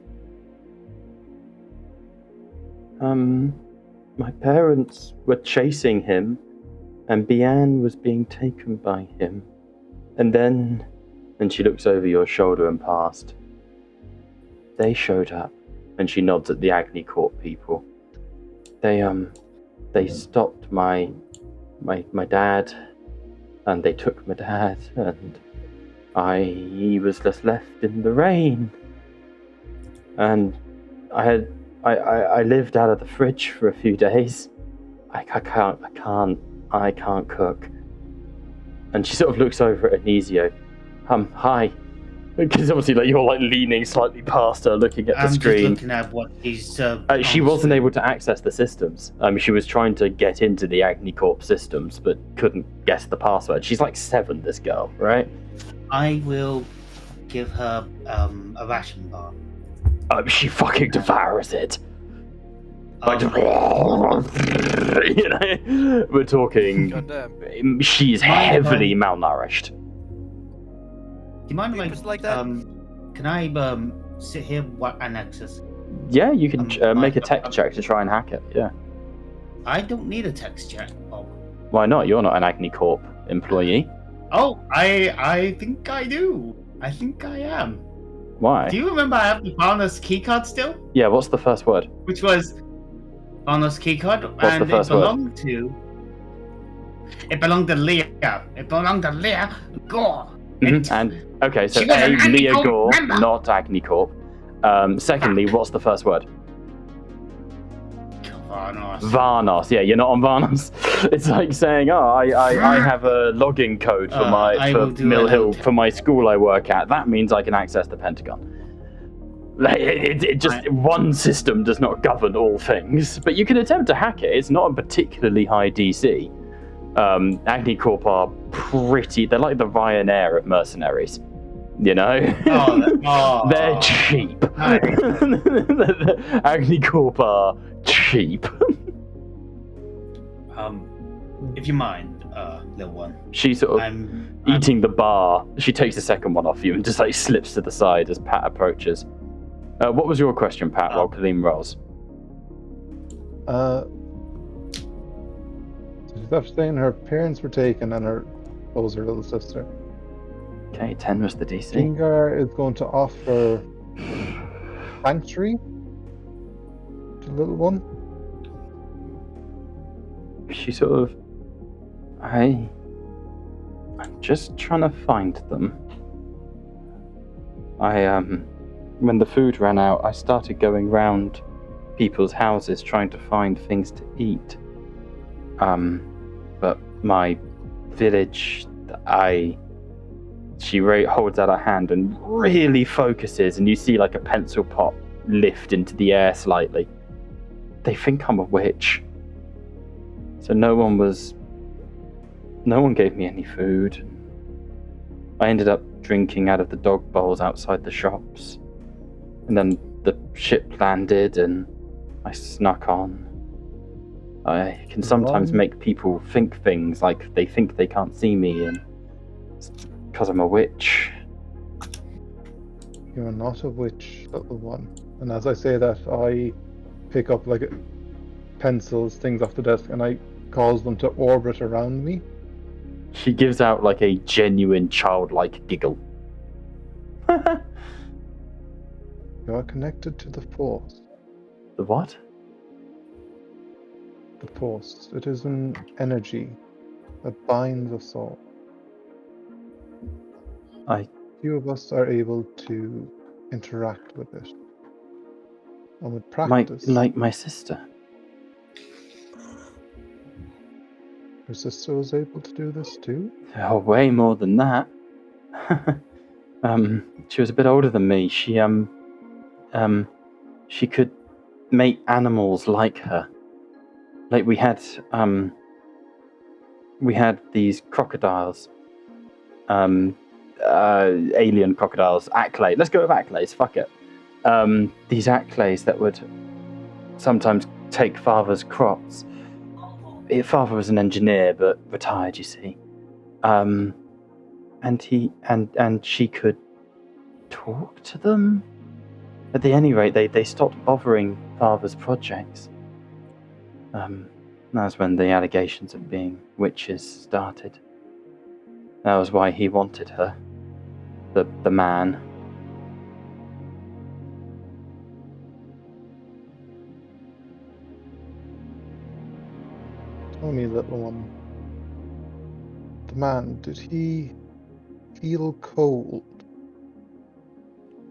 My parents were chasing him, and Bian was being taken by him. And then, and she looks over your shoulder and past, they showed up, and she nods at the Agni Corp people. They stopped my dad, and they took my dad, and I was just left in the rain. And I lived out of the fridge for a few days. I can't cook. And she sort of looks over at Anesio. Hi. Because obviously, you're leaning slightly past her, looking at the screen. I'm just looking at what he's. She wasn't able to access the systems. She was trying to get into the Agni Corp systems, but couldn't guess the password. She's like 7, this girl, right? I will give her a ration bar. She fucking devours it. We're talking. Goddamn. She's heavily malnourished. Do you mind Just like that? can I sit here and access? Yeah, you can make a tech check to try and hack it. Yeah. I don't need a text check, Bob. Why not? You're not an Agni Corp employee. Oh, I think I do. I think I am. Why? Do you remember I have the Varna's keycard still? Yeah. What's the first word? Which was Varna's keycard, What's and the first it belonged to. It belonged to Leah. It belonged to Leah Gore. And okay, so She was A, an Agni Leah Corp Gore, member. not Agni Corp. Secondly, what's the first word? Varnos. Varnos. Yeah, you're not on Varnos. It's like saying, I have a login code for Mill Hill for my school I work at. That means I can access the Pentagon. It just one system does not govern all things, but you can attempt to hack it. It's not a particularly high DC. Agni Corp are they're like the Ryanair of mercenaries. They're cheap. Agni Corp are cheap. If you mind, little one. She sort of eating the bar. She takes the second one off you and just slips to the side as Pat approaches. What was your question, Pat, while Kaleem rolls? She's after saying her parents were taken and her little sister. Okay, 10 was the DC. Jingar is going to offer sanctuary to the little one. She sort of... I'm just trying to find them. When the food ran out, I started going round people's houses trying to find things to eat. But my village, she holds out her hand and really focuses, and you see a pencil pot lift into the air slightly. They think I'm a witch. So no one gave me any food. I ended up drinking out of the dog bowls outside the shops. And then the ship landed and I snuck on. I can sometimes make people think things like they think they can't see me, and it's because I'm a witch. You're not a witch, little one. And as I say that, I pick up pencils, things off the desk, and I cause them to orbit around me. She gives out a genuine childlike giggle. You are connected to the Force. The what? the Force. It is an energy that binds us all. Few of us are able to interact with it. And with practice, like my sister. your sister was able to do this too? Oh, way more than that. She was a bit older than me. She could make animals like her. Like we had these crocodiles, alien crocodiles, Acklay. Let's go with Acklays. Fuck it. These Acklays that would sometimes take father's crops. Father was an engineer, but retired. You see, and she could talk to them. At any rate, they stopped bothering father's projects. That's when the allegations of being witches started. That was why he wanted her. The man. Tell me, little one. The man, did he feel cold?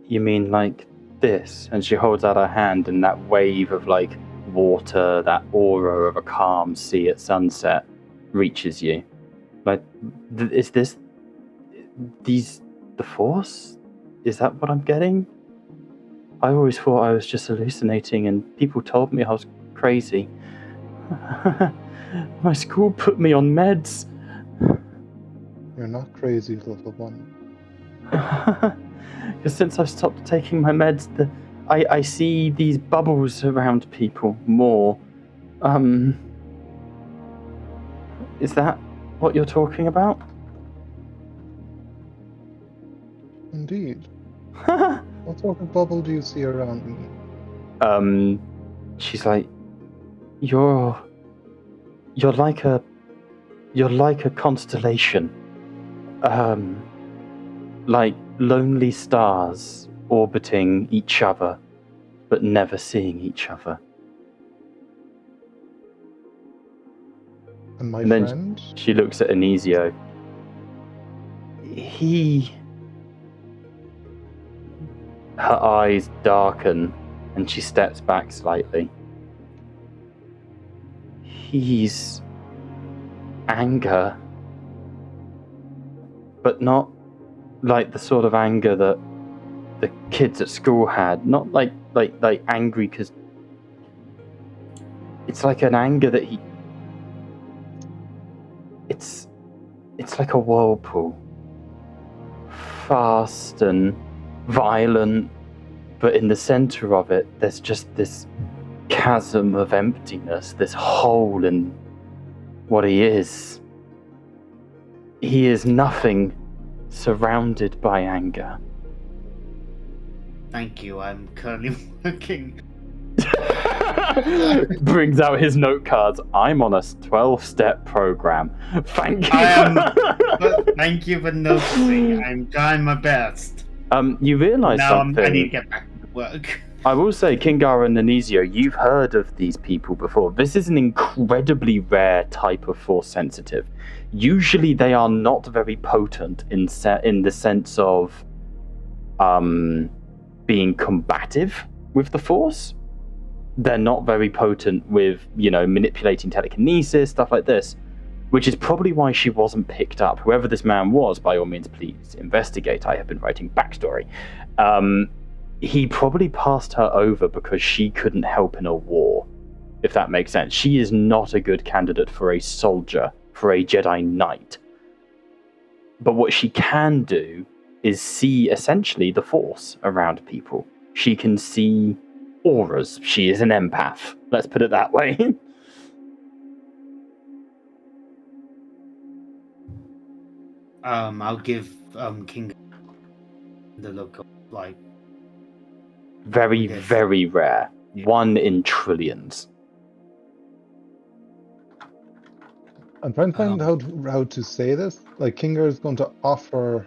You mean like this? And she holds out her hand, and that wave of like water, that aura of a calm sea at sunset, reaches you. Like, is this the Force? Is that what I'm getting? I always thought I was just hallucinating, and people told me I was crazy. My school put me on meds. You're not crazy, little one. Because since I've stopped taking my meds, I see these bubbles around people more. Is that what you're talking about? Indeed. What sort of bubble do you see around me? She's like, you're like a constellation. Like lonely stars orbiting each other, but never seeing each other. And my And then friend? she looks at Anisio. Her eyes darken, and she steps back slightly. He's anger, but not like the sort of anger that the kids at school had. Not like angry because it's like an anger that it's like a whirlpool, fast and violent, but in the center of it there's just this chasm of emptiness, this hole in what he is. He is nothing surrounded by anger. Thank you, I'm currently working. Brings out his note cards. I'm on a 12-step program. Thank you. Thank you for noticing. I'm trying my best. You realise something. I need to get back to work. I will say, Kingara and Anisio, you've heard of these people before. This is an incredibly rare type of Force sensitive. Usually they are not very potent in the sense of being combative with the Force. They're not very potent with, manipulating telekinesis, stuff like this, which is probably why she wasn't picked up. Whoever this man was, by all means, please investigate. I have been writing backstory. He probably passed her over because she couldn't help in a war, if that makes sense. She is not a good candidate for a soldier, for a Jedi Knight. But what she can do is see, essentially, the Force around people. She can see auras. She is an empath. Let's put it that way. I'll give King the look of like very, very rare. 1 in trillions. I'm trying to find how to say this. Like, Kinga is going to offer,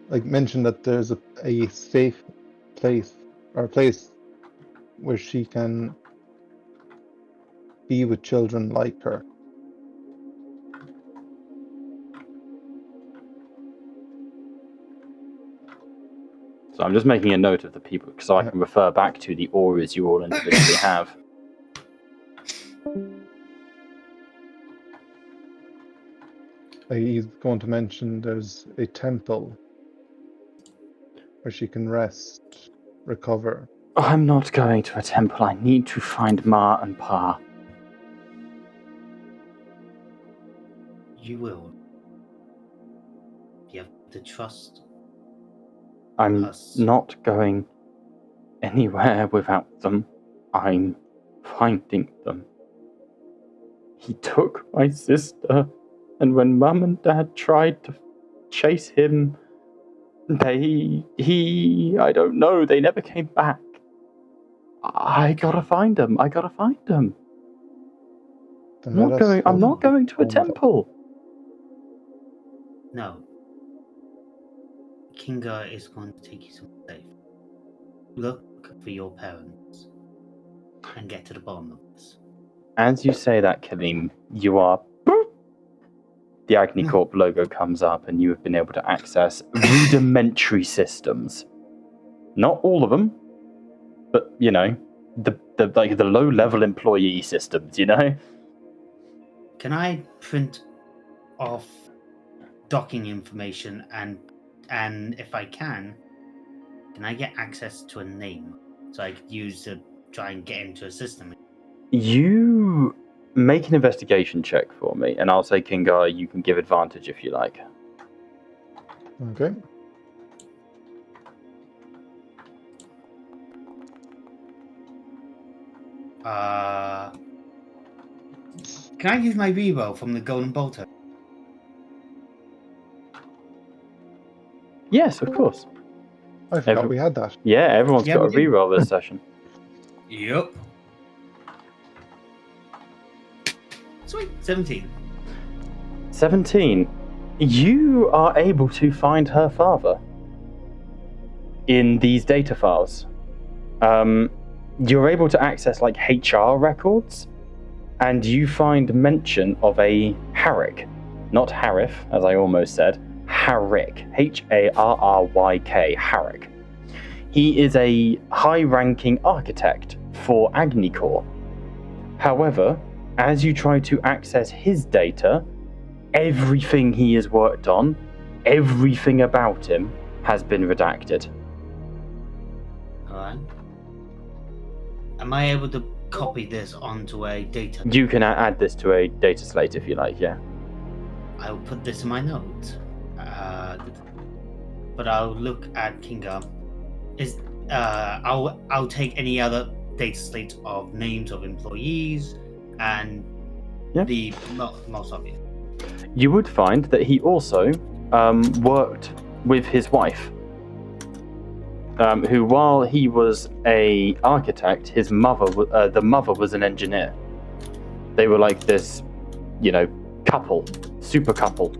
mention that there's a safe place, or a place where she can be with children like her. So I'm just making a note of the people so I can refer back to the auras you all individually have. He's going to mention there's a temple where she can rest, recover. I'm not going to a temple. I need to find Ma and Pa. You will. You have to trust I'm us. not going anywhere without them. I'm finding them. He took my sister, and when Mum and Dad tried to chase him, I don't know, they never came back. I gotta find them. I gotta find them. Then I'm not going to a temple. No. Kinga is going to take you somewhere safe. Look for your parents and get to the bottom of this. As you say that, Kalim, you are... The Agnicorp logo comes up and you have been able to access rudimentary systems. Not all of them, but, you know, the low-level employee systems, you know? Can I print off docking information and if I can I get access to a name so I could use to try and get into a system? You make an investigation check for me, and I'll say, Kingar, you can give advantage if you like. Okay. Can I use my reroll from the Golden Bolter? Yes, of course. I forgot we had that. Yeah, everyone's got a we do. reroll this session. Yep. Sweet. 17. 17. You are able to find her father in these data files. You're able to access like HR records, and you find mention of a Harrick, not Harif, as I almost said, Harrick, Harryk, Harrick. He is a high-ranking architect for Agnicorp. However, as you try to access his data, everything he has worked on, everything about him, has been redacted. Alright. Am I able to copy this onto a data? You can add this to a data slate if you like, yeah. I will put this in my notes. But I'll look at Kinga. I'll take any other data slate of names of employees and the most obvious. You would find that he also worked with his wife, who, while he was a architect, his mother, the mother was an engineer. They were like this, you know, couple, super couple.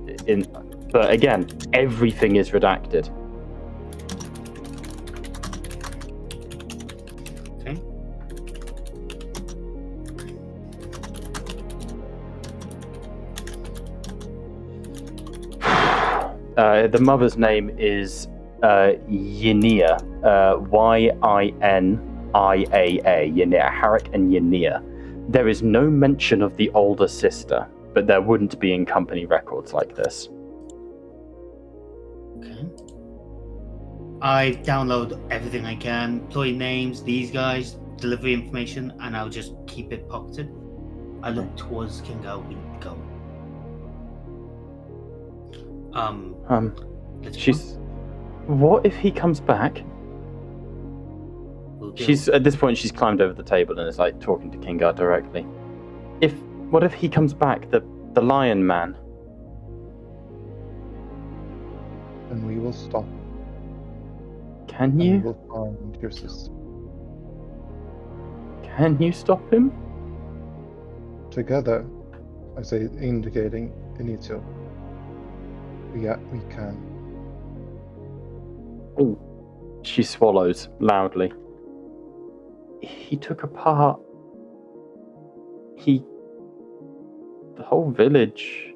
But again, everything is redacted. Okay. The mother's name is Yania, Yiniaa, Yania, Harrick and Yania. There is no mention of the older sister, but there wouldn't be in company records like this. Okay. I download everything I can, employee names, these guys, delivery information, and I'll just keep it pocketed. I look towards Kingo. We need to go. What if he comes back? She's at this point. She's climbed over the table and is like talking to Kingar directly. What if he comes back? The Lion Man. Then we will stop. Can We you? will find your sister. Can you stop him? Together, I say, indicating Initio. Yeah, we can. Oh, she swallows loudly. He took apart The whole village.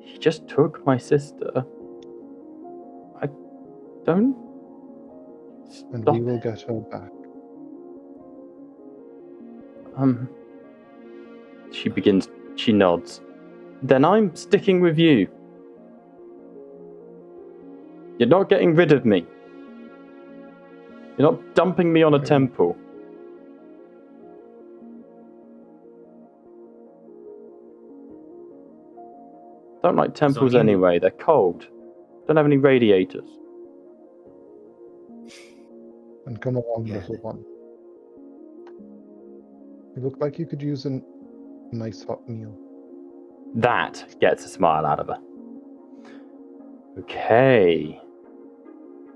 He just took my sister. I don't. And Stop we will it. get her back. She nods. Then I'm sticking with you. You're not getting rid of me. You're not dumping me on a Okay. temple. Don't like temples you- anyway, they're cold. Don't have any radiators. And come along, Yeah. little one. You look like you could use a nice hot meal. That gets a smile out of her. Okay.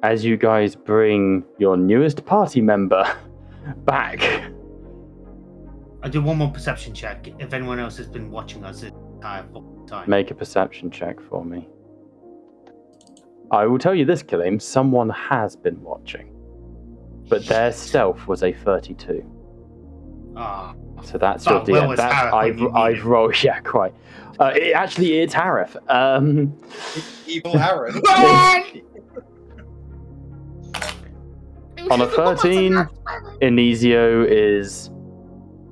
As you guys bring your newest party member back. I do one more perception check if anyone else has been watching us this entire time. Make a perception check for me. I will tell you this, Kilim, someone has been watching. But their stealth was a 32. Ah. So that's Oh, your DM. well, it's That's Harith when you I've need rolled. Yeah, quite. It's Harith. Evil Harris. On a 13, Inizio is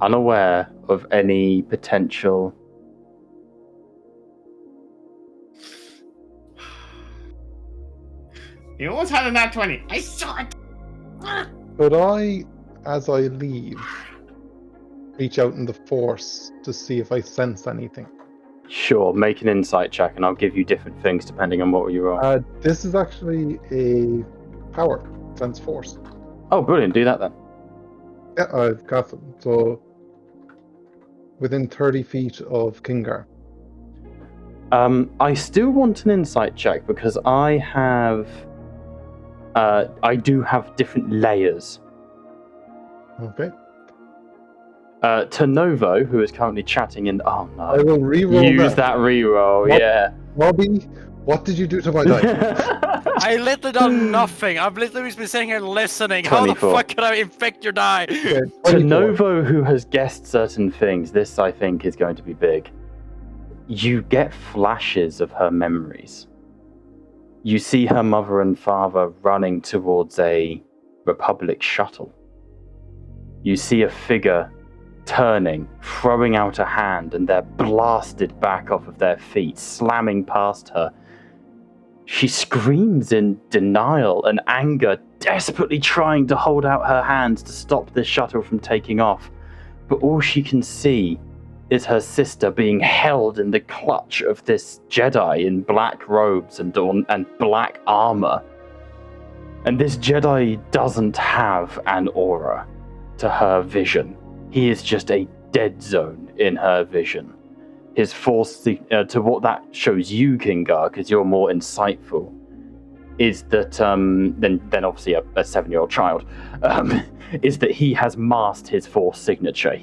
unaware of any potential. You almost had a nat 20. I saw it. Could I, as I leave, reach out in the force to see if I sense anything? Sure, make an insight check, and I'll give you different things depending on what you roll. This is actually a power, sense force. Oh, brilliant! Do that then. Yeah, I've got them. So, within 30 feet of Kingar. I still want an insight check because I do have different layers. Okay. To Novo, who is currently chatting in. Oh no! I will re-roll Use that reroll. What? Yeah. Robbie, what did you do to my dice? I literally done nothing. I've literally been sitting here listening. How the 24. fuck can I infect your die? Okay, To 24. Novo, who has guessed certain things, this I think is going to be big. You get flashes of her memories. You see her mother and father running towards a Republic shuttle. You see a figure turning, throwing out a hand, and they're blasted back off of their feet, slamming past her. She screams in denial and anger, desperately trying to hold out her hands to stop this shuttle from taking off. But all she can see is her sister being held in the clutch of this Jedi in black robes and black armor. And this Jedi doesn't have an aura to her vision. He is just a dead zone in her vision. His force, to what that shows you, Kingar, because you're more insightful, is that, than obviously a 7-year-old child, is that he has masked his force signature.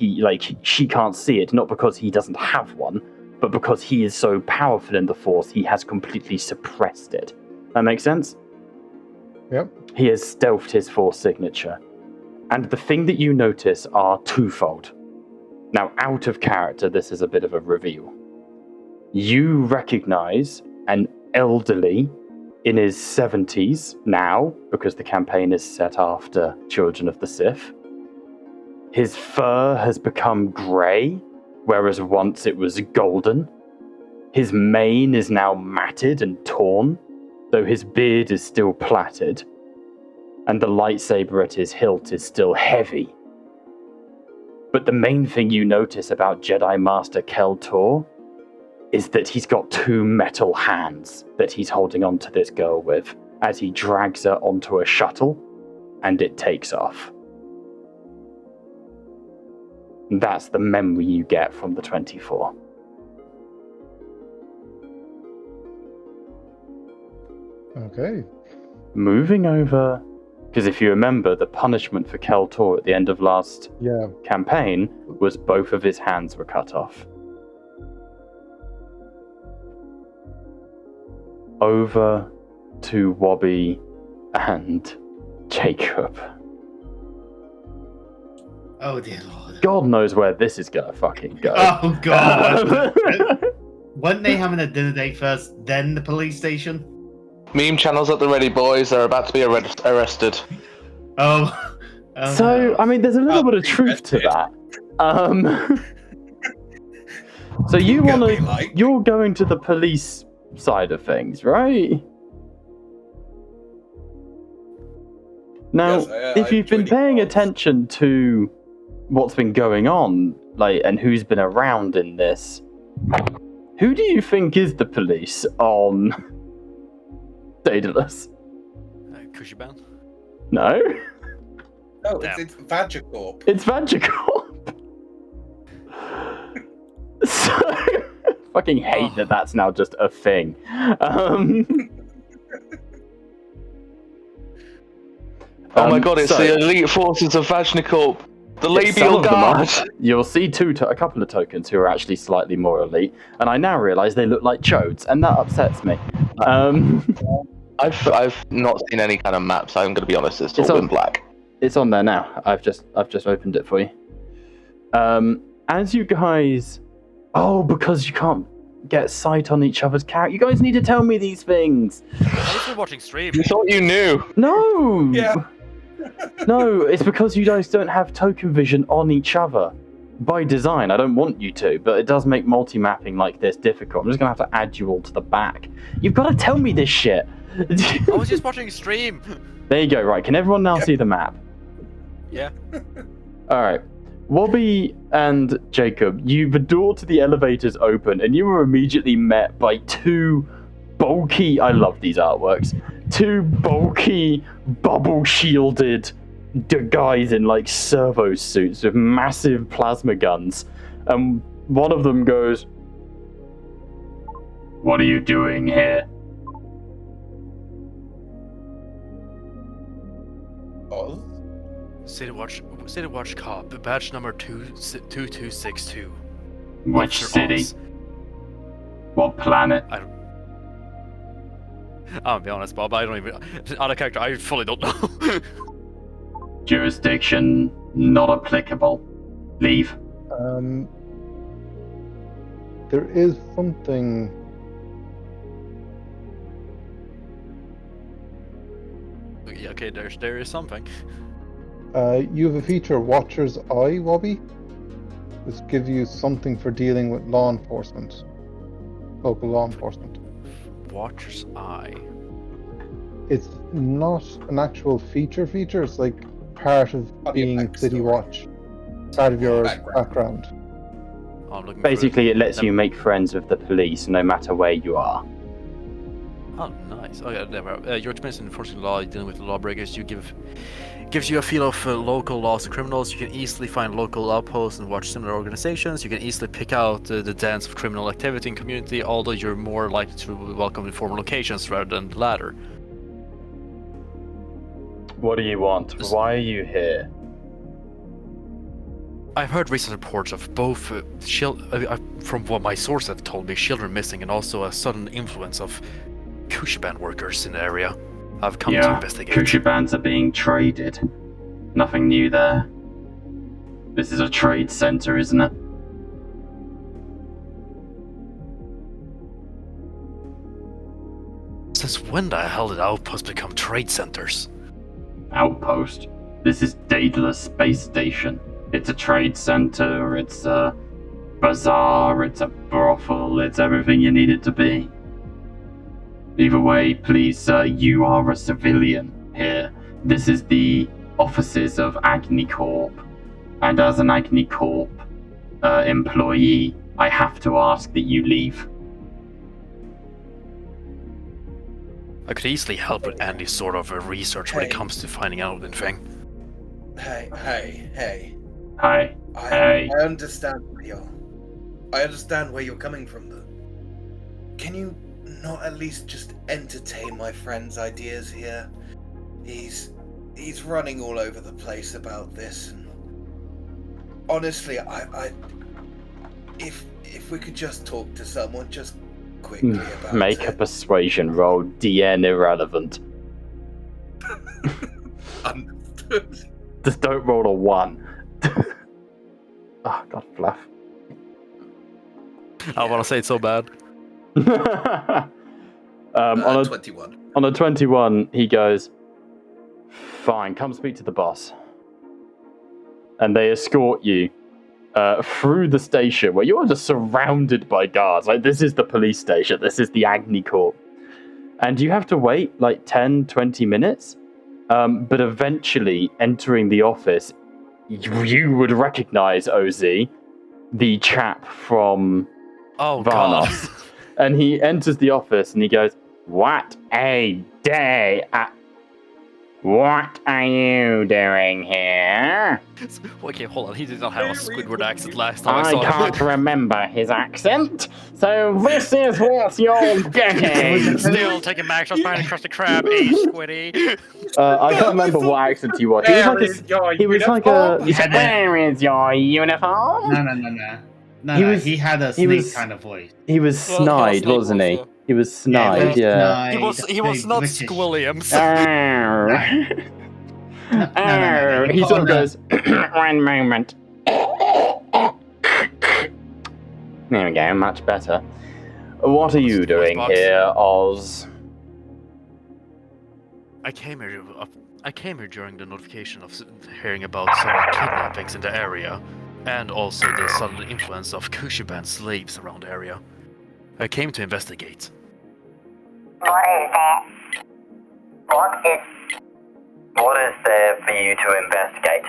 She can't see it, not because he doesn't have one, but because he is so powerful in the force, he has completely suppressed it. That makes sense? Yep. He has stealthed his force signature. And the thing that you notice are twofold. Now, out of character, this is a bit of a reveal. You recognize an elderly in his 70s now, because the campaign is set after Children of the Sith. His fur has become grey, whereas once it was golden. His mane is now matted and torn, though his beard is still plaited. And the lightsaber at his hilt is still heavy. But the main thing you notice about Jedi Master Kel Tor is that he's got 2 metal hands that he's holding onto this girl with as he drags her onto a shuttle and it takes off. And that's the memory you get from the 24. Okay. Moving over, because if you remember, the punishment for Kel Tor at the end of last Yeah. campaign was both of his hands were cut off. Over to Wobby and Jacob. Oh dear lord. God knows where this is gonna fucking go. Oh god. Weren't they having a dinner date first, then the police station? Meme channels at the ready, boys. They're about to be arrested. Oh. So, no. I mean, there's a little bit of truth to that. So you're going to the police side of things, right? Now, Yes, if you've been paying attention to what's been going on, and who's been around in this, who do you think is the police on Daedalus? Kushiban? No? No, it's Vagicorp. It's Vagicorp. So, fucking hate that that's now just a thing. Oh my god, it's so- the elite forces of Vajnicorp. The Some labial of them are. guard. You'll see a couple of tokens who are actually slightly more elite, and I now realise they look like chodes, and that upsets me. I've not seen any kind of maps. I'm going to be honest. It's all in black. It's on there now. I've just opened it for you. As you guys, because you can't get sight on each other's character. You guys need to tell me these things. I've been watching stream. You thought you knew. No. Yeah. No, it's because you guys don't have token vision on each other. By design, I don't want you to, but it does make multi-mapping like this difficult. I'm just going to have to add you all to the back. You've got to tell me this shit. I was just watching stream. There you go, right. Can everyone now see the map? Yeah. Alright. Wobby and Jacob, the door to the elevator's open, and you were immediately met by two bulky, I love these artworks, two bulky, bubble-shielded guys in, servo suits with massive plasma guns. And one of them goes, "What are you doing here?" Oh. City Watch Cop, badge number 2262. Which Officer city? Oz. What planet? I'll be honest, Bob, I don't even... Out of character, I fully don't know. Jurisdiction not applicable. Leave. There is something. Yeah, okay, there is something. You have a feature, Watcher's Eye, Wobby. This gives you something for dealing with law enforcement, local law enforcement. Watcher's Eye. It's not an actual feature. It's like part of being City Watch, part of your background. Oh, I'm looking Basically, it lets Never- you make friends with the police no matter where you are. Oh, nice. Oh, yeah, never. Your experience in enforcing law, dealing with lawbreakers, gives you a feel of local laws and criminals. You can easily find local outposts and watch similar organizations. You can easily pick out the dance of criminal activity in community, although you're more likely to be welcome in formal locations rather than the latter. What do you want? Why are you here? I've heard recent reports of both, from what my source have told me, children missing and also a sudden influence of Kushiban workers in the area. I've come to investigate. Kushibans are being traded. Nothing new there. This is a trade center, isn't it? Since when the hell did outposts become trade centers? Outpost. This is Daedalus Space Station. It's a trade center, it's a bazaar, it's a brothel, it's everything you need it to be. Either way, please, sir, you are a civilian here. This is the offices of Agnicorp. And as an Agnicorp employee, I have to ask that you leave. I could easily help with any sort of research when it comes to finding out anything. Hey. Hi. I understand where you're coming from, though. Can you not at least just entertain my friend's ideas here? He's running all over the place about this, and honestly, if we could just talk to someone just quickly about Make it. a persuasion roll, DN irrelevant. Understood. Just don't roll a 1. laugh. I want to say it so bad. On 21. a 21, he goes, "Fine, come speak to the boss." And they escort you through the station where you're just surrounded by guards. Like, this is the police station. This is the Agni Corp. And you have to wait like 10, 20 minutes. But eventually, entering the office, you would recognize OZ, the chap from Oh, Varnos. God. And he enters the office and he goes, "What a day! What are you doing here?" Okay, hold on. He did not have a Squidward accent last time I I saw can't him. remember his accent, so this is what you're getting. Still taking back shots behind across the crab, Squiddy. I can't remember what accent he was. He was like a. He had that- Where is your uniform? No, he had a snake kind of voice. He was Well, snide, Snake wasn't he? also. He was snide, yeah. He was not Squilliams. No. He sort of goes, "One moment." There we go, much better. What are you doing here, Oz? I came here during the notification of hearing about some kidnappings in the area, and also the sudden influence of Kushiban slaves around the area. I came to investigate. What is that? What is there for you to investigate?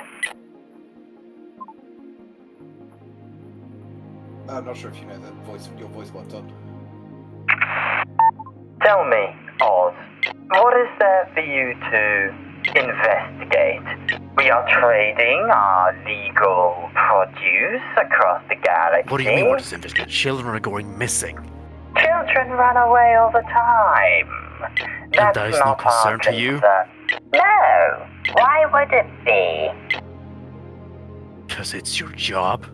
I'm not sure if you know that voice. Your voice went on. Tell me, Oz, what is there for you to investigate? We are trading our legal produce across the galaxy. What do you mean, what is investigate? Children are going missing. Children run away all the time. That's that is no not concern our to you? concern. No. Why would it be? Because it's your job.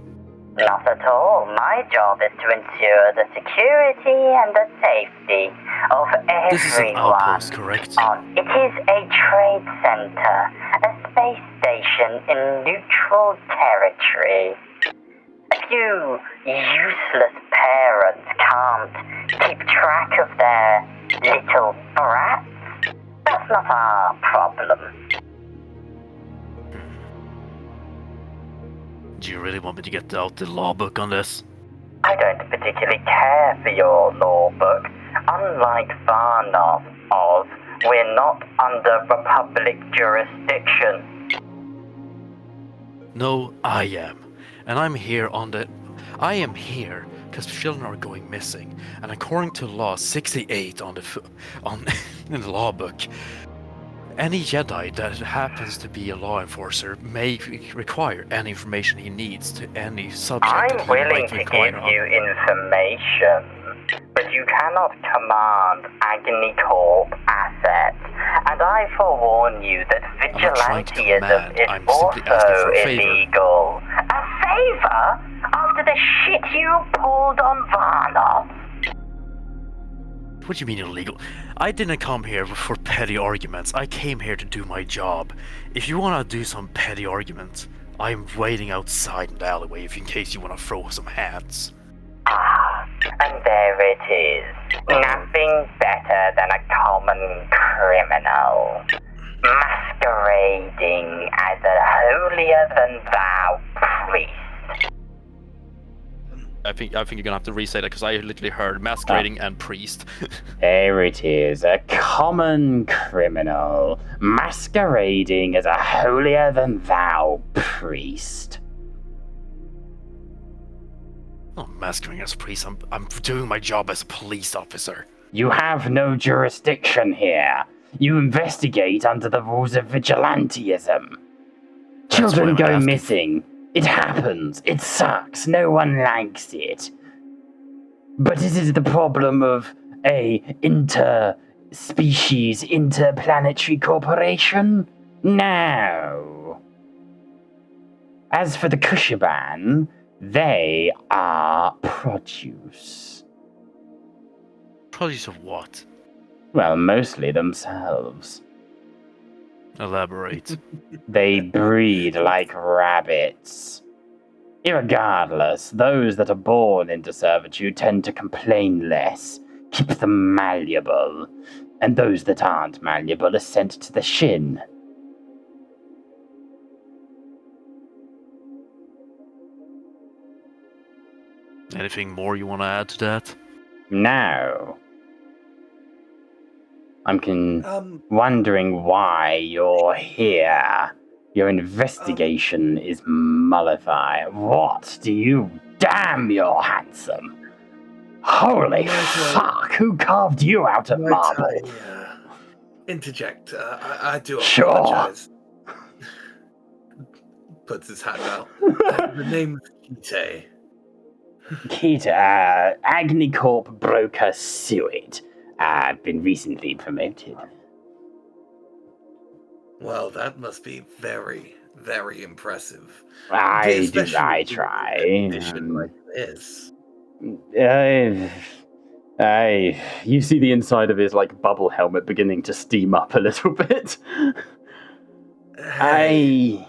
Not at all. My job is to ensure the security and the safety of everyone. This is an outpost, correct? It is a trade center, a space station in neutral territory. If you useless parents can't keep track of their little brats, that's not our problem. Do you really want me to get out the law book on this? I don't particularly care for your law book. Unlike Varnos, Oz, we're not under Republic jurisdiction. No, I am. And I am here because children are going missing. And according to law 68 in the law book, any Jedi that happens to be a law enforcer may require any information he needs to any subject that I'm he willing might to require. give you information, but you cannot command Agni Corp assets. And I forewarn you that I'm not trying to vigilantism command, is I'm simply asking for also a favor. illegal. A favor? After the shit you pulled on Varnos? What do you mean illegal? I didn't come here for petty arguments. I came here to do my job. If you want to do some petty arguments, I'm waiting outside in the alleyway in case you want to throw some hands. Ah, and there it is. Nothing better than a common criminal, masquerading as a holier-than-thou priest. I think you're gonna have to re-say that because I literally heard masquerading and priest. There it is, a common criminal, masquerading as a holier-than-thou priest. Oh, masquerading as a priest. I'm doing my job as a police officer. You have no jurisdiction here. You investigate under the rules of vigilantism. Children go missing. It happens. It sucks. No one likes it. But is it the problem of a interspecies, interplanetary corporation? No. As for the Kushiban, they are produce. Produce of what? Well, mostly themselves. Elaborate. They breed like rabbits. Irregardless, those that are born into servitude tend to complain less, keep them malleable, and those that aren't malleable are sent to the shin. Anything more you want to add to that? Now, I'm wondering why you're here. Your investigation is mollified. What do you... Damn, you're handsome. Holy fuck, who carved you out of marble? Interject. I do Sure. apologize. Puts his hand out. The name's Kite. Kita, Agnicorp broker Suet. I've been recently promoted. Well, that must be very, very impressive. I Especially try. in a condition like this. You see the inside of his like bubble helmet beginning to steam up a little bit. Why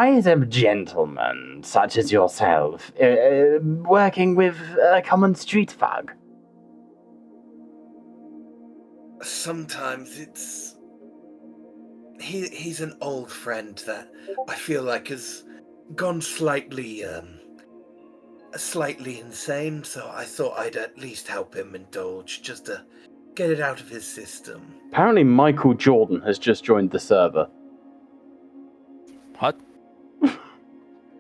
is a gentleman such as yourself working with a common street thug? Sometimes it's... He's an old friend that I feel like has gone slightly insane, so I thought I'd at least help him indulge, just to get it out of his system. Apparently Michael Jordan has just joined the server. What?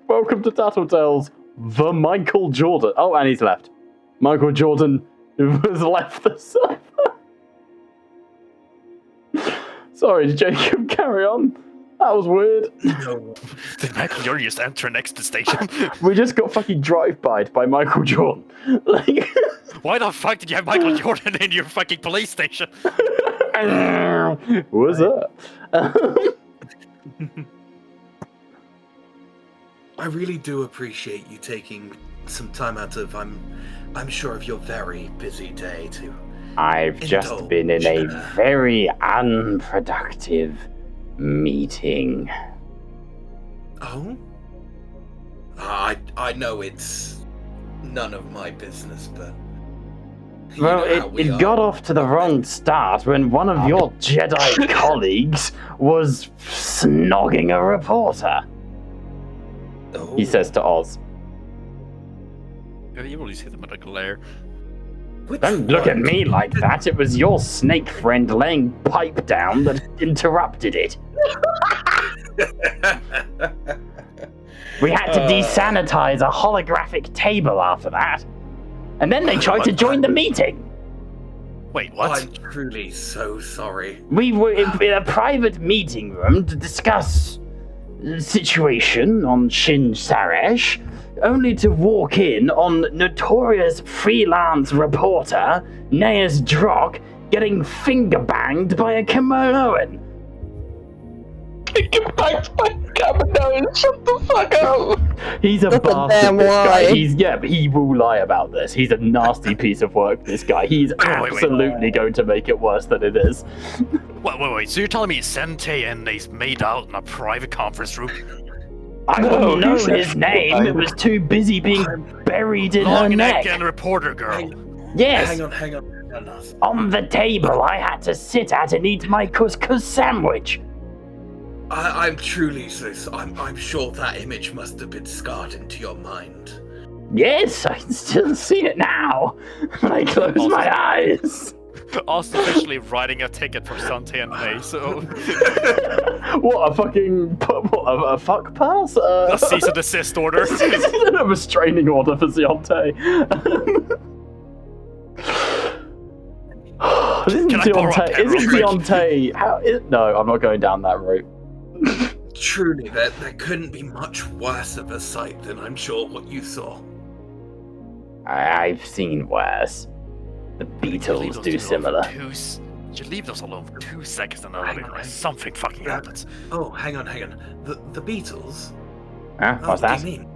Welcome to Tattletales, the Michael Jordan. Oh, and he's left. Michael Jordan has left the server. Sorry, Jacob, carry on. That was weird. No. Did Michael Jordan just enter next to the station? We just got fucking drive-by'd by Michael Jordan. Like... Why the fuck did you have Michael Jordan in your fucking police station? What's up? I really do appreciate you taking some time out of, I'm sure, of your very busy day to... I've just been in a very unproductive meeting. Oh? I know it's none of my business, but... Well, it got off to the wrong start when one of your Jedi colleagues was snogging a reporter. Oh. He says to Oz. You really see them with a glare. Don't look at me like that. It was your snake friend laying pipe down that interrupted it. We had to desanitize a holographic table after that. And then they tried to join the meeting. Wait, what? I'm truly so sorry. We were in a private meeting room to discuss the situation on Shin Saresh, only to walk in on notorious freelance reporter Naeus Drock getting finger banged by a Kimonoan. Finger banged by Kimonoan? Shut the fuck up! He's a That's a bastard, damn this guy. lie. But he will lie about this. He's a nasty piece of work, this guy. He's absolutely going to make it worse than it is. Wait. So you're telling me Sente and they's made out in a private conference room? I wouldn't know his name. It was too busy being buried in her Long neck. neck and reporter girl. Yes. Hang on. On the table I had to sit at and eat my couscous sandwich. I'm truly so... I'm sure that image must have been scarred into your mind. Yes, I can still see it now when I close my eyes. Us officially writing a ticket for Sante and May, so... What, a fucking... What, a fuck pass? A cease and desist order. A restraining order for Zionte. Isn't Can I borrow a Zionte... pen Isn't real quick? Zionte... No, I'm not going down that route. Truly, there couldn't be much worse of a sight than I'm sure what you saw. I've seen worse. The Beatles do similar. You leave those alone for 2 seconds and then something fucking happens. Oh, hang on. The Beatles? Huh? What's that? What do you mean?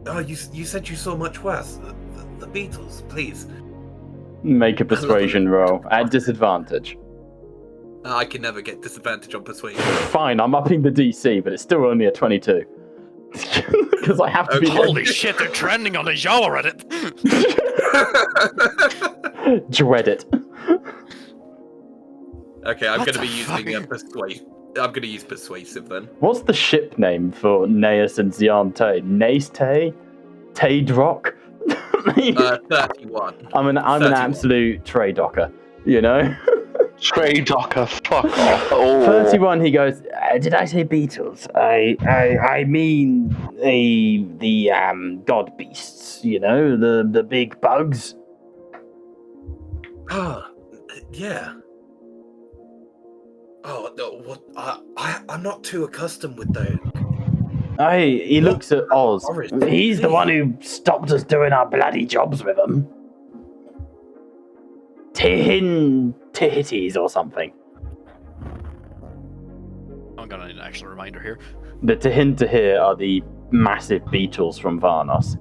Oh, you said you saw much worse. The Beatles, please. Make a persuasion roll at disadvantage. I can never get disadvantage on persuasion. Fine, I'm upping the DC, but it's still only a 22. Because I have to be... Holy shit, they're trending on the Java Reddit! Dread it. Okay, I'm What going to the be using fuck? persuasive. I'm going to use persuasive then. What's the ship name for Naeus and Ziante? Naste? Taedrock? 31. I'm an 31. absolute tray docker, you know? Trey Docker, fuck off. Oh. 31, he goes, did I say beetles? I mean the god beasts, you know, the big bugs. Ah, yeah. Oh, no, what? I'm not too accustomed with those. He looks at Oz. Forest He's is the he? one who stopped us doing our bloody jobs with them. Tihites or something. I'm gonna need an actual reminder here. The Tahir are the massive beetles from Varnos.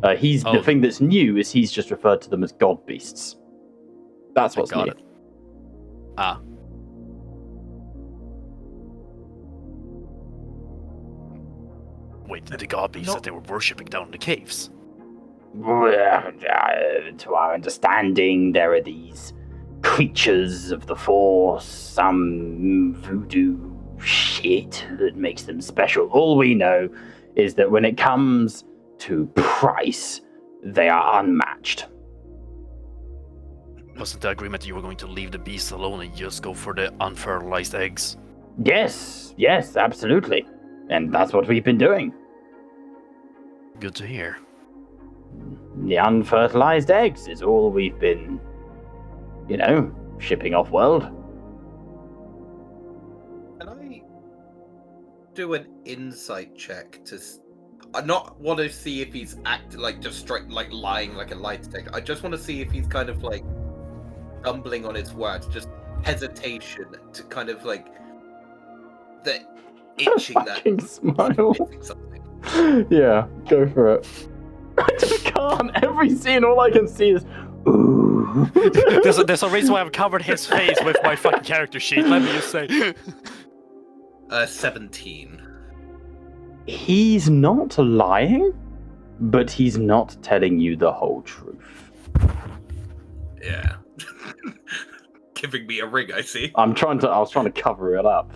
The thing that's new is he's just referred to them as god beasts. That's what's got new. it. Ah. Wait, the god beasts that they were worshipping down in the caves? To our understanding, there are these creatures of the Force, some voodoo shit that makes them special. All we know is that when it comes to price, they are unmatched. Wasn't the agreement that you were going to leave the beasts alone and just go for the unfertilized eggs? Yes, absolutely. And that's what we've been doing. Good to hear. The unfertilized eggs is all we've been, shipping off world. Can I do an insight check to? I not want to see if he's just straight lying like a lie detector. I just want to see if he's kind of like stumbling on his words, just hesitation to kind of like the itching that Fucking smile. something. Yeah, go for it. I just can't. Every scene, all I can see is, ooh. There's a reason why I've covered his face with my fucking character sheet, let me just say. 17. He's not lying, but he's not telling you the whole truth. Yeah. Giving me a ring, I see. I was trying to cover it up.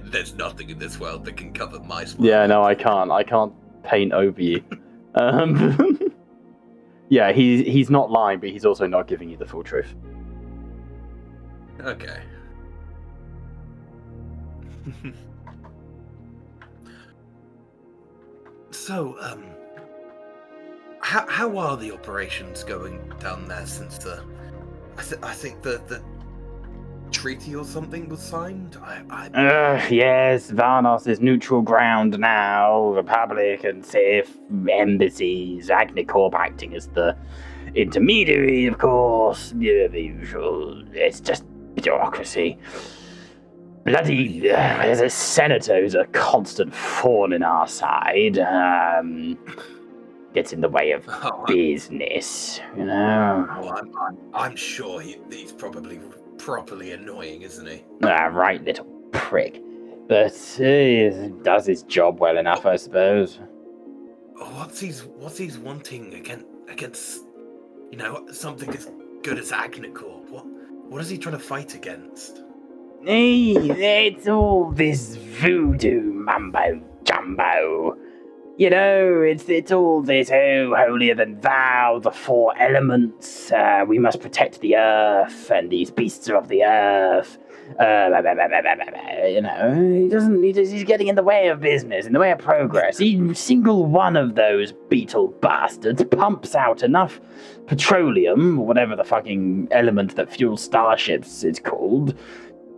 There's nothing in this world that can cover my smile. Yeah, no, I can't paint over you. Yeah, he's not lying, but he's also not giving you the full truth. Okay. So, how are the operations going down there since the? I think the treaty or something was signed. Yes, Varnos is neutral ground now. Republic and Sith embassies, Agnicorp acting as the intermediary, of course. Yeah, the usual. It's just bureaucracy. Bloody, there's a senator who's a constant thorn in our side. Gets in the way of business, you know. Oh, I'm sure he's probably properly annoying, isn't he? Right, little prick. But he does his job well enough, I suppose. What's he's wanting against something as good as Agnicorp? What is he trying to fight against? Hey, it's all this voodoo mumbo jumbo. You know, it's all this, holier than thou, the four elements, we must protect the earth, and these beasts are of the earth. He's getting in the way of business, in the way of progress. Each single one of those beetle bastards pumps out enough petroleum, or whatever the fucking element that fuels starships is called.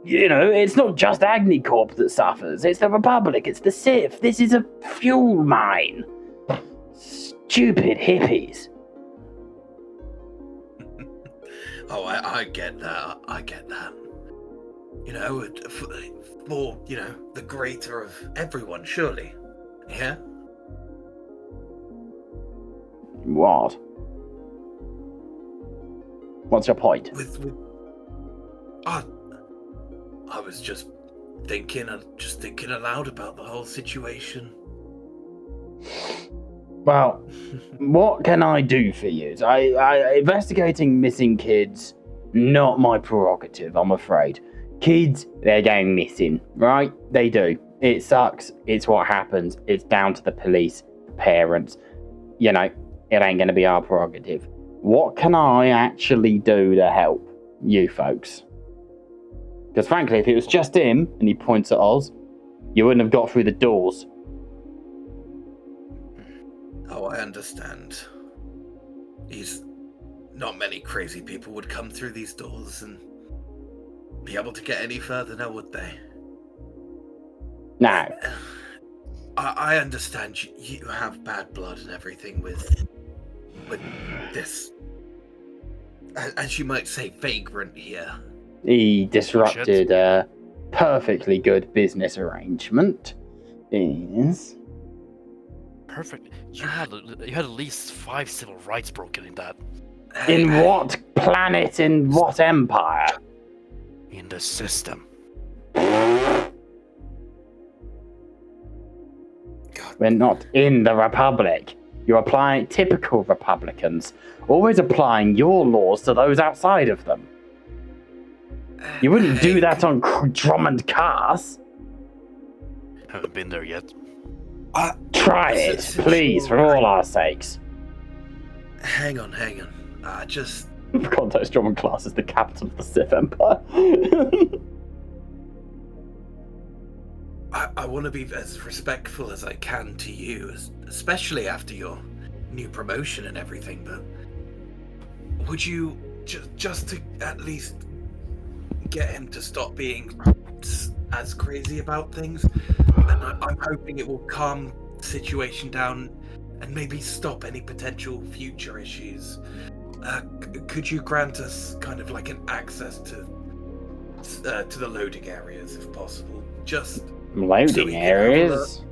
It's not just Agnicorp that suffers. It's the Republic. It's the Sith. This is a fuel mine. Stupid hippies. Oh, I get that. I get that. For the greater of everyone, surely. Yeah? What? What's your point? I was just thinking aloud about the whole situation. Well, what can I do for you? Investigating missing kids, not my prerogative, I'm afraid. Kids, they're going missing, right? They do. It sucks. It's what happens. It's down to the police, the parents. You know, it ain't going to be our prerogative. What can I actually do to help you folks? Because frankly, if it was just him, and he points at Oz, you wouldn't have got through the doors. Oh, I understand. Not many crazy people would come through these doors and be able to get any further now, would they? No. I understand you have bad blood and everything with this, as you might say, vagrant here. He disrupted a perfectly good business arrangement. Yes. Perfect. You had at least 5 civil rights broken in that. In what planet, in what empire? In the system. We're not in the Republic. You're applying typical Republicans, always applying your laws to those outside of them. You wouldn't do that on Drummond Cars. Haven't been there yet. Try it, please, for all our sakes. Hang on. Just... For context, Drummond Class is the capital of the Sith Empire. I want to be as respectful as I can to you, especially after your new promotion and everything, but would you, just to at least get him to stop being as crazy about things, and I'm hoping it will calm the situation down and maybe stop any potential future issues. Could you grant us kind of like an access to the loading areas, if possible? Just loading areas?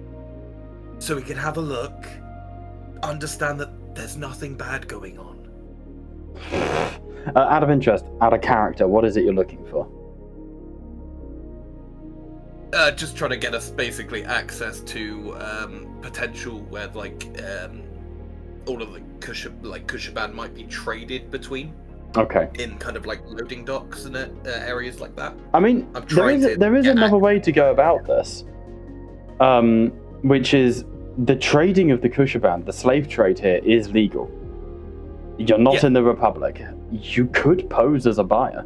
So we can have a look, understand that there's nothing bad going on. Out of interest, out of character, what is it you're looking for? Just trying to get us basically access to potential where all of the Kushaban might be traded between. Okay. In kind of like loading docks and areas like that. I mean, there is another way to go about this, which is the trading of the Kushaban. The slave trade here is legal. You're not in the Republic. You could pose as a buyer.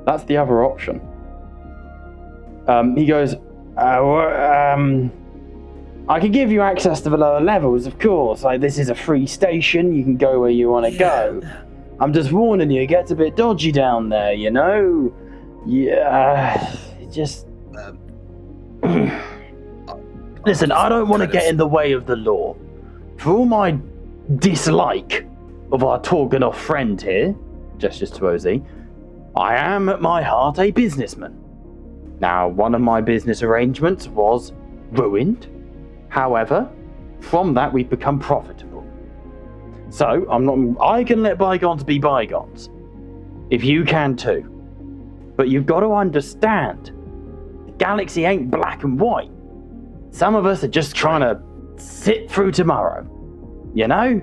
That's the other option. He goes, I can give you access to the lower levels, of course. Like, this is a free station. You can go where you want to go. I'm just warning you, it gets a bit dodgy down there, you know? Yeah, just... Listen, I don't want to get in the way of the law. For all my dislike of our Torganov friend here, gestures to OZ, I am at my heart a businessman. Now, one of my business arrangements was ruined. However, from that we've become profitable. So, I can let bygones be bygones. If you can too. But you've got to understand, the galaxy ain't black and white. Some of us are just trying to sit through tomorrow. You know?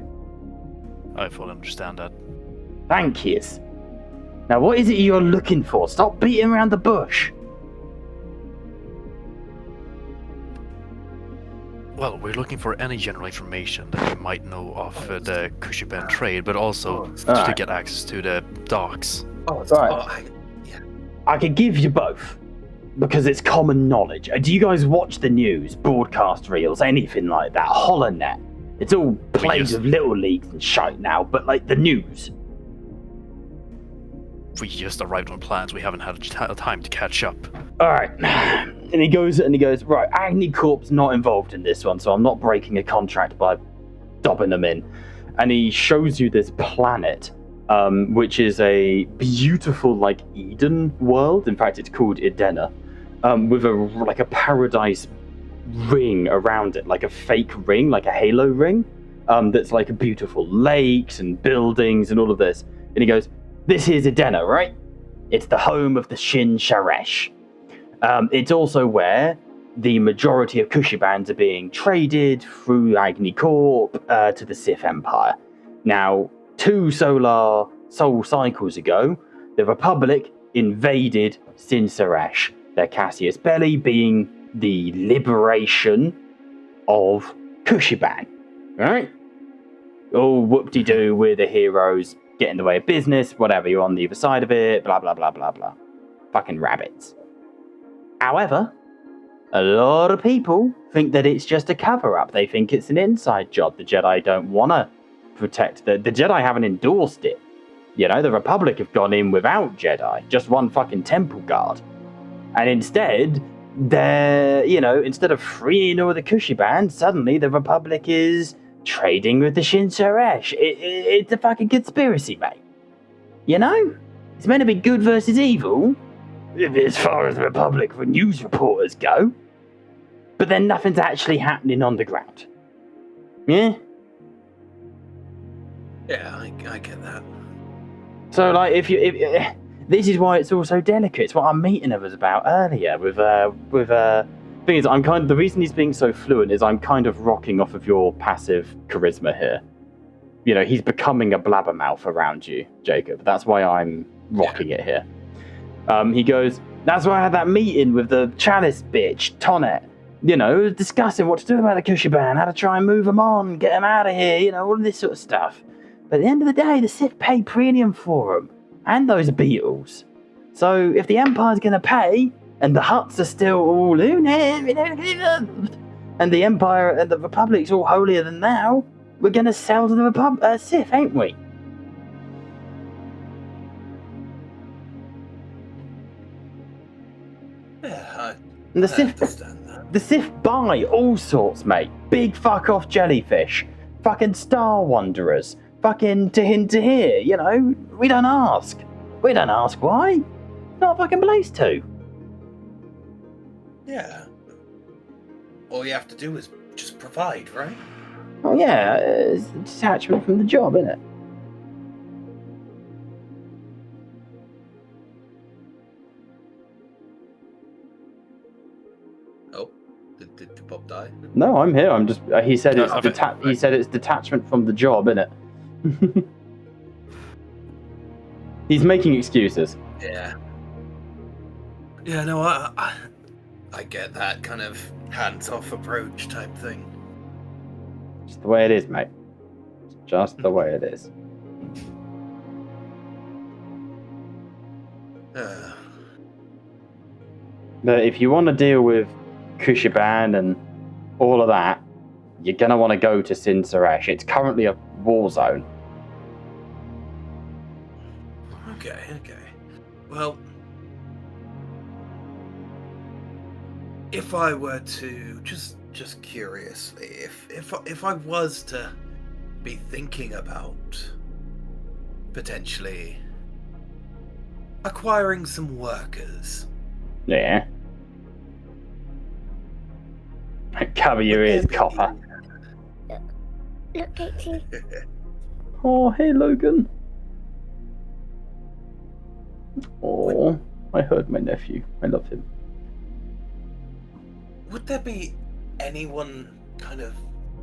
I fully understand that. Thank you. Now, what is it you're looking for? Stop beating around the bush. Well, we're looking for any general information that you might know of the Kushiban trade, but also to get access to the docks. I can give you both, because it's common knowledge. Do you guys watch the news, broadcast reels, anything like that? Holonet. It's all plagued with little leagues and shite now, but like the news. We just arrived on plans. We haven't had time to catch up. Alright. And he goes, right, nicorp's not involved in this one, so I'm not breaking a contract by dobbing them in. And he shows you this planet, which is a beautiful, like, Eden world. In fact, it's called Edena, with a paradise ring around it, like a fake ring, like a halo ring, that's like beautiful lakes and buildings and all of this. And he goes, "This here's Edena, right? It's the home of the Shin Sharesh. It's also where the majority of Kushibans are being traded through nicorp to the Sith Empire. Now, 2 solar cycles ago, the Republic invaded Sin Sharesh, their Cassius Belli being the liberation of Kushiban, right? All whoop-de-doo, we're the heroes, get in the way of business, whatever, you're on the other side of it, blah, blah, blah, blah, blah. Fucking rabbits. However, a lot of people think that it's just a cover-up. They think it's an inside job. The Jedi don't want to protect... The Jedi haven't endorsed it. You know, the Republic have gone in without Jedi. Just one fucking temple guard. And instead, instead of freeing all the Kushiban, suddenly the Republic is trading with the Shin Sharesh. It's a fucking conspiracy, mate. You know? It's meant to be good versus evil, as far as the Republic for news reporters go. But then nothing's actually happening on the ground. Yeah? Yeah, I get that. So, like, this is why it's all so delicate. It's what our meeting was about earlier with thing is, the reason he's being so fluent is I'm kind of rocking off of your passive charisma here. You know, he's becoming a blabbermouth around you, Jacob. That's why I'm rocking it here. He goes, that's why I had that meeting with the Chalice bitch, Tonnet. You know, discussing what to do about the Kushiban, how to try and move them on, get them out of here, you know, all of this sort of stuff. But at the end of the day, the Sith pay premium for them, and those beetles. So if the Empire's going to pay, and the Hutts are still all, and the Empire and the Republic's all holier than thou, we're going to sell to the Sith, ain't we? Yeah, And I understand that. The Sith buy all sorts, mate. Big fuck-off jellyfish. Fucking Star Wanderers. Fucking to here, you know? We don't ask. We don't ask why. Not a fucking place to. Yeah. All you have to do is just provide, right? Oh yeah, it's a detachment from the job, isn't it? Oh, did Bob die? No, I'm here. I'm just. He said No, it's he said it's detachment from the job, innit? He's making excuses. Yeah. Yeah, no, I get that kind of hands-off approach type thing. Just the way it is, mate. It's just the way it is. But if you want to deal with Kushiban and all of that, you're going to want to go to Sin Sharesh. It's currently a war zone. Okay. Well, if I were to just curiously, if I was to be thinking about potentially acquiring some workers. Yeah. Cover your ears, copper. Look, Dixie. Oh, hey, Logan. Oh, I heard my nephew. I love him. Would there be anyone kind of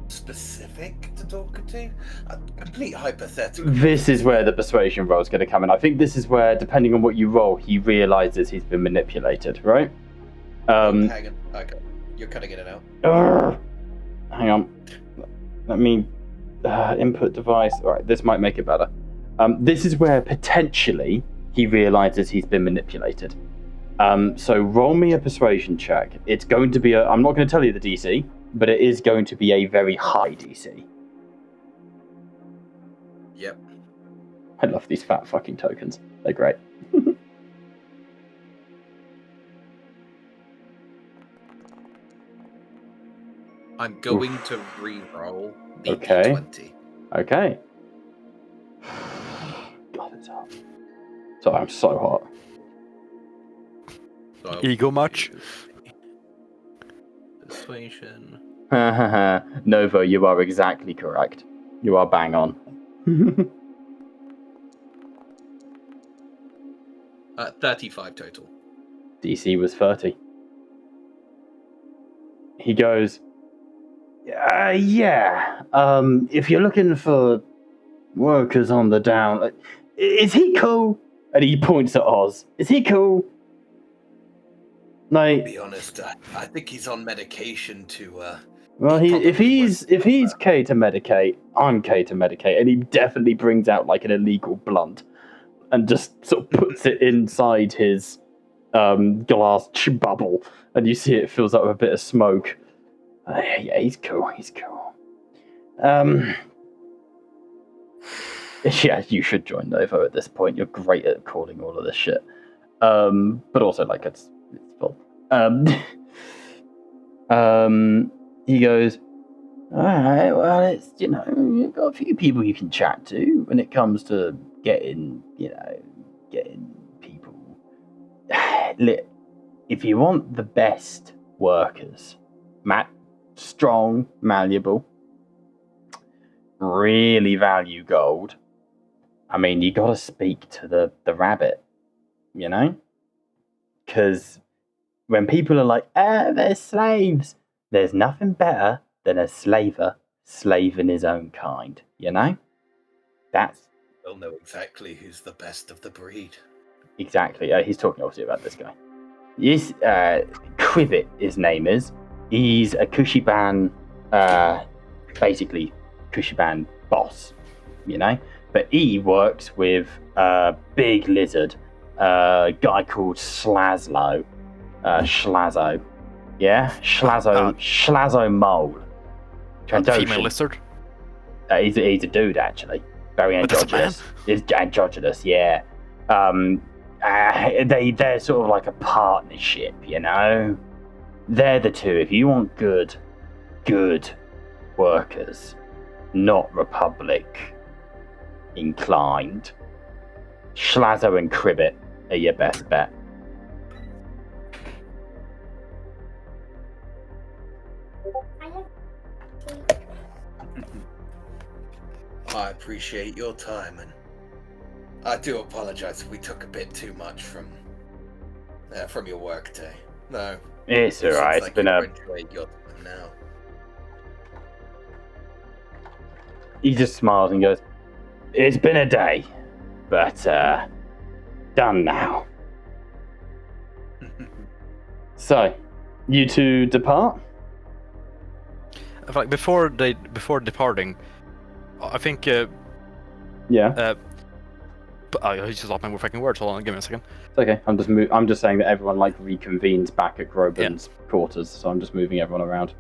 specific to talk to? A complete hypothetical. This is where the persuasion roll is going to come in. I think this is where, depending on what you roll, he realizes he's been manipulated, right? Hang on. Okay. You're cutting in and out. Hang on. Let me input device. All right, this might make it better. This is where potentially he realizes he's been manipulated. So roll me a persuasion check. It's going to be I'm not going to tell you the DC, but it is going to be a very high DC. Yep. I love these fat fucking tokens. They're great. I'm going to re-roll the Okay. D20. Okay. God, it's hot. Sorry, I'm so hot. So I'll Ego much? Persuasion. Novo, you are exactly correct. You are bang on. 35 total. DC was 30. He goes, yeah. If you're looking for workers on the down, is he cool? And he points at Oz. Is he cool? To Like, be honest, I think he's on medication to. well, if he's probably K to medicate, I'm K to medicate, and he definitely brings out like an illegal blunt and just sort of puts it inside his glass bubble, and you see it fills up with a bit of smoke. Yeah, he's cool. He's cool. Yeah, you should join Novo at this point. You're great at calling all of this shit. But also, like, it's full. He goes, alright, well, it's, you've got a few people you can chat to when it comes to getting people. Look, if you want the best workers, strong, malleable, really value gold, I mean, you gotta speak to the rabbit, Because when people are like, they're slaves, there's nothing better than a slaver slaving his own kind, That's... We'll know exactly who's the best of the breed. Exactly. He's talking obviously about this guy. Yes, Quibbit, his name is. He's a Kushiban, basically Kushiban boss, But he works with a big lizard, a guy called Slazlo. Schlazo. Yeah? Schlazo Mole. Female lizard? He's a dude, actually. Very androgynous. He's androgynous, yeah. They're sort of like a partnership, They're the two. If you want good workers, not Republic inclined, Schlazo and Cribbit are your best bet. I appreciate your time, and I do apologize if we took a bit too much from your work day. No, it's alright. It's been enjoying your time now. He just smiles and goes, "It's been a day, but done now." So, you two depart? Like before departing, I think. Yeah. I just lost my fucking words. Hold on, give me a second. It's okay. I'm just saying that everyone reconvenes back at Groban's quarters, so I'm just moving everyone around.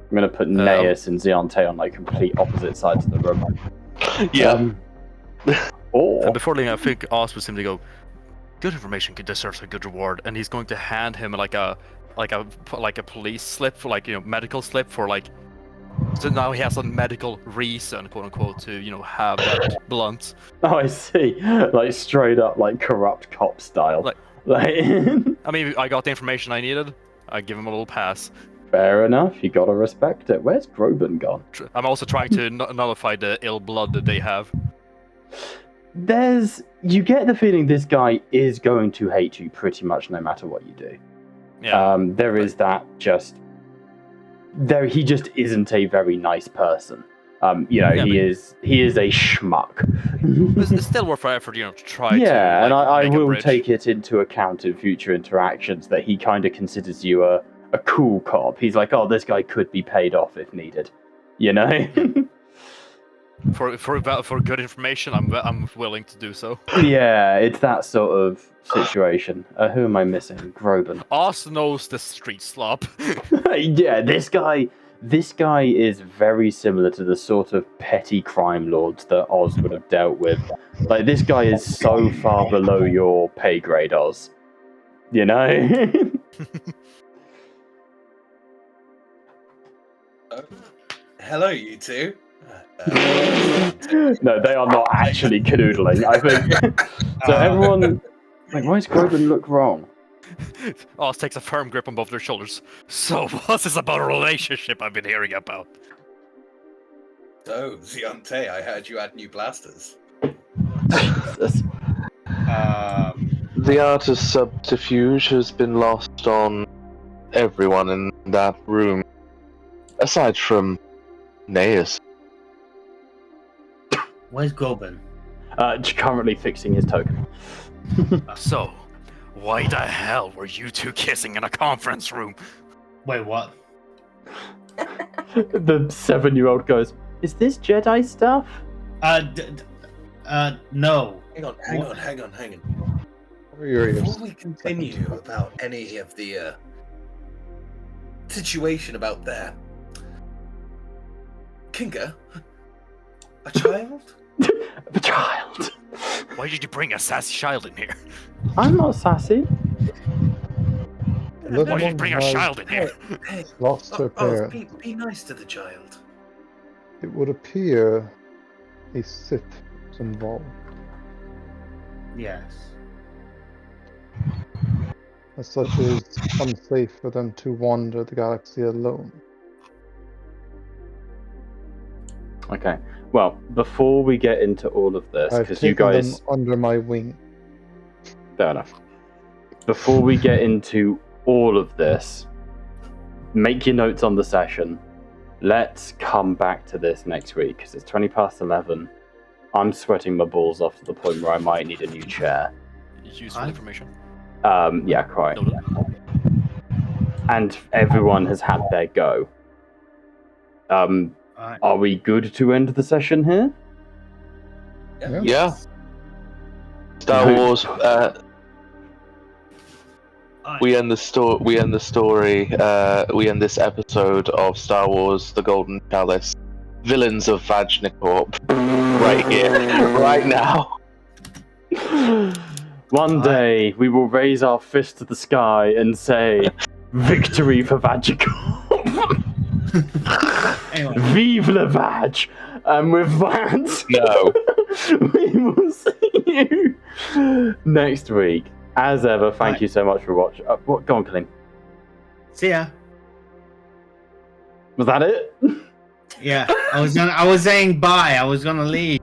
I'm gonna put Naeus and Ziante on complete opposite sides of the room. Yeah. Before leaving, I think Oz was simply go, "Good information deserves a good reward," and he's going to hand him like a police slip for medical slip for so now he has a medical reason, quote unquote, to have that blunt. Oh, I see. Straight up corrupt cop style. I mean, I got the information I needed. I give him a little pass. Fair enough. You gotta respect it. Where's Groban gone? I'm also trying to nullify the ill blood that they have. You get the feeling this guy is going to hate you pretty much no matter what you do. Yeah. Is that just... he just isn't a very nice person. He is a schmuck. It's still worth our effort, to try. Yeah, and I will take it into account in future interactions that he kind of considers you a cool cop. He's like, oh, this guy could be paid off if needed. For good information, I'm willing to do so. Yeah, it's that sort of situation. Who am I missing? Groban. Oz knows the street slop. Yeah, this guy is very similar to the sort of petty crime lords that Oz would have dealt with. This guy is so far below your pay grade, Oz. Hello, you two. No, they are not actually canoodling, I think. So everyone... why does Groban look wrong? Oz takes a firm grip on both their shoulders. So, what's this about a relationship I've been hearing about? So, Ziante, I heard you had new blasters. Jesus. The art of subterfuge has been lost on everyone in that room, aside from Naeus. Where's Gorbin? Currently fixing his token. So, why the hell were you two kissing in a conference room? Wait, what? The 7-year-old goes, "Is this Jedi stuff?" No. Hang on. Curious. Before we continue about any of the situation about there, Kinga, a child? A child. Why did you bring a sassy child in here? I'm not sassy. Another Why did you one bring a has child in here? Hey, lost her parent. be nice to the child. It would appear a Sith was involved. Yes. As such, it is unsafe for them to wander the galaxy alone. Okay. Well, before we get into all of this, I've because you taken guys... them under my wing. Fair enough. Before we get into all of this, make your notes on the session. Let's come back to this next week, because it's 11:20. I'm sweating my balls off to the point where I might need a new chair. Useful information. Yeah, quite. Noted. And everyone has had their go. Are we good to end the session here? Yeah. Star Wars. We end the story. We end this episode of Star Wars: The Golden Chalice. Villains of nicorp. Right here, right now. One day we will raise our fist to the sky and say, "Victory for Vagicorp!" Anyway. Vive le Vag! And with that, No. we will see you next week. As ever, thank you so much for watching. Go on, Colleen. See ya. Was that it? Yeah, I was saying bye. I was gonna leave.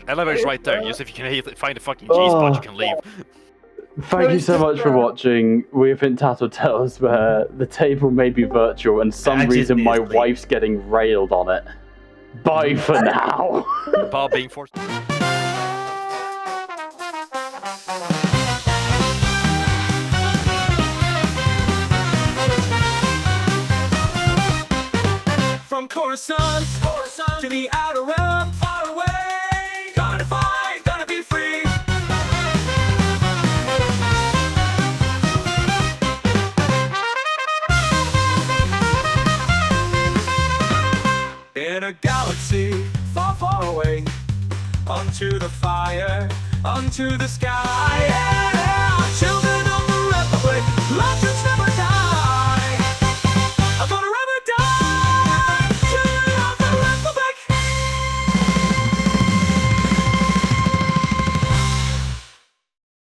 Elevator's right there. Just if you can find a fucking G-spot, you can leave. Thank you so much for watching. We've been Tattletales, where the table may be virtual and some reason my wife's getting railed on it. Bye for now. Bob being forced. From Coruscant to the outer realm, far away. Gonna fight, gonna be free. In a galaxy far, far away, onto the fire, onto the sky. Yeah!